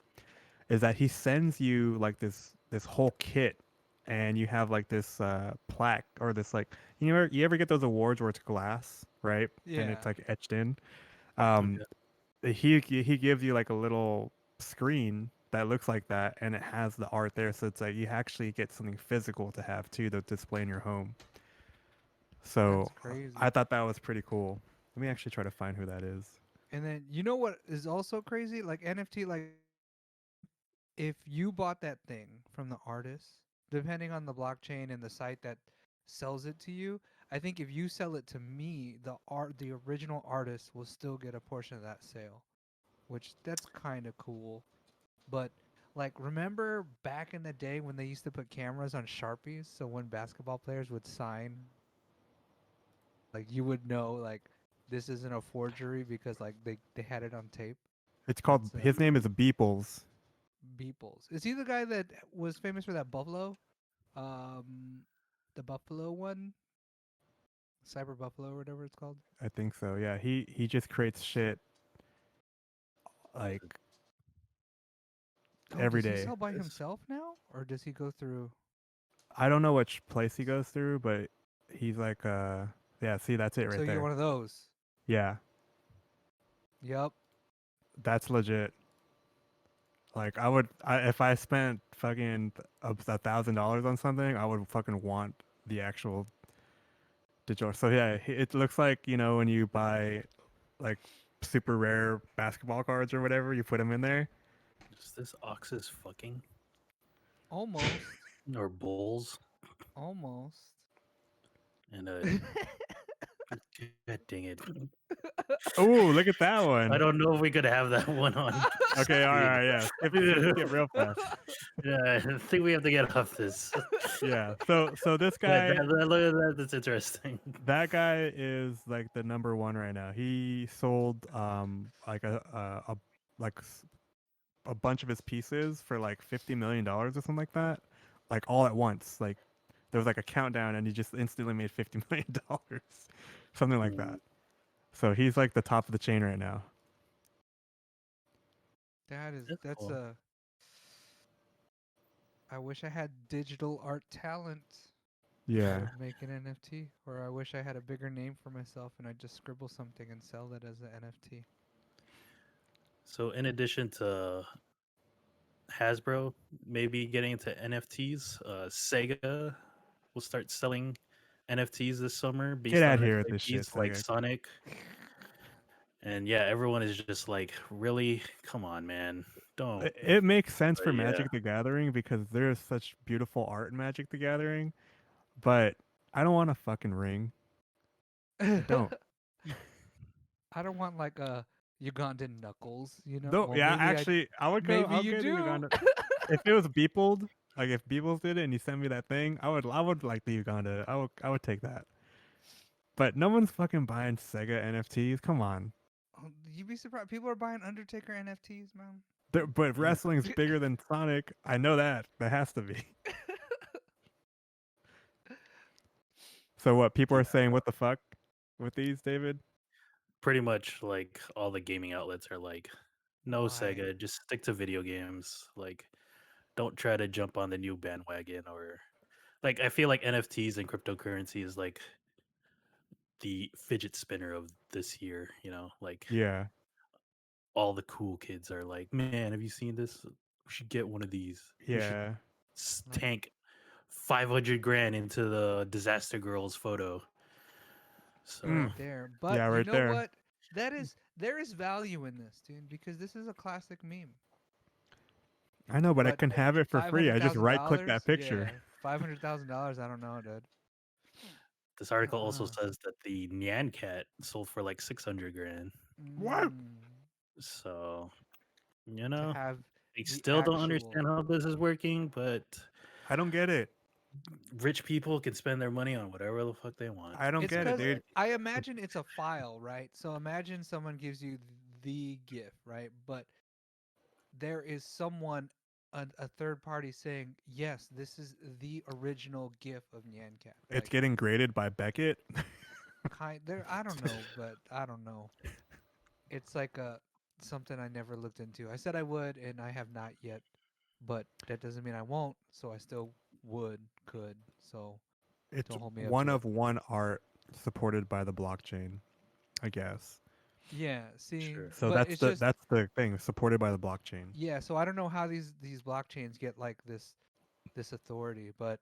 Speaker 2: is that he sends you like this whole kit, and you have like this plaque or this like you ever get those awards where it's glass, right? And
Speaker 3: Yeah.
Speaker 2: it's like etched in.
Speaker 1: Okay.
Speaker 2: Um, he gives you like a little screen that looks like that, and it has the art there, so it's like you actually get something physical to have too to display in your home.
Speaker 3: That's
Speaker 2: So I
Speaker 3: crazy.
Speaker 2: thought that was pretty cool. Let me actually try to find who that is.
Speaker 3: And then you know what is also crazy? Like NFT, like if you bought that thing from the artist, depending on the blockchain and the site that sells it to you, I think if you sell it to me, the original artist will still get a portion of that sale, which that's kind of cool. But like remember back in the day when they used to put cameras on Sharpies so when basketball players would sign, like you would know like this isn't a forgery because like they had it on tape.
Speaker 2: It's called.
Speaker 3: That's
Speaker 2: His name is Beeples.
Speaker 3: Beeples. Is he the guy that was famous for that buffalo? Um, the buffalo one, Cyber Buffalo or whatever it's called.
Speaker 2: I think so. Yeah, he just creates shit like
Speaker 3: Oh,
Speaker 2: every
Speaker 3: does he
Speaker 2: day.
Speaker 3: sell by
Speaker 1: This-
Speaker 3: himself now, or does he go through?
Speaker 2: I don't know which place he goes through, but he's like yeah, see that's it
Speaker 3: So
Speaker 2: right
Speaker 3: you're
Speaker 2: there.
Speaker 3: one of those.
Speaker 2: Yeah,
Speaker 3: Yep.
Speaker 2: that's legit. Like if I spent fucking $1,000 on something, I would fucking want the actual digital. So yeah, it looks like when you buy like super rare basketball cards or whatever, you put them in there.
Speaker 1: Is this oxes fucking
Speaker 3: Almost.
Speaker 1: or bulls?
Speaker 3: Almost.
Speaker 1: And God dang it!
Speaker 2: Oh, look at that
Speaker 1: I
Speaker 2: one.
Speaker 1: don't know if we could have that one on
Speaker 2: Okay, all
Speaker 1: screen.
Speaker 2: right, yeah. Skip real fast.
Speaker 1: Yeah, I think we have to get off this.
Speaker 2: Yeah. So this
Speaker 1: Yeah,
Speaker 2: guy,
Speaker 1: look at that. That's interesting.
Speaker 2: that guy is like the number one right now. He sold like a like a bunch of his pieces for like $50 million or something like that, like all at once. Like there was like a countdown, and he just instantly made $50 million, something like
Speaker 1: Mm,
Speaker 2: that. So he's like the top of the chain right now.
Speaker 1: that's
Speaker 3: that's
Speaker 1: cool.
Speaker 3: a. I wish I had digital art talent. I
Speaker 2: Yeah.
Speaker 3: would make an NFT, or I wish I had a bigger name for myself and I'd just scribble something and sell it as an NFT.
Speaker 1: So, in addition to Hasbro maybe getting into NFTs, Sega will start selling NFTs this summer
Speaker 2: Get
Speaker 1: based
Speaker 2: out
Speaker 1: on its
Speaker 2: here with this shit,
Speaker 1: IPs like
Speaker 2: Sega.
Speaker 1: Sonic. And yeah, everyone is just like, really? Come on, man. Don't.
Speaker 2: It makes sense
Speaker 1: But
Speaker 2: for
Speaker 1: yeah.
Speaker 2: Magic the Gathering because there's such beautiful art in Magic the Gathering, but I don't want a fucking ring. I don't.
Speaker 3: I don't want like a Ugandan knuckles, you know?
Speaker 2: Though,
Speaker 3: Well,
Speaker 2: yeah, actually, I would go.
Speaker 3: maybe
Speaker 2: I'll
Speaker 3: you
Speaker 2: get a
Speaker 3: do.
Speaker 2: Uganda. If it was Beepled, like if Beebles did it and you sent me that thing, I would like the Uganda. I would take that. But no one's fucking buying Sega NFTs. Come on.
Speaker 3: Oh, you'd be surprised. People are buying Undertaker NFTs, man.
Speaker 2: But wrestling's bigger than Sonic. I know that. That has to be. So what? People are saying, what the fuck with these, David?
Speaker 1: Pretty much like all the gaming outlets are like, no,
Speaker 3: Why?
Speaker 1: Sega, just stick to video games. Like, don't try to jump on the new bandwagon or like, I feel like NFTs and cryptocurrency is like the fidget spinner of this year, like
Speaker 2: Yeah.
Speaker 1: all the cool kids are like, man, have you seen this? We should get one of these. We should
Speaker 2: Yeah.
Speaker 3: Like,
Speaker 1: tank 500 grand into the disaster girls photo.
Speaker 3: right
Speaker 2: Mm.
Speaker 1: So
Speaker 3: there. But
Speaker 2: Yeah,
Speaker 3: you
Speaker 2: right
Speaker 3: know
Speaker 2: there.
Speaker 3: what? There is value in this, dude, because this is a classic meme.
Speaker 2: I know, but I
Speaker 3: But
Speaker 2: can have it for
Speaker 3: five
Speaker 2: free.
Speaker 3: hundred
Speaker 2: I just
Speaker 3: thousand
Speaker 2: right click
Speaker 3: dollars,
Speaker 2: that picture.
Speaker 3: yeah, $500,000. I don't know, dude.
Speaker 1: this article also
Speaker 3: Uh-uh.
Speaker 1: says that the Nyan Cat sold for like 600 grand.
Speaker 2: What?
Speaker 3: Mm,
Speaker 1: So,
Speaker 3: to have
Speaker 1: I
Speaker 3: the
Speaker 1: still don't
Speaker 3: actual.
Speaker 1: understand how this is working, but
Speaker 2: I don't get it.
Speaker 1: rich people can spend their money on whatever the fuck they want.
Speaker 2: I don't
Speaker 3: It's
Speaker 2: get it,
Speaker 3: because
Speaker 2: dude.
Speaker 3: I imagine it's a file, right? So imagine someone gives you the gift, right? But there is someone, a third party saying, yes, this is the original gift of Nyan Cat.
Speaker 2: It's
Speaker 3: Like,
Speaker 2: getting graded by Beckett.
Speaker 3: there, I don't know, but I don't know. It's like a something I never looked into. I said I would, and I have not yet but that doesn't mean I won't. So I still could. So
Speaker 2: It's
Speaker 3: don't hold me up
Speaker 2: one
Speaker 3: to
Speaker 2: of
Speaker 3: it.
Speaker 2: one art supported by the blockchain, I guess.
Speaker 3: Yeah, see,
Speaker 1: Sure.
Speaker 2: So
Speaker 3: but it's just
Speaker 2: that's the thing, supported by the blockchain.
Speaker 3: yeah. So I don't know how these blockchains get like this authority, but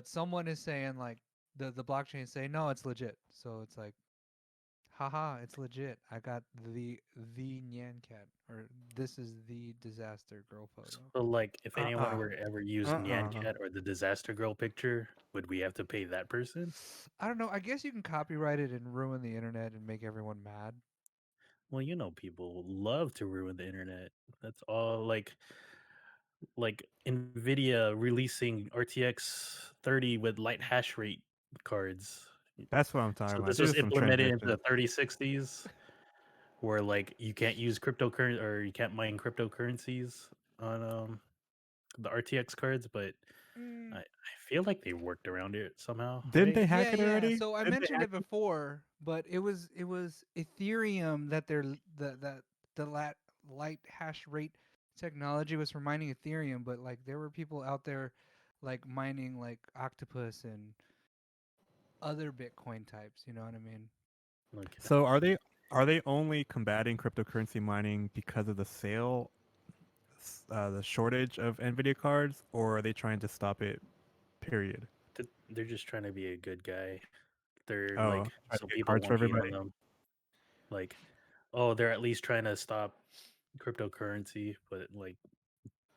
Speaker 3: someone is saying like the blockchain is saying no, it's legit. So it's like, haha, it's legit. I got the Nyan cat, or this is the disaster girl photo.
Speaker 1: So, like, if anyone
Speaker 2: Uh-uh.
Speaker 1: were to ever use Nyan
Speaker 2: Uh-uh.
Speaker 1: Cat or the Disaster Girl picture, would we have to pay that person?
Speaker 3: I don't know. I guess you can copyright it and ruin the internet and make everyone mad.
Speaker 1: Well, you know, people love to ruin the internet. That's all. Like Nvidia releasing RTX 30 with light hash rate cards.
Speaker 2: That's what I'm talking
Speaker 1: So
Speaker 2: about.
Speaker 1: this
Speaker 2: This
Speaker 1: was
Speaker 2: is some
Speaker 1: implemented into
Speaker 2: transition.
Speaker 1: the 3060s, where like you can't use cryptocurrency or you can't mine cryptocurrencies on the RTX cards, but I feel like they worked around it somehow,
Speaker 2: Didn't
Speaker 1: right?
Speaker 2: they hack
Speaker 3: Yeah,
Speaker 2: it
Speaker 3: yeah.
Speaker 2: already?
Speaker 3: So I
Speaker 2: Didn't they
Speaker 3: mentioned
Speaker 2: hack
Speaker 3: it before, but it was Ethereum that the light hash rate technology was for mining Ethereum, but like there were people out there like mining like Octopus and other Bitcoin types, you know what I mean?
Speaker 1: Okay.
Speaker 2: So are they only combating cryptocurrency mining because of the the shortage of Nvidia cards, or are they trying to stop it? Period.
Speaker 1: They're just trying to be a good guy. They're
Speaker 2: Oh,
Speaker 1: like
Speaker 2: trying to
Speaker 1: so
Speaker 2: get
Speaker 1: people
Speaker 2: cards for
Speaker 1: won't hate
Speaker 2: everybody.
Speaker 1: on them. Like, oh, they're at least trying to stop cryptocurrency, but like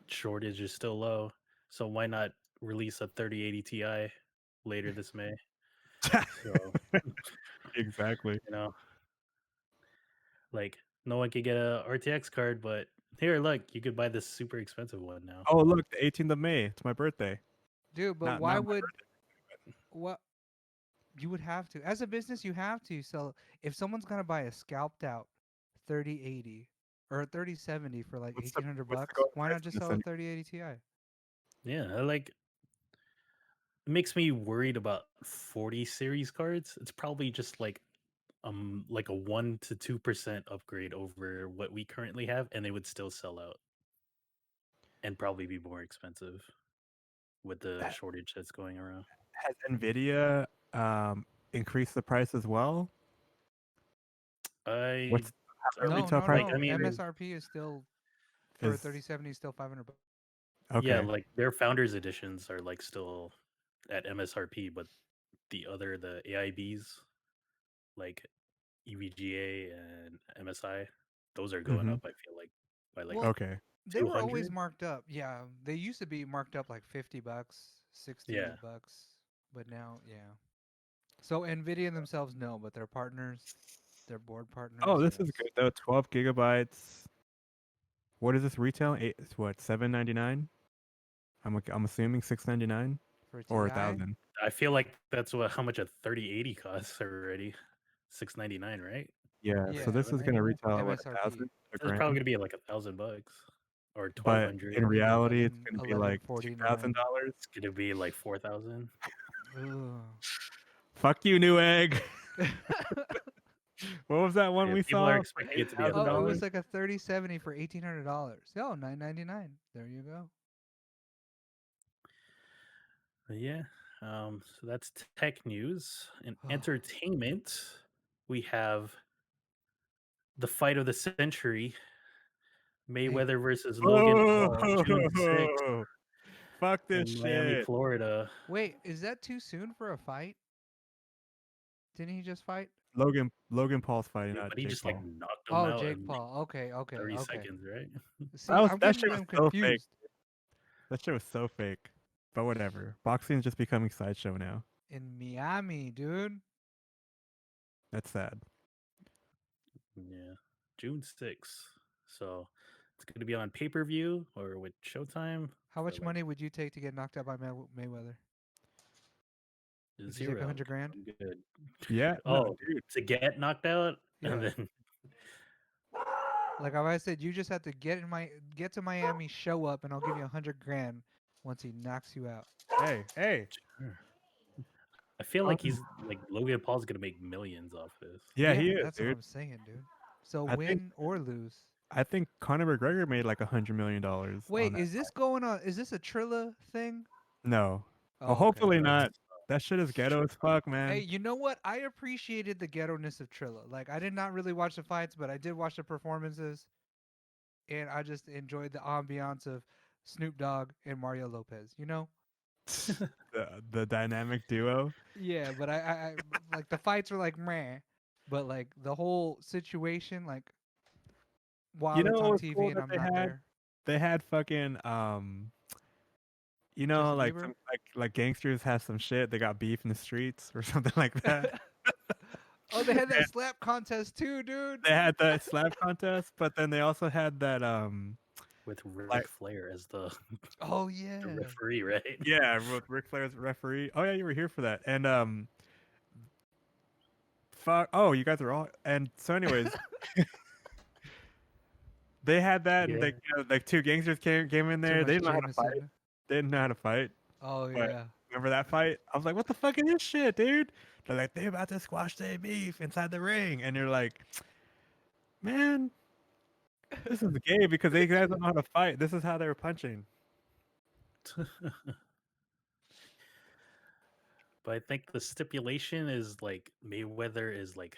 Speaker 1: shortage is still low. So why not release a 3080 Ti later this May? So,
Speaker 2: Exactly.
Speaker 1: you know, like no one could get a RTX card, but here, look, you could buy this super expensive one now.
Speaker 2: Oh, look, the 18th of May. It's my birthday.
Speaker 3: Dude, but
Speaker 2: Not
Speaker 3: why
Speaker 2: not my
Speaker 3: would what you would have to as a business you have to sell if someone's gonna buy a scalped out 3080 or a 3070 for like
Speaker 2: what's the
Speaker 3: 1800
Speaker 2: what's the
Speaker 3: bucks,
Speaker 2: going
Speaker 3: why
Speaker 2: price
Speaker 3: not
Speaker 2: on
Speaker 3: just
Speaker 2: this
Speaker 3: sell a
Speaker 2: anyway?
Speaker 3: 3080 Ti?
Speaker 1: Yeah, I like it makes me worried about 40 series cards. It's probably just like a 1 to 2% upgrade over what we currently have, and they would still sell out and probably be more expensive with the
Speaker 2: Ha-
Speaker 1: shortage that's going around.
Speaker 2: Has Nvidia increased the price as well?
Speaker 1: I
Speaker 2: What's the
Speaker 1: don't
Speaker 3: No,
Speaker 2: retail
Speaker 3: no,
Speaker 2: price?
Speaker 1: like. I
Speaker 3: no.
Speaker 1: mean,
Speaker 3: MSRP is still for a
Speaker 2: Is
Speaker 3: 3070 is still 500 bucks.
Speaker 1: yeah,
Speaker 2: okay.
Speaker 1: like their founders editions are like still at MSRP, but the AIBs like EVGA and MSI, those are going
Speaker 2: Mm-hmm.
Speaker 1: up. I feel like by like
Speaker 3: Well,
Speaker 2: Okay.
Speaker 3: they were always
Speaker 1: 200.
Speaker 3: marked up. Yeah, they used to be marked up like 50 bucks, 60
Speaker 1: Yeah,
Speaker 3: bucks, but now, yeah. So Nvidia themselves no, but their partners, their board
Speaker 2: Oh,
Speaker 3: partners,
Speaker 2: this is
Speaker 3: yes.
Speaker 2: good though. 12 gigabytes. What is this retail? It's what, 799? I'm assuming 699
Speaker 3: For a
Speaker 2: or a
Speaker 3: TI,
Speaker 2: thousand.
Speaker 1: I feel like that's what how much a 3080 costs already. 699, right?
Speaker 2: Yeah. So
Speaker 3: yeah,
Speaker 2: this is gonna
Speaker 1: 799.
Speaker 2: retail at what, a
Speaker 3: MSRP,
Speaker 2: thousand, a
Speaker 1: It's probably
Speaker 2: grand?
Speaker 1: gonna be like $1,000 or
Speaker 2: But
Speaker 1: 1,200.
Speaker 2: in
Speaker 3: maybe
Speaker 2: reality, it's
Speaker 3: 11,
Speaker 2: gonna be like $2,000.
Speaker 3: 1149.
Speaker 1: It's gonna be like 4,000.
Speaker 3: Ugh.
Speaker 2: Fuck you, Newegg. What was that one
Speaker 1: Yeah,
Speaker 2: we
Speaker 1: people are
Speaker 2: saw for
Speaker 1: expecting
Speaker 2: eight
Speaker 1: it to be a
Speaker 2: thousand
Speaker 3: Oh, it
Speaker 2: dollars?
Speaker 3: was like a 3070 for $1,800. Oh, 999. There you go.
Speaker 1: Yeah. So that's tech news. In entertainment, we have the fight of the century:
Speaker 3: Hey,
Speaker 1: Mayweather versus Logan Paul, June 6th
Speaker 2: Oh, fuck this
Speaker 1: in Miami,
Speaker 2: shit.
Speaker 1: Florida.
Speaker 3: wait, is that too soon for a fight? Didn't he just fight?
Speaker 2: Logan Paul's fighting,
Speaker 1: Yeah,
Speaker 2: not
Speaker 1: but he
Speaker 2: Jake
Speaker 1: just like
Speaker 2: Paul.
Speaker 1: knocked him
Speaker 3: Oh,
Speaker 1: out
Speaker 3: Jake
Speaker 1: in like
Speaker 3: Paul. Okay, okay,
Speaker 1: 30
Speaker 3: okay.
Speaker 1: seconds, right?
Speaker 3: See, I'm
Speaker 2: That
Speaker 3: getting
Speaker 2: shit was
Speaker 3: them
Speaker 2: so fake.
Speaker 3: confused.
Speaker 2: That shit was so fake. But whatever. Boxing's just becoming sideshow now.
Speaker 3: In Miami, dude.
Speaker 2: That's sad.
Speaker 1: Yeah, June 6th. So it's going to be on pay-per-view or with Showtime
Speaker 3: How
Speaker 1: for
Speaker 3: much
Speaker 1: like
Speaker 3: money would you take to get knocked out by Mayweather? Would you take
Speaker 1: 0.
Speaker 3: 100 grand?
Speaker 1: I'm good.
Speaker 2: Yeah, no,
Speaker 1: Oh,
Speaker 2: dude.
Speaker 1: to get knocked out and
Speaker 3: Yeah.
Speaker 1: then
Speaker 3: Like I said, you just have to get to Miami, show up, and I'll give you 100 grand once he knocks you out.
Speaker 2: Hey.
Speaker 1: sure. I feel like he's like Logan Paul's going to make millions off this.
Speaker 2: Yeah,
Speaker 3: Yeah,
Speaker 2: he is,
Speaker 3: that's what
Speaker 2: dude.
Speaker 3: I'm saying, dude. So
Speaker 2: I think
Speaker 3: win or lose.
Speaker 2: I think Conor McGregor made like $100 million.
Speaker 3: Wait,
Speaker 2: on that.
Speaker 3: is this going on? Is this a Trilla thing?
Speaker 2: No.
Speaker 3: Oh,
Speaker 2: Oh,
Speaker 3: okay.
Speaker 2: hopefully not. That shit is ghetto as fuck, man.
Speaker 3: Hey, you know what? I appreciated the ghetto-ness of Trilla. Like, I did not really watch the fights, but I did watch the performances, and I just enjoyed the ambiance of Snoop Dogg and Mario Lopez. You know?
Speaker 2: The dynamic duo.
Speaker 3: Yeah, but I like the fights were like meh, but like the whole situation, like
Speaker 2: You
Speaker 3: while
Speaker 2: know
Speaker 3: it's
Speaker 2: what
Speaker 3: on
Speaker 2: was
Speaker 3: TV
Speaker 2: cool
Speaker 3: and
Speaker 2: that
Speaker 3: I'm
Speaker 2: they
Speaker 3: not
Speaker 2: had?
Speaker 3: there.
Speaker 2: They had fucking you know,
Speaker 3: Justin
Speaker 2: like
Speaker 3: Bieber?
Speaker 2: some like gangsters have some shit. They got beef in the streets or something like that.
Speaker 3: Oh, they had that slap contest too, dude.
Speaker 2: They had that slap contest, but then they also had that
Speaker 1: with Ric
Speaker 2: like
Speaker 1: Flair as the,
Speaker 3: Oh
Speaker 1: the
Speaker 3: yeah.
Speaker 1: referee, right?
Speaker 2: yeah, with Ric Flair's referee. Oh yeah, you were here for that. And fuck. Oh, you guys are all. And so, anyways, they had that, and
Speaker 1: Yeah.
Speaker 2: like like two gangsters came in
Speaker 3: Too
Speaker 2: there. They
Speaker 3: much
Speaker 2: didn't know how to fight.
Speaker 3: Jameson.
Speaker 2: They didn't know how to fight.
Speaker 3: Oh
Speaker 2: But
Speaker 3: yeah.
Speaker 2: remember that fight? I was like, what the fuck is this shit, dude? They're like, they about to squash their beef inside the ring, and you're like, man, this is gay because they guys don't know how to fight. This is how they were punching.
Speaker 1: But I think the stipulation is like Mayweather is like,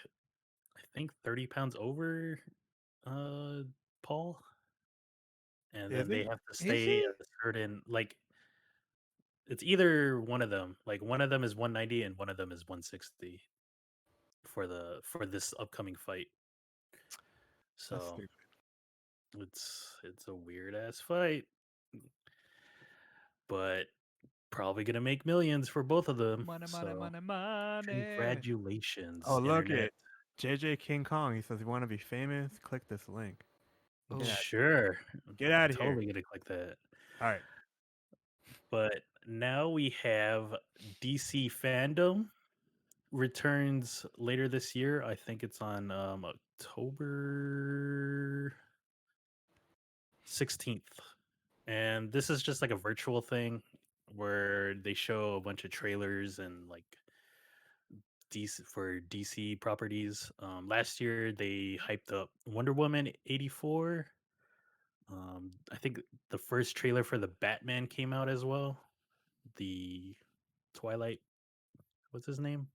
Speaker 1: I think 30 pounds over uh Paul, and
Speaker 2: Is
Speaker 1: then they
Speaker 2: he?
Speaker 1: have to
Speaker 3: Is
Speaker 1: stay
Speaker 3: he?
Speaker 1: a certain, like, it's either one of them. Like one of them is 190 and one of them is 160 for this upcoming fight.
Speaker 2: That's
Speaker 1: So
Speaker 2: stupid.
Speaker 1: it's a weird ass fight, but probably gonna make millions for both of them.
Speaker 3: Money, money,
Speaker 1: So
Speaker 3: money, money.
Speaker 1: congratulations,
Speaker 2: Oh, look
Speaker 1: internet.
Speaker 2: it. JJ King Kong. He says, you want to be famous? Click this link.
Speaker 3: Oh,
Speaker 2: Get out.
Speaker 1: Sure,
Speaker 2: Get out of here.
Speaker 1: totally gonna click that.
Speaker 2: All right.
Speaker 1: But now we have DC Fandom returns later this year. I think it's on October 16th. And this is just like a virtual thing where they show a bunch of trailers and like DC properties. Last year they hyped up Wonder Woman 84. I think the first trailer for the Batman came out as well. The Twilight, what's his name?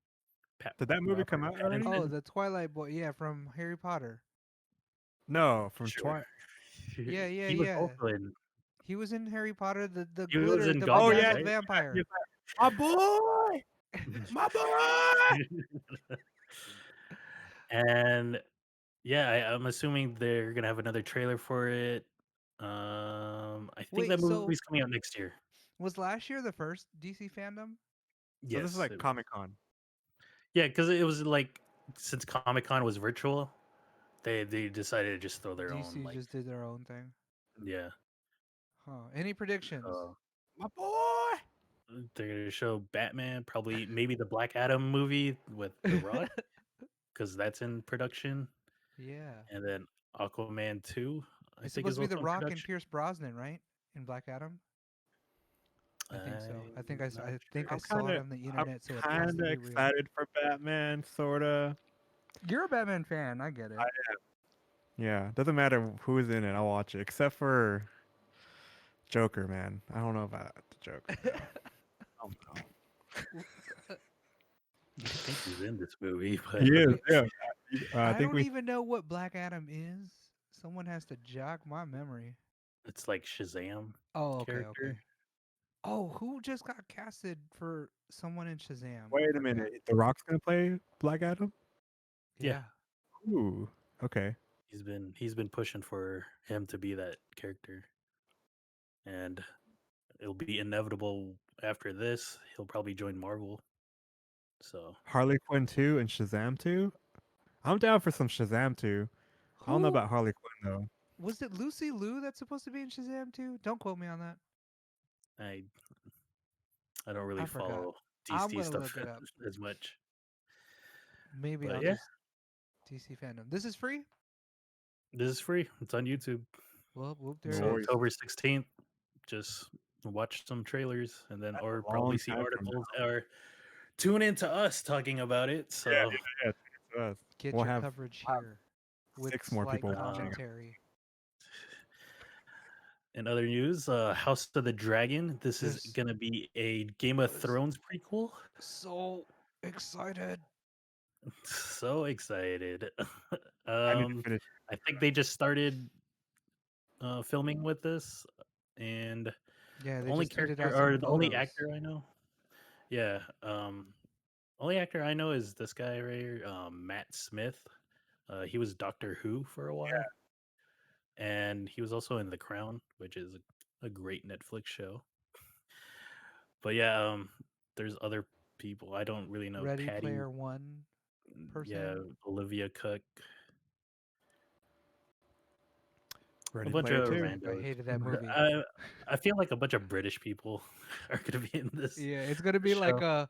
Speaker 2: Did that movie come
Speaker 1: Robert
Speaker 2: out already?
Speaker 3: oh,
Speaker 1: Pattinson.
Speaker 3: the Twilight boy. Yeah, from Harry Potter.
Speaker 2: No, from
Speaker 1: Sure.
Speaker 2: Twilight.
Speaker 3: Yeah, yeah,
Speaker 1: He was
Speaker 3: yeah.
Speaker 1: also in.
Speaker 3: He was in Harry Potter. The
Speaker 1: He was
Speaker 3: glitter,
Speaker 1: in
Speaker 3: the
Speaker 2: Oh,
Speaker 1: Goblin,
Speaker 2: yeah.
Speaker 3: bedazzled
Speaker 1: right?
Speaker 3: vampire.
Speaker 2: My boy! My boy!
Speaker 1: And yeah, I'm assuming they're gonna have another trailer for it. I think
Speaker 3: Wait,
Speaker 1: that
Speaker 3: so
Speaker 1: movie's coming out next year.
Speaker 3: was last year the first DC fandom?
Speaker 2: So this is
Speaker 1: Yes,
Speaker 2: like Comic Con.
Speaker 1: yeah, because it was like, since Comic Con was virtual, they decided to just throw their own,
Speaker 3: DC
Speaker 1: like,
Speaker 3: just did their own thing.
Speaker 1: yeah.
Speaker 3: Huh. Any predictions?
Speaker 1: So
Speaker 2: My boy!
Speaker 1: they're gonna show Batman, probably maybe the Black Adam movie with The Rock, because that's in production,
Speaker 3: Yeah.
Speaker 1: and then Aquaman 2, I
Speaker 3: It's
Speaker 1: think,
Speaker 3: supposed
Speaker 1: is
Speaker 3: to be The
Speaker 1: also in
Speaker 3: Rock and
Speaker 1: production.
Speaker 3: Pierce Brosnan, right? In Black Adam? I think so. I think
Speaker 1: I'm not
Speaker 3: I think
Speaker 1: sure.
Speaker 3: I saw it on the
Speaker 2: I'm
Speaker 3: internet, so it has
Speaker 2: kind
Speaker 3: to
Speaker 2: of
Speaker 3: be real.
Speaker 2: excited for Batman, sorta.
Speaker 3: You're a Batman fan. I get it.
Speaker 2: Yeah, doesn't matter who's in it, I'll watch it. Except for Joker, man. I don't know about the Joker, though. I don't know.
Speaker 1: I think he's in this movie, but
Speaker 2: He is,
Speaker 3: Wait,
Speaker 2: yeah. I
Speaker 3: I
Speaker 2: think
Speaker 3: don't
Speaker 2: we.
Speaker 3: even know what Black Adam is. Someone has to jog my memory.
Speaker 1: it's like Shazam
Speaker 3: Oh, okay, okay.
Speaker 1: character.
Speaker 3: Oh, who just got casted for someone in Shazam? I
Speaker 2: Wait a
Speaker 3: forgot.
Speaker 2: minute. The Rock's gonna play Black Adam?
Speaker 1: Yeah.
Speaker 3: Yeah.
Speaker 2: Ooh, okay.
Speaker 1: He's been pushing for him to be that character, and it'll be inevitable after this. He'll probably join Marvel. So
Speaker 2: Harley Quinn 2 and Shazam 2? I'm down for some Shazam 2. I don't know
Speaker 3: Who
Speaker 2: about Harley Quinn, though.
Speaker 3: was it? Lucy Liu that's supposed to be in Shazam too? Don't quote me on that.
Speaker 1: I I don't really
Speaker 3: I forgot.
Speaker 1: follow
Speaker 3: I'm
Speaker 1: DC
Speaker 3: gonna
Speaker 1: stuff
Speaker 3: look it up.
Speaker 1: as much.
Speaker 3: Maybe
Speaker 1: But
Speaker 3: I'll
Speaker 1: yeah,
Speaker 3: just DC fandom. This is free.
Speaker 1: this is free. It's on YouTube.
Speaker 3: Well, whoop, there
Speaker 1: So
Speaker 3: it is.
Speaker 1: October 16th, just watch some trailers and then,
Speaker 2: That's
Speaker 1: or
Speaker 2: a
Speaker 1: probably
Speaker 2: long
Speaker 1: see
Speaker 2: time from now.
Speaker 1: articles, or tune into us talking about it. So
Speaker 2: Yeah, it's us.
Speaker 3: Get
Speaker 2: We'll
Speaker 3: your
Speaker 2: have
Speaker 3: coverage here with
Speaker 2: 6 more
Speaker 3: slight
Speaker 2: people
Speaker 1: watching.
Speaker 3: commentary.
Speaker 1: In other news, House of the Dragon. This is
Speaker 3: This
Speaker 1: gonna be a Game of
Speaker 3: was
Speaker 1: Thrones prequel.
Speaker 3: so excited.
Speaker 1: So excited.
Speaker 2: I need to
Speaker 1: um,
Speaker 2: finish.
Speaker 1: I think they just started filming with this, and
Speaker 3: Yeah,
Speaker 1: the
Speaker 3: they
Speaker 1: only
Speaker 3: just tweeted
Speaker 1: character
Speaker 3: out some
Speaker 1: or the only
Speaker 3: photos.
Speaker 1: actor I know, yeah, only actor I know is this guy right here, Matt Smith. He was Doctor Who for a while, and he was also in The Crown, which is a great Netflix show. But yeah, there's other people I don't really know.
Speaker 3: Ready
Speaker 1: Patty,
Speaker 3: Player One
Speaker 1: yeah,
Speaker 3: person.
Speaker 1: Olivia Cook, a
Speaker 2: Ready
Speaker 1: bunch
Speaker 2: Player
Speaker 1: of
Speaker 2: Two.
Speaker 3: I
Speaker 1: randos.
Speaker 3: hated that movie.
Speaker 1: I feel like a bunch of British people are gonna be in this
Speaker 3: Yeah, it's gonna be like
Speaker 1: show.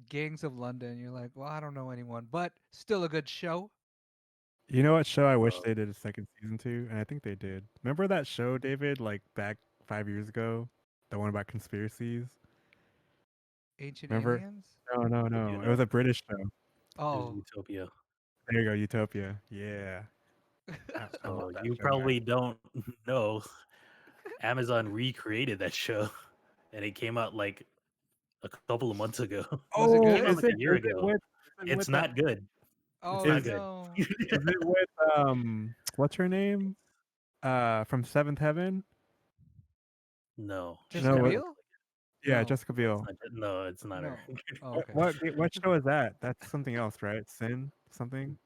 Speaker 3: Gangs of London. You're like, well, I don't know anyone, but still a good show.
Speaker 2: You know what show I wish
Speaker 1: Uh,
Speaker 2: they did a second season to, and I think they did. Remember that show, David, like back 5 years ago, the one about conspiracies.
Speaker 3: Ancient
Speaker 2: Remember?
Speaker 3: Aliens.
Speaker 2: No, no,
Speaker 1: I do
Speaker 2: no. It was
Speaker 1: know
Speaker 2: a British show.
Speaker 1: it was
Speaker 3: Oh,
Speaker 1: Utopia.
Speaker 2: There you go, Utopia. Yeah, I love
Speaker 1: So
Speaker 2: that
Speaker 1: you
Speaker 2: show, man.
Speaker 1: probably don't know Amazon recreated that show, and it came out like a couple of months ago.
Speaker 3: was it
Speaker 2: Oh,
Speaker 1: Came out
Speaker 3: good?
Speaker 1: like a year
Speaker 2: is it
Speaker 1: ago.
Speaker 2: with
Speaker 1: It's
Speaker 2: that
Speaker 1: not good. It's
Speaker 3: Oh
Speaker 1: not
Speaker 2: is
Speaker 1: good.
Speaker 3: no,
Speaker 2: is it with what's her name? From Seventh Heaven?
Speaker 1: No, she's
Speaker 3: Jessica
Speaker 2: No,
Speaker 1: got
Speaker 2: what,
Speaker 1: to look.
Speaker 3: Biel?
Speaker 2: yeah,
Speaker 3: No,
Speaker 2: Jessica Biel.
Speaker 1: No, it's not her.
Speaker 3: no. Oh,
Speaker 2: What
Speaker 3: okay.
Speaker 2: what show is that? That's something else, right? Sin something?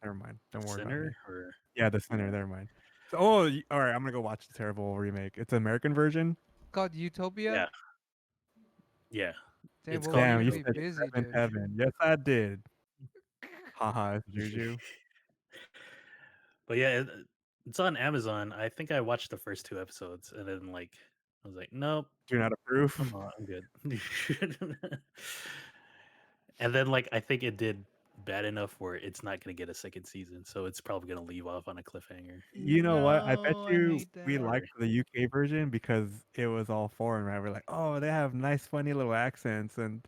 Speaker 2: Never mind. Don't worry about me.
Speaker 1: Sinner or
Speaker 2: Yeah, The Sinner. Never mind. So, all right. I'm gonna go watch the terrible remake. It's an American version.
Speaker 3: Called Utopia.
Speaker 1: yeah, yeah.
Speaker 3: Damn,
Speaker 1: It's
Speaker 3: what were
Speaker 1: called
Speaker 3: you
Speaker 2: Damn, you
Speaker 3: really
Speaker 2: said
Speaker 1: Utopia.
Speaker 3: busy
Speaker 2: Seventh
Speaker 3: doing?
Speaker 2: Heaven. Yes, I did. Haha, it's Juju.
Speaker 1: But yeah, it's on Amazon. I think I watched the first two episodes, and then like I was like, nope,
Speaker 2: Do not approve.
Speaker 1: I'm good. And then like I think it did bad enough where it's not gonna get a second season, so it's probably gonna leave off on a cliffhanger.
Speaker 2: You know what? I bet
Speaker 3: No, I
Speaker 2: you
Speaker 3: hate
Speaker 2: we
Speaker 3: that.
Speaker 2: liked
Speaker 1: Sorry.
Speaker 2: the UK version because it was all foreign, right? We're like, oh, they have nice, funny little accents, and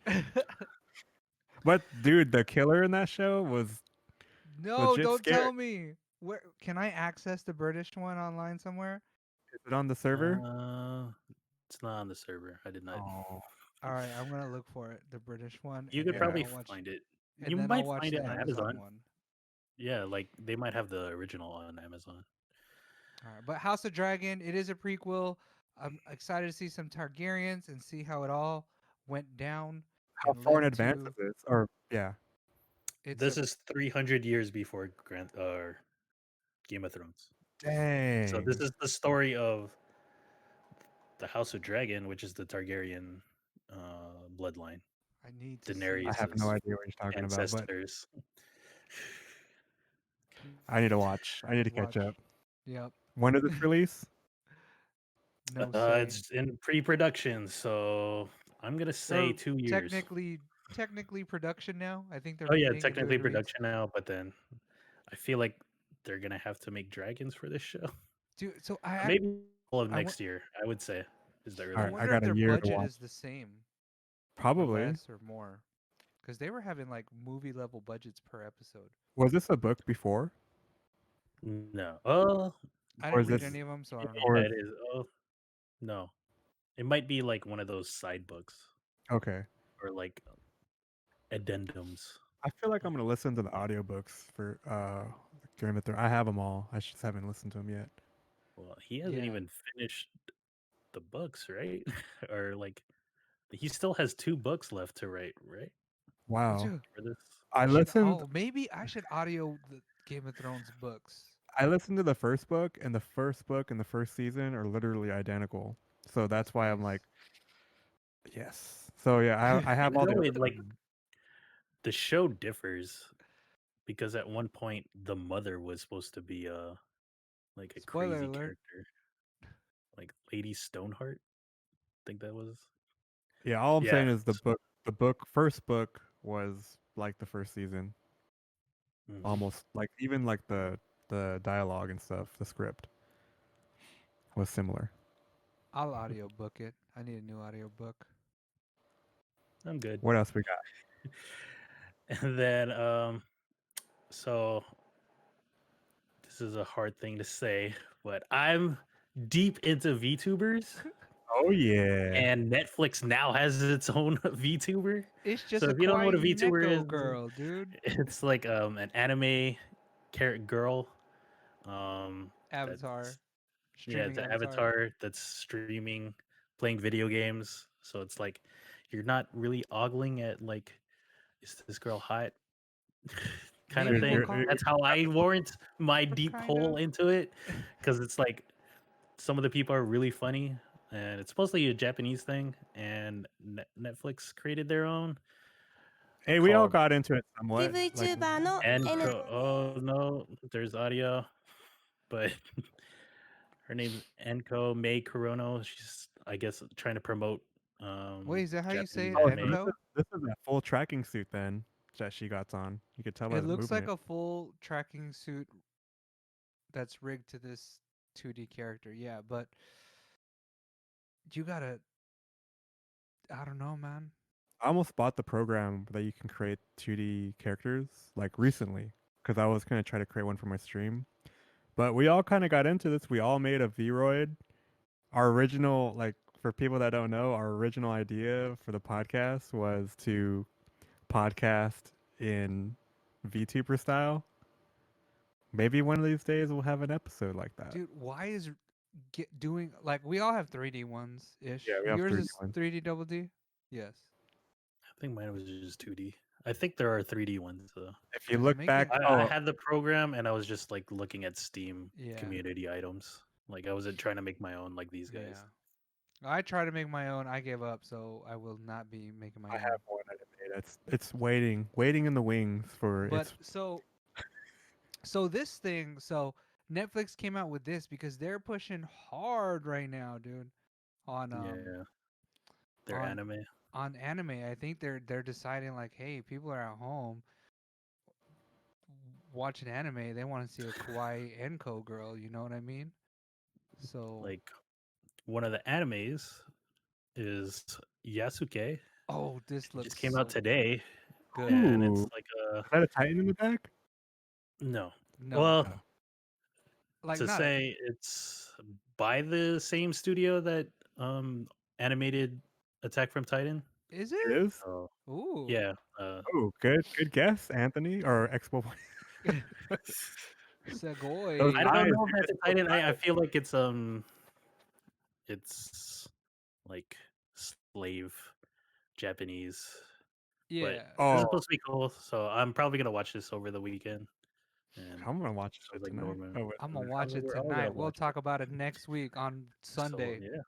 Speaker 2: but dude, the killer in that show was
Speaker 3: No,
Speaker 2: legit
Speaker 3: don't
Speaker 2: scary.
Speaker 3: tell me. Where can I access the British one online somewhere?
Speaker 2: Is it on the server?
Speaker 1: Uh, it's not on the server. I did not.
Speaker 2: Oh,
Speaker 3: All right, I'm gonna look for it, the British one,
Speaker 1: You
Speaker 3: and
Speaker 1: could
Speaker 3: then
Speaker 2: yeah.
Speaker 1: probably
Speaker 3: I'll watch,
Speaker 1: find it.
Speaker 3: and
Speaker 1: You
Speaker 3: then I'll
Speaker 1: might
Speaker 3: watch
Speaker 1: find
Speaker 3: the
Speaker 1: it on
Speaker 3: Amazon
Speaker 1: Amazon.
Speaker 3: one.
Speaker 1: Yeah, like they might have the original on Amazon.
Speaker 3: All right, but House of Dragon, it is a prequel. I'm excited to see some Targaryens and see how it all went down
Speaker 2: How
Speaker 3: and
Speaker 2: far in
Speaker 3: led
Speaker 2: advance
Speaker 3: to
Speaker 2: is this? Or yeah.
Speaker 3: it's a
Speaker 1: This is 300 years before Game of Thrones. So this
Speaker 2: Dang.
Speaker 1: is the story of the House of Dragon, which is the Targaryen bloodline.
Speaker 3: I need to see
Speaker 2: I have no
Speaker 1: Daenerys's
Speaker 2: idea what you're talking about, but
Speaker 1: ancestors.
Speaker 2: I need to watch. I need to catch
Speaker 3: watch.
Speaker 2: up.
Speaker 3: Yep.
Speaker 2: When did this release?
Speaker 3: No say.
Speaker 1: It's in pre-production, so I'm gonna say
Speaker 3: Or
Speaker 1: 2 years.
Speaker 3: technically production now. I think they're
Speaker 1: Oh yeah,
Speaker 3: meeting and
Speaker 1: technically
Speaker 3: doing reads.
Speaker 1: production now, but then I feel like they're gonna have to make dragons for this show.
Speaker 3: Dude, so
Speaker 1: Maybe all of
Speaker 3: I, wa-
Speaker 1: next year, I would say, is the
Speaker 3: I
Speaker 2: All right,
Speaker 1: earliest.
Speaker 2: I
Speaker 3: wonder if
Speaker 2: got a
Speaker 3: their
Speaker 2: year to
Speaker 3: budget
Speaker 2: watch.
Speaker 3: is the same or
Speaker 2: Probably.
Speaker 3: less or more. Because they were having like movie level budgets per episode.
Speaker 2: Was this a book before?
Speaker 1: No.
Speaker 3: I
Speaker 2: Or
Speaker 3: didn't
Speaker 2: is
Speaker 3: read
Speaker 2: this
Speaker 3: any of them, so I don't know.
Speaker 1: Yeah,
Speaker 2: or
Speaker 1: it is. Oh no, it might be like one of those side books
Speaker 2: okay.
Speaker 1: or like addendums.
Speaker 2: I feel like I'm gonna listen to the audiobooks for Game of Thrones. I have them all. I just haven't listened to them yet.
Speaker 1: Well, he hasn't
Speaker 3: Yeah.
Speaker 1: even finished the books, right? Or like he still has 2 books left to write, right?
Speaker 2: Wow.
Speaker 3: Dude,
Speaker 1: For this.
Speaker 2: I listened
Speaker 3: maybe I should audio the Game of Thrones books.
Speaker 2: I listened to the first book, and the first book and the first season are literally identical. So that's why I'm like,
Speaker 3: Nice.
Speaker 2: yes. So yeah, I have all the
Speaker 1: No,
Speaker 2: other
Speaker 1: it like the show differs because at one point the mother was supposed to be like a
Speaker 3: Spoiler
Speaker 1: crazy
Speaker 3: alert.
Speaker 1: character, like Lady Stoneheart. I think that was.
Speaker 2: Yeah, all I'm
Speaker 1: Yeah.
Speaker 2: saying is first book was like the first season.
Speaker 1: Mm.
Speaker 2: Almost like even like the dialogue and stuff, the script was similar.
Speaker 3: I'll audio book it. I need a new audio book.
Speaker 1: I'm good.
Speaker 2: What else we got?
Speaker 1: And then so this is a hard thing to say, but I'm deep into VTubers,
Speaker 2: Oh yeah.
Speaker 1: and Netflix now has its own VTuber.
Speaker 3: It's just
Speaker 1: So
Speaker 3: a
Speaker 1: if you don't know what a
Speaker 3: kawaii
Speaker 1: VTuber
Speaker 3: neko
Speaker 1: is,
Speaker 3: girl, dude.
Speaker 1: it's like an anime girl. That's
Speaker 3: Avatar,
Speaker 1: yeah,
Speaker 3: streaming
Speaker 1: it's an
Speaker 3: avatar.
Speaker 1: avatar that's streaming, playing video games. So it's like you're not really ogling at like, is this girl hot? kind of
Speaker 3: Maybe we'll
Speaker 1: thing.
Speaker 3: call
Speaker 1: That's how I warrant my
Speaker 3: her
Speaker 1: deep
Speaker 3: kind
Speaker 1: hole
Speaker 3: of.
Speaker 1: into it, because it's like some of the people are really funny, and it's supposedly a Japanese thing, and Netflix created their own
Speaker 2: Hey, we all
Speaker 1: called
Speaker 2: got into it somewhat. Like,
Speaker 6: VTuber の
Speaker 1: Enco. Oh no, there's audio, but her name's Enko May Kurono. She's, I guess, trying to promote
Speaker 3: Wait, is that how you say
Speaker 1: Japanese
Speaker 3: it,
Speaker 2: oh, so
Speaker 1: anime.
Speaker 3: Enko?
Speaker 2: this is a full tracking suit then that she got on. You could tell by
Speaker 3: It
Speaker 2: the
Speaker 3: looks like
Speaker 2: movement.
Speaker 3: a full tracking suit that's rigged to this 2D character. Yeah, but you gotta. I don't know, man.
Speaker 2: I almost bought the program that you can create 2D characters like recently because I was gonna try to create one for my stream. But we all kind of got into this. We all made a Vroid. Our original, like for people that don't know, our original idea for the podcast was to podcast in VTuber style. Maybe one of these days we'll have an episode like that.
Speaker 3: Dude, why is doing like we all have 3D ones ish.
Speaker 2: Yeah, we have
Speaker 3: Yours
Speaker 2: 3D
Speaker 3: is
Speaker 2: ones.
Speaker 3: 3D double D. Yes.
Speaker 1: I think mine was just 2D. I think there are 3D ones though.
Speaker 2: If you
Speaker 3: Does it
Speaker 2: look
Speaker 3: make
Speaker 2: back,
Speaker 3: it-
Speaker 1: I had the program and I was just like looking at Steam
Speaker 3: Yeah.
Speaker 1: community items. Like I wasn't trying to make my own like these guys.
Speaker 3: Yeah. I try to make my own. I gave up, so I will not be making my
Speaker 2: I
Speaker 3: own.
Speaker 2: have one that I made. It's waiting in the wings for
Speaker 3: But
Speaker 2: its.
Speaker 3: so this thing, so Netflix came out with this because they're pushing hard right now, dude. On
Speaker 1: Yeah, they're
Speaker 3: on-
Speaker 1: anime.
Speaker 3: on anime. I think they're deciding like, hey, people are at home watching anime. They want to see a kawaii enko girl. You know what I mean? So
Speaker 1: Like one of the animes is Yasuke.
Speaker 3: oh, this
Speaker 1: It
Speaker 3: looks
Speaker 1: just came out
Speaker 3: so
Speaker 1: today,
Speaker 3: good.
Speaker 1: and it's
Speaker 2: Ooh.
Speaker 1: like a
Speaker 2: Is that a Titan in the back?
Speaker 1: no.
Speaker 3: No,
Speaker 1: Well,
Speaker 3: like
Speaker 1: to
Speaker 3: not
Speaker 1: say it's by the same studio that animated Attack from Titan.
Speaker 3: is
Speaker 2: It
Speaker 3: it?
Speaker 2: is.
Speaker 1: Oh
Speaker 3: Ooh,
Speaker 1: yeah.
Speaker 2: Oh, good guess, Anthony or xBOBOYx.
Speaker 3: Segoy.
Speaker 2: Those
Speaker 1: I don't
Speaker 2: eyes,
Speaker 1: know if
Speaker 2: dude,
Speaker 1: that's a Titan. I feel like it's like slave Japanese.
Speaker 3: Yeah.
Speaker 1: But this is
Speaker 2: Oh,
Speaker 1: supposed to be cool, so I'm probably gonna watch this over the weekend. And
Speaker 2: I'm gonna watch
Speaker 1: sounds
Speaker 2: it
Speaker 1: like
Speaker 2: tonight.
Speaker 1: Norman.
Speaker 2: Oh, wait,
Speaker 3: I'm gonna
Speaker 2: wait.
Speaker 3: watch it
Speaker 1: We're all gonna
Speaker 3: tonight. We'll
Speaker 1: watch it.
Speaker 3: talk about it next week on
Speaker 1: So,
Speaker 3: Sunday.
Speaker 1: yeah.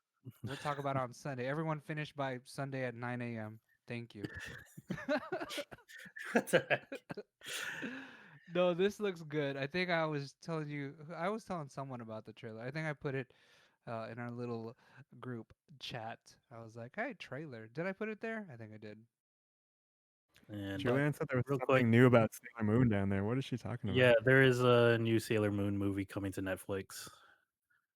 Speaker 3: We'll talk about it on Sunday. Everyone finish by Sunday at 9 a.m. Thank you.
Speaker 1: What the heck?
Speaker 3: No, this looks good. I think I was telling you, I was telling someone about the trailer. I think I put it in our little group chat. I was like, hey, trailer. Did I put it there? I think I did.
Speaker 1: And
Speaker 2: Julianne said there was
Speaker 1: real
Speaker 2: something
Speaker 1: quick,
Speaker 2: new about Sailor Moon down there. What is she talking about?
Speaker 1: yeah, there is a new Sailor Moon movie coming to Netflix.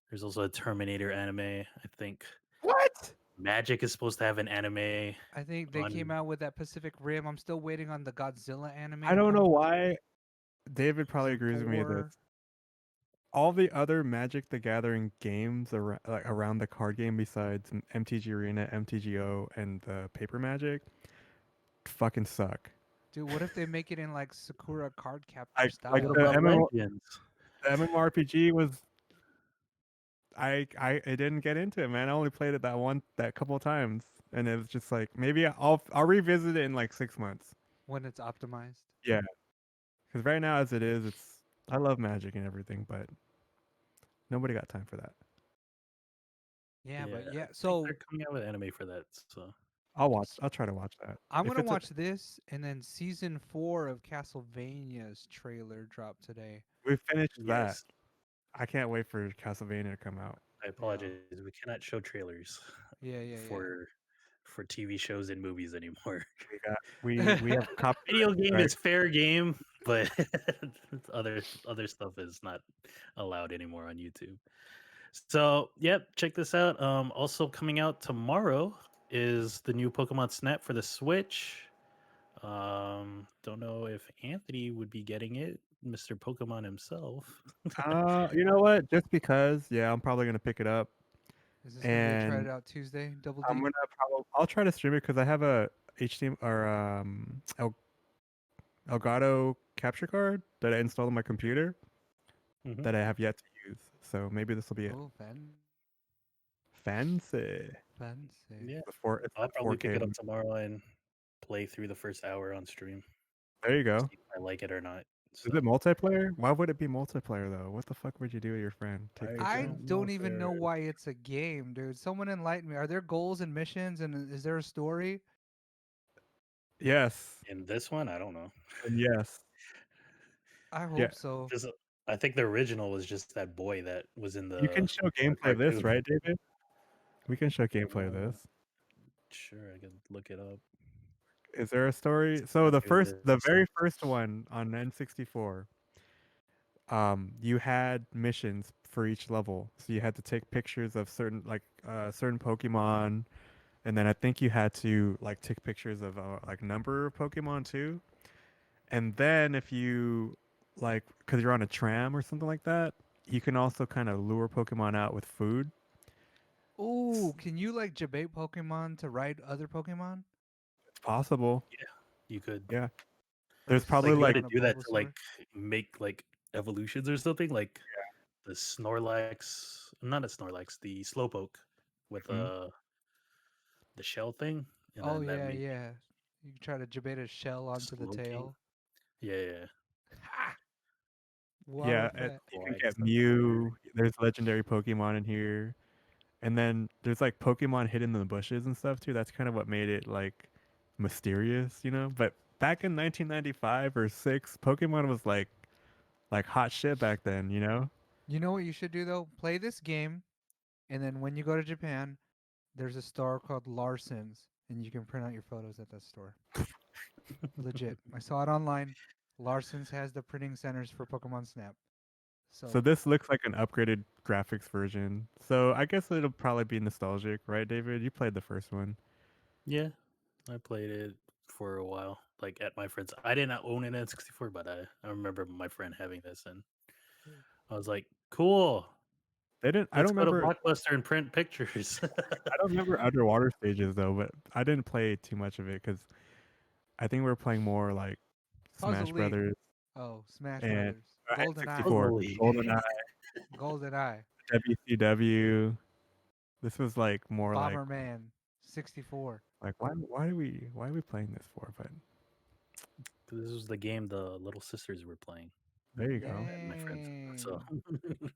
Speaker 1: There's also a Terminator anime. I think
Speaker 2: What?
Speaker 1: Magic is supposed to have an anime.
Speaker 3: I think they came
Speaker 1: On-
Speaker 3: out with that Pacific Rim. I'm still waiting on the Godzilla anime.
Speaker 2: I don't know why. David probably
Speaker 3: Season
Speaker 2: agrees with me
Speaker 3: 4.
Speaker 2: that all the other Magic the Gathering games around the card game besides MTG Arena, MTGO, and the Paper Magic fucking suck.
Speaker 3: Dude, what if they make it in like Sakura card captor
Speaker 2: Like
Speaker 3: style?
Speaker 1: What
Speaker 2: the
Speaker 1: about
Speaker 2: MMO
Speaker 1: Legends?
Speaker 2: the MMORPG was I didn't get into it, man. I only played it that couple of times, and it was just like maybe I'll revisit it in like 6 months.
Speaker 3: When it's optimized.
Speaker 2: Yeah, because right now as it is, I love Magic and everything, but nobody got time for that.
Speaker 3: Yeah, but
Speaker 1: I
Speaker 3: yeah.
Speaker 1: think
Speaker 3: So
Speaker 1: they're coming out with anime for that. So
Speaker 2: I'll try to watch that.
Speaker 3: I'm
Speaker 2: If
Speaker 3: gonna
Speaker 2: it's a-
Speaker 3: watch this, and then season 4 of Castlevania's trailer dropped today.
Speaker 2: we finished that.
Speaker 1: yes,
Speaker 2: I can't wait for Castlevania to come out.
Speaker 1: I apologize. We cannot show trailers
Speaker 3: Yeah, yeah,
Speaker 1: for TV shows and movies anymore.
Speaker 2: We have copyright.
Speaker 1: Video game
Speaker 2: right?
Speaker 1: is fair game, but other stuff is not allowed anymore on YouTube. So, yep, check this out. Also coming out tomorrow is the new Pokemon Snap for the Switch. Don't know if Anthony would be getting it. Mr. Pokemon himself.
Speaker 2: You know what? Just because, yeah, I'm probably gonna pick it up,
Speaker 3: Is this gonna be a try it
Speaker 2: and
Speaker 3: out Tuesday? Double
Speaker 2: I'm
Speaker 3: D.
Speaker 2: gonna I'll try to stream it because I have a HDMI or Elgato capture card that I installed on my computer
Speaker 1: Mhm.
Speaker 2: that I have yet to use. So maybe this will be it.
Speaker 3: Oh,
Speaker 2: Fancy.
Speaker 3: fancy.
Speaker 1: Yeah,
Speaker 2: It's
Speaker 1: I'll
Speaker 2: the
Speaker 1: probably pick
Speaker 2: 4K.
Speaker 1: it up tomorrow and play through the first hour on stream.
Speaker 2: There you go.
Speaker 1: See if I like it or not.
Speaker 2: Is
Speaker 1: So
Speaker 2: it multiplayer? Why would it be multiplayer though? What the fuck would you do with your friend? Take
Speaker 1: I
Speaker 3: I
Speaker 2: pictures?
Speaker 1: don't know,
Speaker 3: don't even know
Speaker 1: sir.
Speaker 3: why it's a game, dude. Someone enlighten me. Are there goals and missions, and is there a story?
Speaker 2: Yes.
Speaker 1: In this one, I don't know.
Speaker 2: And yes.
Speaker 3: I
Speaker 2: Yeah.
Speaker 3: hope so.
Speaker 1: Just I think the original was just that boy that was in
Speaker 2: You can
Speaker 1: the
Speaker 2: show gameplay of this,
Speaker 1: cartoon.
Speaker 2: right, David? We can show gameplay of
Speaker 1: Uh,
Speaker 2: this.
Speaker 1: sure, I can look it up.
Speaker 2: Is there a story?
Speaker 1: Let's
Speaker 2: So
Speaker 1: do
Speaker 2: the
Speaker 1: this.
Speaker 2: very first one on N64, you had missions for each level. So you had to take pictures of certain Pokemon, and then I think you had to like take pictures of like number of Pokemon too. And then if you like, because you're on a tram or something like that, you can also kind of lure Pokemon out with food.
Speaker 3: Oh, can you like debate Pokemon to ride other Pokemon?
Speaker 2: It's possible.
Speaker 1: You could
Speaker 2: Yeah.
Speaker 3: Like
Speaker 2: There's
Speaker 3: if you
Speaker 2: probably
Speaker 1: like
Speaker 3: see
Speaker 1: you
Speaker 3: one
Speaker 1: had
Speaker 2: like
Speaker 1: to
Speaker 3: on a
Speaker 1: do that to like
Speaker 3: Bulbasaur.
Speaker 1: make like evolutions or something like the Snorlax, not a Snorlax, the Slowpoke with
Speaker 2: mhm.
Speaker 1: the shell thing, and
Speaker 3: Oh
Speaker 1: then that
Speaker 3: yeah,
Speaker 1: made
Speaker 3: yeah. You can try to debate a shell onto the
Speaker 1: Slowking.
Speaker 3: tail.
Speaker 1: Yeah.
Speaker 3: Ha!
Speaker 2: Yeah,
Speaker 3: Wobbuffet.
Speaker 2: you
Speaker 1: Oh,
Speaker 2: can
Speaker 1: I
Speaker 2: get
Speaker 1: guess that's the
Speaker 2: Mew.
Speaker 1: word.
Speaker 2: There's legendary Pokemon in here. And then there's like Pokemon hidden in the bushes and stuff too. That's kind of what made it like mysterious, you know? But back in 1995 or 6, Pokemon was like hot shit back then, you know?
Speaker 3: You know what you should do though? Play this game, and then when you go to Japan, there's a store called Larson's, and you can print out your photos at that store. Legit. I saw it online. Larson's has the printing centers for Pokemon Snap.
Speaker 2: So
Speaker 3: So
Speaker 2: this looks like an upgraded graphics version. So I guess it'll probably be nostalgic, right, David? You played the first one.
Speaker 1: Yeah, I played it for a while, like at my friend's. I did not own an N64, but I remember my friend having this, and I was like, "Cool,
Speaker 2: They didn't
Speaker 1: let's go to Blockbuster and print pictures."
Speaker 2: I don't remember underwater stages though, but I didn't play too much of it cuz I think we were playing more like
Speaker 3: Puzzle
Speaker 2: Smash
Speaker 3: League.
Speaker 2: Brothers
Speaker 3: Oh, Smash
Speaker 2: and
Speaker 3: Brothers. Golden Eye.
Speaker 2: N64,
Speaker 1: Puzzle League.
Speaker 2: GoldenEye,
Speaker 3: Golden Eye.
Speaker 2: WCW. This was like more
Speaker 3: Bomberman. 64.
Speaker 2: like why are we playing this for? But
Speaker 1: This was the game the little sisters were playing
Speaker 2: there you go.
Speaker 1: at my friend's. So,
Speaker 3: Dang.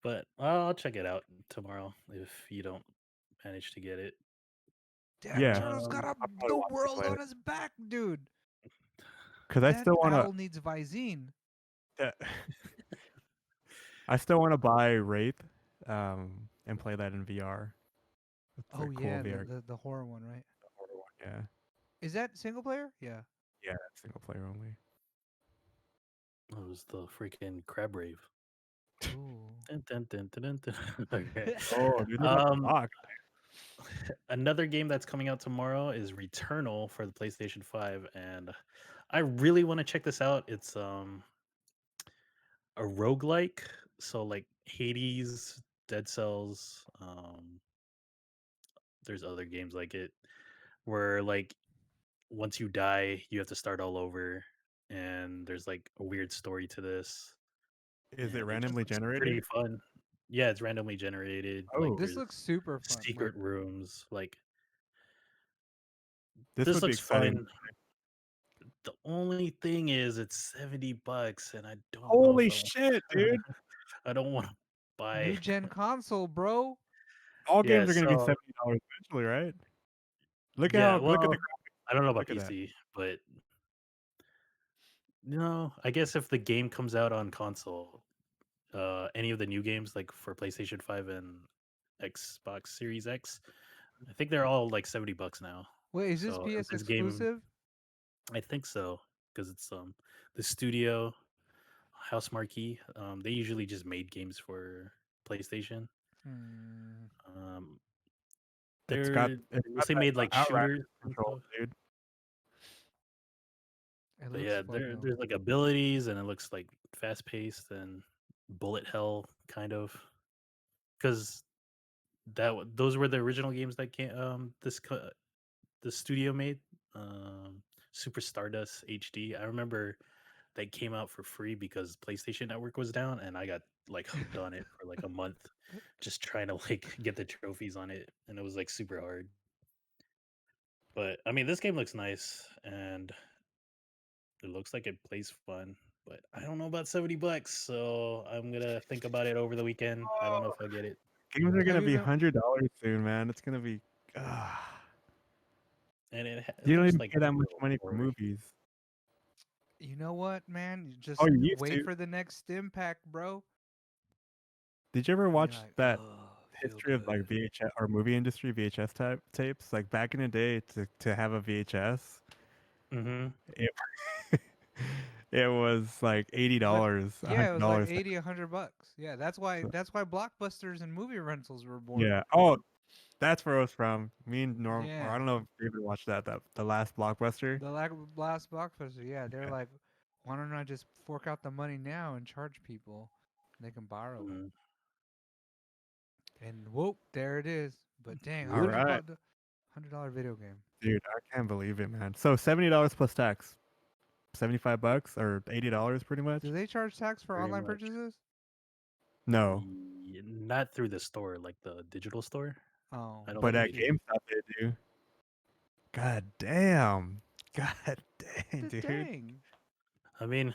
Speaker 1: but I'll check it out tomorrow if you don't manage to get it.
Speaker 3: Damn,
Speaker 2: Yeah,
Speaker 3: Turtle's got
Speaker 2: I'll probably
Speaker 3: the
Speaker 2: watch you
Speaker 3: world
Speaker 2: play
Speaker 3: on
Speaker 2: it
Speaker 3: his back, dude.
Speaker 2: because I
Speaker 3: That
Speaker 2: still want
Speaker 3: owl needs Visine.
Speaker 2: to. I still want to buy Wraith, and play that in VR. It's a
Speaker 3: Oh
Speaker 2: cool
Speaker 3: yeah,
Speaker 2: VR
Speaker 3: the horror one, right?
Speaker 2: horror one. Yeah,
Speaker 3: Is that single player? Yeah.
Speaker 2: yeah, single player only.
Speaker 1: It was the freaking Crab Rave.
Speaker 3: Ooh.
Speaker 1: Dun, dun, dun, dun, dun, dun. Okay.
Speaker 2: Oh, dude, they got the
Speaker 1: Um,
Speaker 2: rock.
Speaker 1: another game that's coming out tomorrow is Returnal for the PlayStation 5, and I really want to check this out. It's a roguelike, so like Hades, Dead Cells, there's other games like it where like once you die, you have to start all over, and there's like a weird story to this,
Speaker 2: Is it
Speaker 1: and it just
Speaker 2: randomly
Speaker 1: looks
Speaker 2: generated?
Speaker 1: pretty fun. Yeah, it's randomly generated. Like
Speaker 2: Oh,
Speaker 3: This
Speaker 1: there's
Speaker 3: looks super fun.
Speaker 1: secret rooms. Like
Speaker 2: this
Speaker 1: this
Speaker 2: would be
Speaker 1: looks
Speaker 2: exciting.
Speaker 1: fun. The only thing is it's $70, and I don't know
Speaker 2: Holy
Speaker 1: if I
Speaker 2: shit,
Speaker 1: want.
Speaker 2: dude!
Speaker 1: I don't want to buy.
Speaker 3: New gen console, bro.
Speaker 2: All
Speaker 1: Yeah,
Speaker 2: games are gonna be
Speaker 1: so
Speaker 2: $70 eventually, right?
Speaker 1: yeah.
Speaker 2: Look at the
Speaker 1: Well, I don't know about
Speaker 2: look at that.
Speaker 1: PC, but no, I guess if the game comes out on console, any of the new games like for PlayStation 5 and Xbox Series X, I think they're all like $70 now.
Speaker 3: Wait, is this
Speaker 1: So and
Speaker 3: PS
Speaker 1: this game,
Speaker 3: exclusive?
Speaker 1: I think so, because it's the studio House Marquee. They usually just made games for PlayStation.
Speaker 3: Hmm.
Speaker 1: Um,
Speaker 2: It's got
Speaker 1: they're unless they made like
Speaker 2: Outrider
Speaker 1: shooters and
Speaker 2: controls,
Speaker 1: stuff.
Speaker 2: dude.
Speaker 3: It
Speaker 1: But
Speaker 3: looks
Speaker 1: yeah,
Speaker 3: fun though.
Speaker 1: there's like abilities, and it looks like fast paced and bullet hell kind of. Because those were the original games that came the studio made. Um, Super Stardust HD. I remember they came out for free because PlayStation Network was down, and I got like hooked on it for like a month, just trying to like get the trophies on it, and it was like super hard. But I mean, this game looks nice, and it looks like it plays fun. But I don't know about $70, so I'm gonna think about it over the weekend. I don't know if I'll get it.
Speaker 2: Games are
Speaker 3: Have
Speaker 2: gonna
Speaker 3: you
Speaker 2: be
Speaker 3: been?
Speaker 2: $100 soon, man. It's gonna be.
Speaker 1: And it
Speaker 2: You don't
Speaker 1: looks
Speaker 2: even
Speaker 1: like
Speaker 2: pay
Speaker 1: it's
Speaker 2: that
Speaker 1: a
Speaker 2: much
Speaker 1: little
Speaker 2: money for
Speaker 1: gory.
Speaker 2: movies.
Speaker 3: You know what, man? You
Speaker 2: Oh,
Speaker 3: just
Speaker 2: you used
Speaker 3: wait
Speaker 2: to.
Speaker 3: for the next stim pack, bro.
Speaker 2: Did you ever
Speaker 3: And you're
Speaker 2: watch
Speaker 3: like,
Speaker 2: that
Speaker 3: oh, feel
Speaker 2: history of like
Speaker 3: good.
Speaker 2: VHS or movie industry VHS tapes? Like back in the day, to have a VHS,
Speaker 1: Mm-hmm.
Speaker 2: it, it was like $80,
Speaker 3: But
Speaker 2: a
Speaker 3: yeah,
Speaker 2: hundred
Speaker 3: it was like
Speaker 2: dollars.
Speaker 3: 80, $100. Yeah, that's why
Speaker 2: So,
Speaker 3: blockbusters and movie rentals were born.
Speaker 2: yeah. Oh, that's where it was from. Me and Norm, or
Speaker 3: Yeah,
Speaker 2: I don't know if David watched that the last Blockbuster.
Speaker 3: the last blockbuster. Yeah, they're like, why don't I just fork out the money now and charge people? They can borrow it.
Speaker 1: Mm-hmm.
Speaker 3: And whoop, there it is. But dang,
Speaker 2: All right,
Speaker 3: $100 video game.
Speaker 2: dude, I can't believe it, man. So $70 plus tax, $75 or $80, pretty much.
Speaker 3: Do they charge tax for
Speaker 1: Pretty
Speaker 3: online
Speaker 1: much.
Speaker 3: purchases?
Speaker 2: No,
Speaker 1: Not through the store, like the digital store.
Speaker 3: Oh,
Speaker 1: I don't
Speaker 2: but
Speaker 1: think
Speaker 2: at
Speaker 1: they do.
Speaker 2: GameStop they do. God damn. God dang,
Speaker 3: the
Speaker 2: dude.
Speaker 3: dang.
Speaker 1: I mean,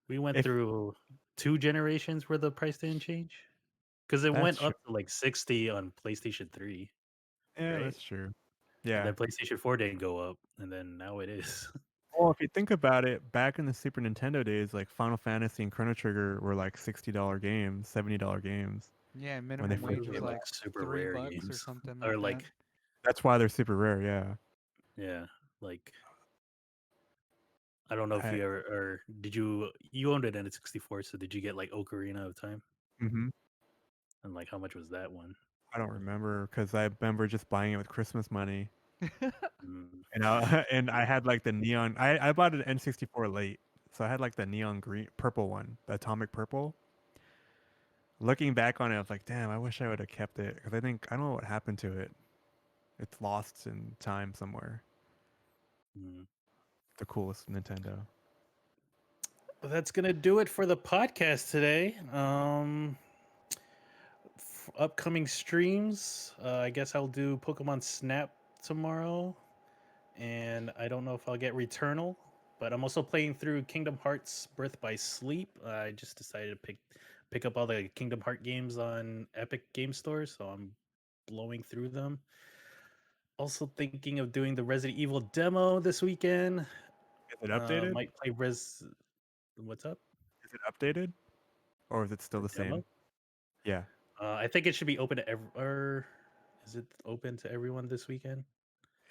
Speaker 1: we went
Speaker 2: If
Speaker 1: through two generations where the price didn't change because it
Speaker 2: that's
Speaker 1: went
Speaker 2: true.
Speaker 1: up to like 60 on PlayStation 3,
Speaker 2: Yeah,
Speaker 1: right?
Speaker 2: that's true.
Speaker 1: And
Speaker 2: Yeah.
Speaker 1: then PlayStation 4 didn't go up, and then now it is.
Speaker 2: Well, if you think about it, back in the Super Nintendo days, like Final Fantasy and Chrono Trigger were like $60 games, $70 games
Speaker 3: Yeah,
Speaker 2: when they
Speaker 3: minimum
Speaker 1: And
Speaker 2: first
Speaker 1: those
Speaker 3: wage
Speaker 1: were
Speaker 3: was
Speaker 2: came
Speaker 1: like
Speaker 3: like
Speaker 2: out.
Speaker 1: super rare
Speaker 3: $3 or
Speaker 1: games,
Speaker 3: something
Speaker 1: or
Speaker 3: like that.
Speaker 1: like
Speaker 2: That's why they're super rare, yeah.
Speaker 1: yeah, like I don't know if
Speaker 2: I
Speaker 1: you ever or did you owned it in a 64, so did you get like Ocarina of Time?
Speaker 2: hmm
Speaker 1: And like how much was that one?
Speaker 2: I don't remember because I remember just buying it with Christmas money.
Speaker 1: Mm,
Speaker 2: And and I had like the neon I bought an N64 late. So I had like the neon green purple one, the atomic purple. Looking back on it, I was like, damn, I wish I would have kept it because I don't know what happened to it. It's lost in time somewhere.
Speaker 1: mm.
Speaker 2: The coolest Nintendo.
Speaker 1: Well, that's gonna do it for the podcast today. Upcoming streams. I guess I'll do Pokemon Snap tomorrow, and I don't know if I'll get Returnal, but I'm also playing through Kingdom Hearts Birth by Sleep. I just decided to pick up all the Kingdom Heart games on Epic Game Store, so I'm blowing through them. Also thinking of doing the Resident Evil demo this weekend.
Speaker 2: Is it updated?
Speaker 1: Might play Res. What's up?
Speaker 2: Is it updated? Or is it still
Speaker 1: The
Speaker 2: the
Speaker 1: demo?
Speaker 2: same? Yeah.
Speaker 1: I think it should be open to or is it open to everyone this weekend?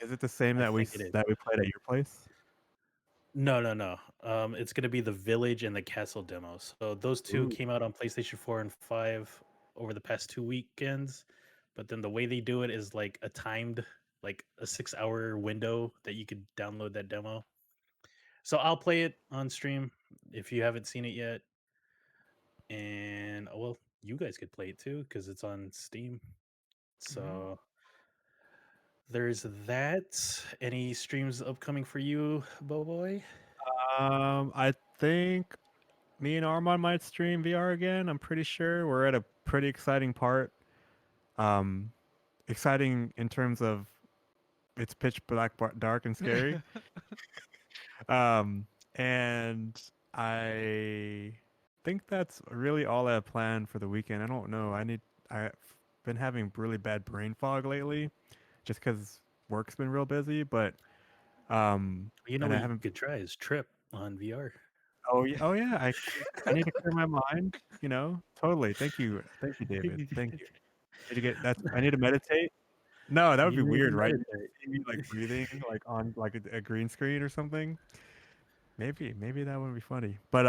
Speaker 2: Is it the same
Speaker 1: I
Speaker 2: that
Speaker 1: think it is.
Speaker 2: we played at your place?
Speaker 1: No, no, no. It's gonna be the village and the castle demos. So those two
Speaker 2: Ooh.
Speaker 1: came out on PlayStation 4 and 5 over the past 2 weekends. But then the way they do it is like a timed, like a 6 hour window that you could download that demo. So I'll play it on stream if you haven't seen it yet. And well, you guys could play it too because it's on Steam. So there's that. Any streams upcoming for you, Boy?
Speaker 2: I think me and Armand might stream VR again. I'm pretty sure we're at a pretty exciting part. Um, exciting in terms of it's pitch black, dark, and scary. Um, and I think that's really all I have planned for the weekend. I don't know. I've been having really bad brain fog lately, just because work's been real busy. But
Speaker 1: You know
Speaker 2: and
Speaker 1: what
Speaker 2: I
Speaker 1: you
Speaker 2: haven't.
Speaker 1: could try is Trip on VR.
Speaker 2: Oh yeah. I need to clear my mind. You know, totally. Thank you, David. Thank you. Need to get that's. I need to meditate. No, that would be
Speaker 1: You need to
Speaker 2: weird, right?
Speaker 1: meditate.
Speaker 2: See me like breathing like on like a green screen or something. Maybe that would be funny. But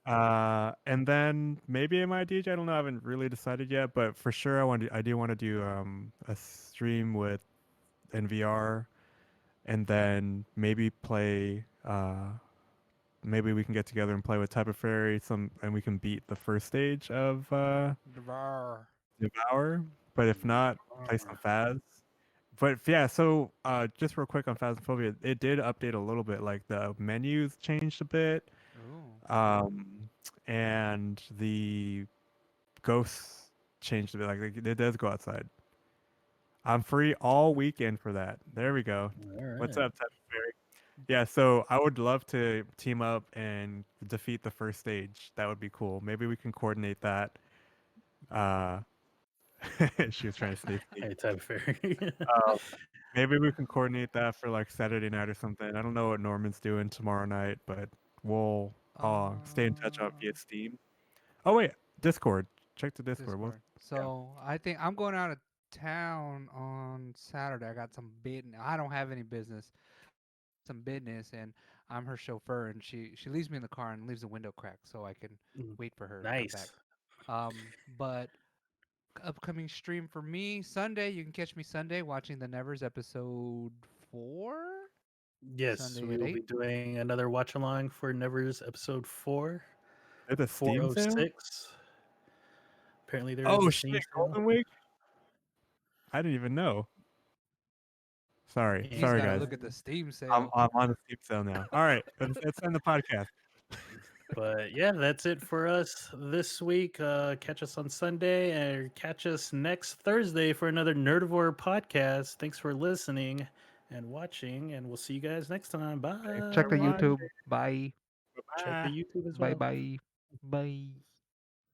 Speaker 2: and then maybe I might DJ. I don't know. I haven't really decided yet, but for sure I do want to do a stream with NVR and then maybe play. Maybe we can get together and play with Type of Fairy. And we can beat the first stage of
Speaker 3: Devour.
Speaker 2: Devour. But if not, play some Phas. But yeah, so just real quick on Phasmophobia, it did update a little bit. Like the menus changed a bit,
Speaker 3: Ooh.
Speaker 2: um, and the ghosts changed a bit. Like it does go outside. I'm free all weekend for that. There we go.
Speaker 1: All
Speaker 2: What's
Speaker 1: right.
Speaker 2: up, Type of Fairy? Yeah, so I would love to team up and defeat the first stage. That would be cool. Maybe we can coordinate that. Uh, she was trying to stay sneaky.
Speaker 1: Hey, type of fairy.
Speaker 2: Uh, maybe we can coordinate that for like Saturday night or something. I don't know what Norman's doing tomorrow night, but we'll stay in touch on via
Speaker 3: Uh,
Speaker 2: Steam. Oh wait, Discord. Check the Discord.
Speaker 3: Discord.
Speaker 2: Yeah.
Speaker 3: So I think I'm going out of town on Saturday. I got some business. I don't have any business. Some business, and I'm her chauffeur, and she leaves me in the car and leaves the window cracked so I can
Speaker 1: Mm,
Speaker 3: wait for her to come back.
Speaker 1: nice.
Speaker 3: But upcoming stream for me Sunday. You can catch me Sunday watching the Nevers episode 4.
Speaker 1: Yes,
Speaker 3: Sunday
Speaker 1: we
Speaker 3: at
Speaker 1: will
Speaker 3: 8.
Speaker 1: be doing another watch along for Never's episode 4,
Speaker 2: There's a Steam sale.
Speaker 1: 406. Apparently, there is
Speaker 2: Oh
Speaker 1: a
Speaker 2: shit,
Speaker 1: Steam sale.
Speaker 2: Golden Week. I didn't even know. Sorry,
Speaker 3: He's
Speaker 2: sorry
Speaker 3: got to
Speaker 2: guys.
Speaker 3: look at the Steam
Speaker 2: I'm
Speaker 3: sale.
Speaker 2: I'm on the Steam sale now. All right, let's end the podcast.
Speaker 1: But yeah, that's it for us this week. Catch us on Sunday and catch us next Thursday for another Nerdivore podcast. Thanks for listening and watching, and we'll see you guys next time.
Speaker 2: Thanks
Speaker 3: Check
Speaker 1: Bye.
Speaker 3: the
Speaker 2: for watching.
Speaker 3: YouTube. Bye.
Speaker 1: Check the
Speaker 2: Bye.
Speaker 1: YouTube as
Speaker 3: Bye
Speaker 1: well.
Speaker 3: bye. Bye.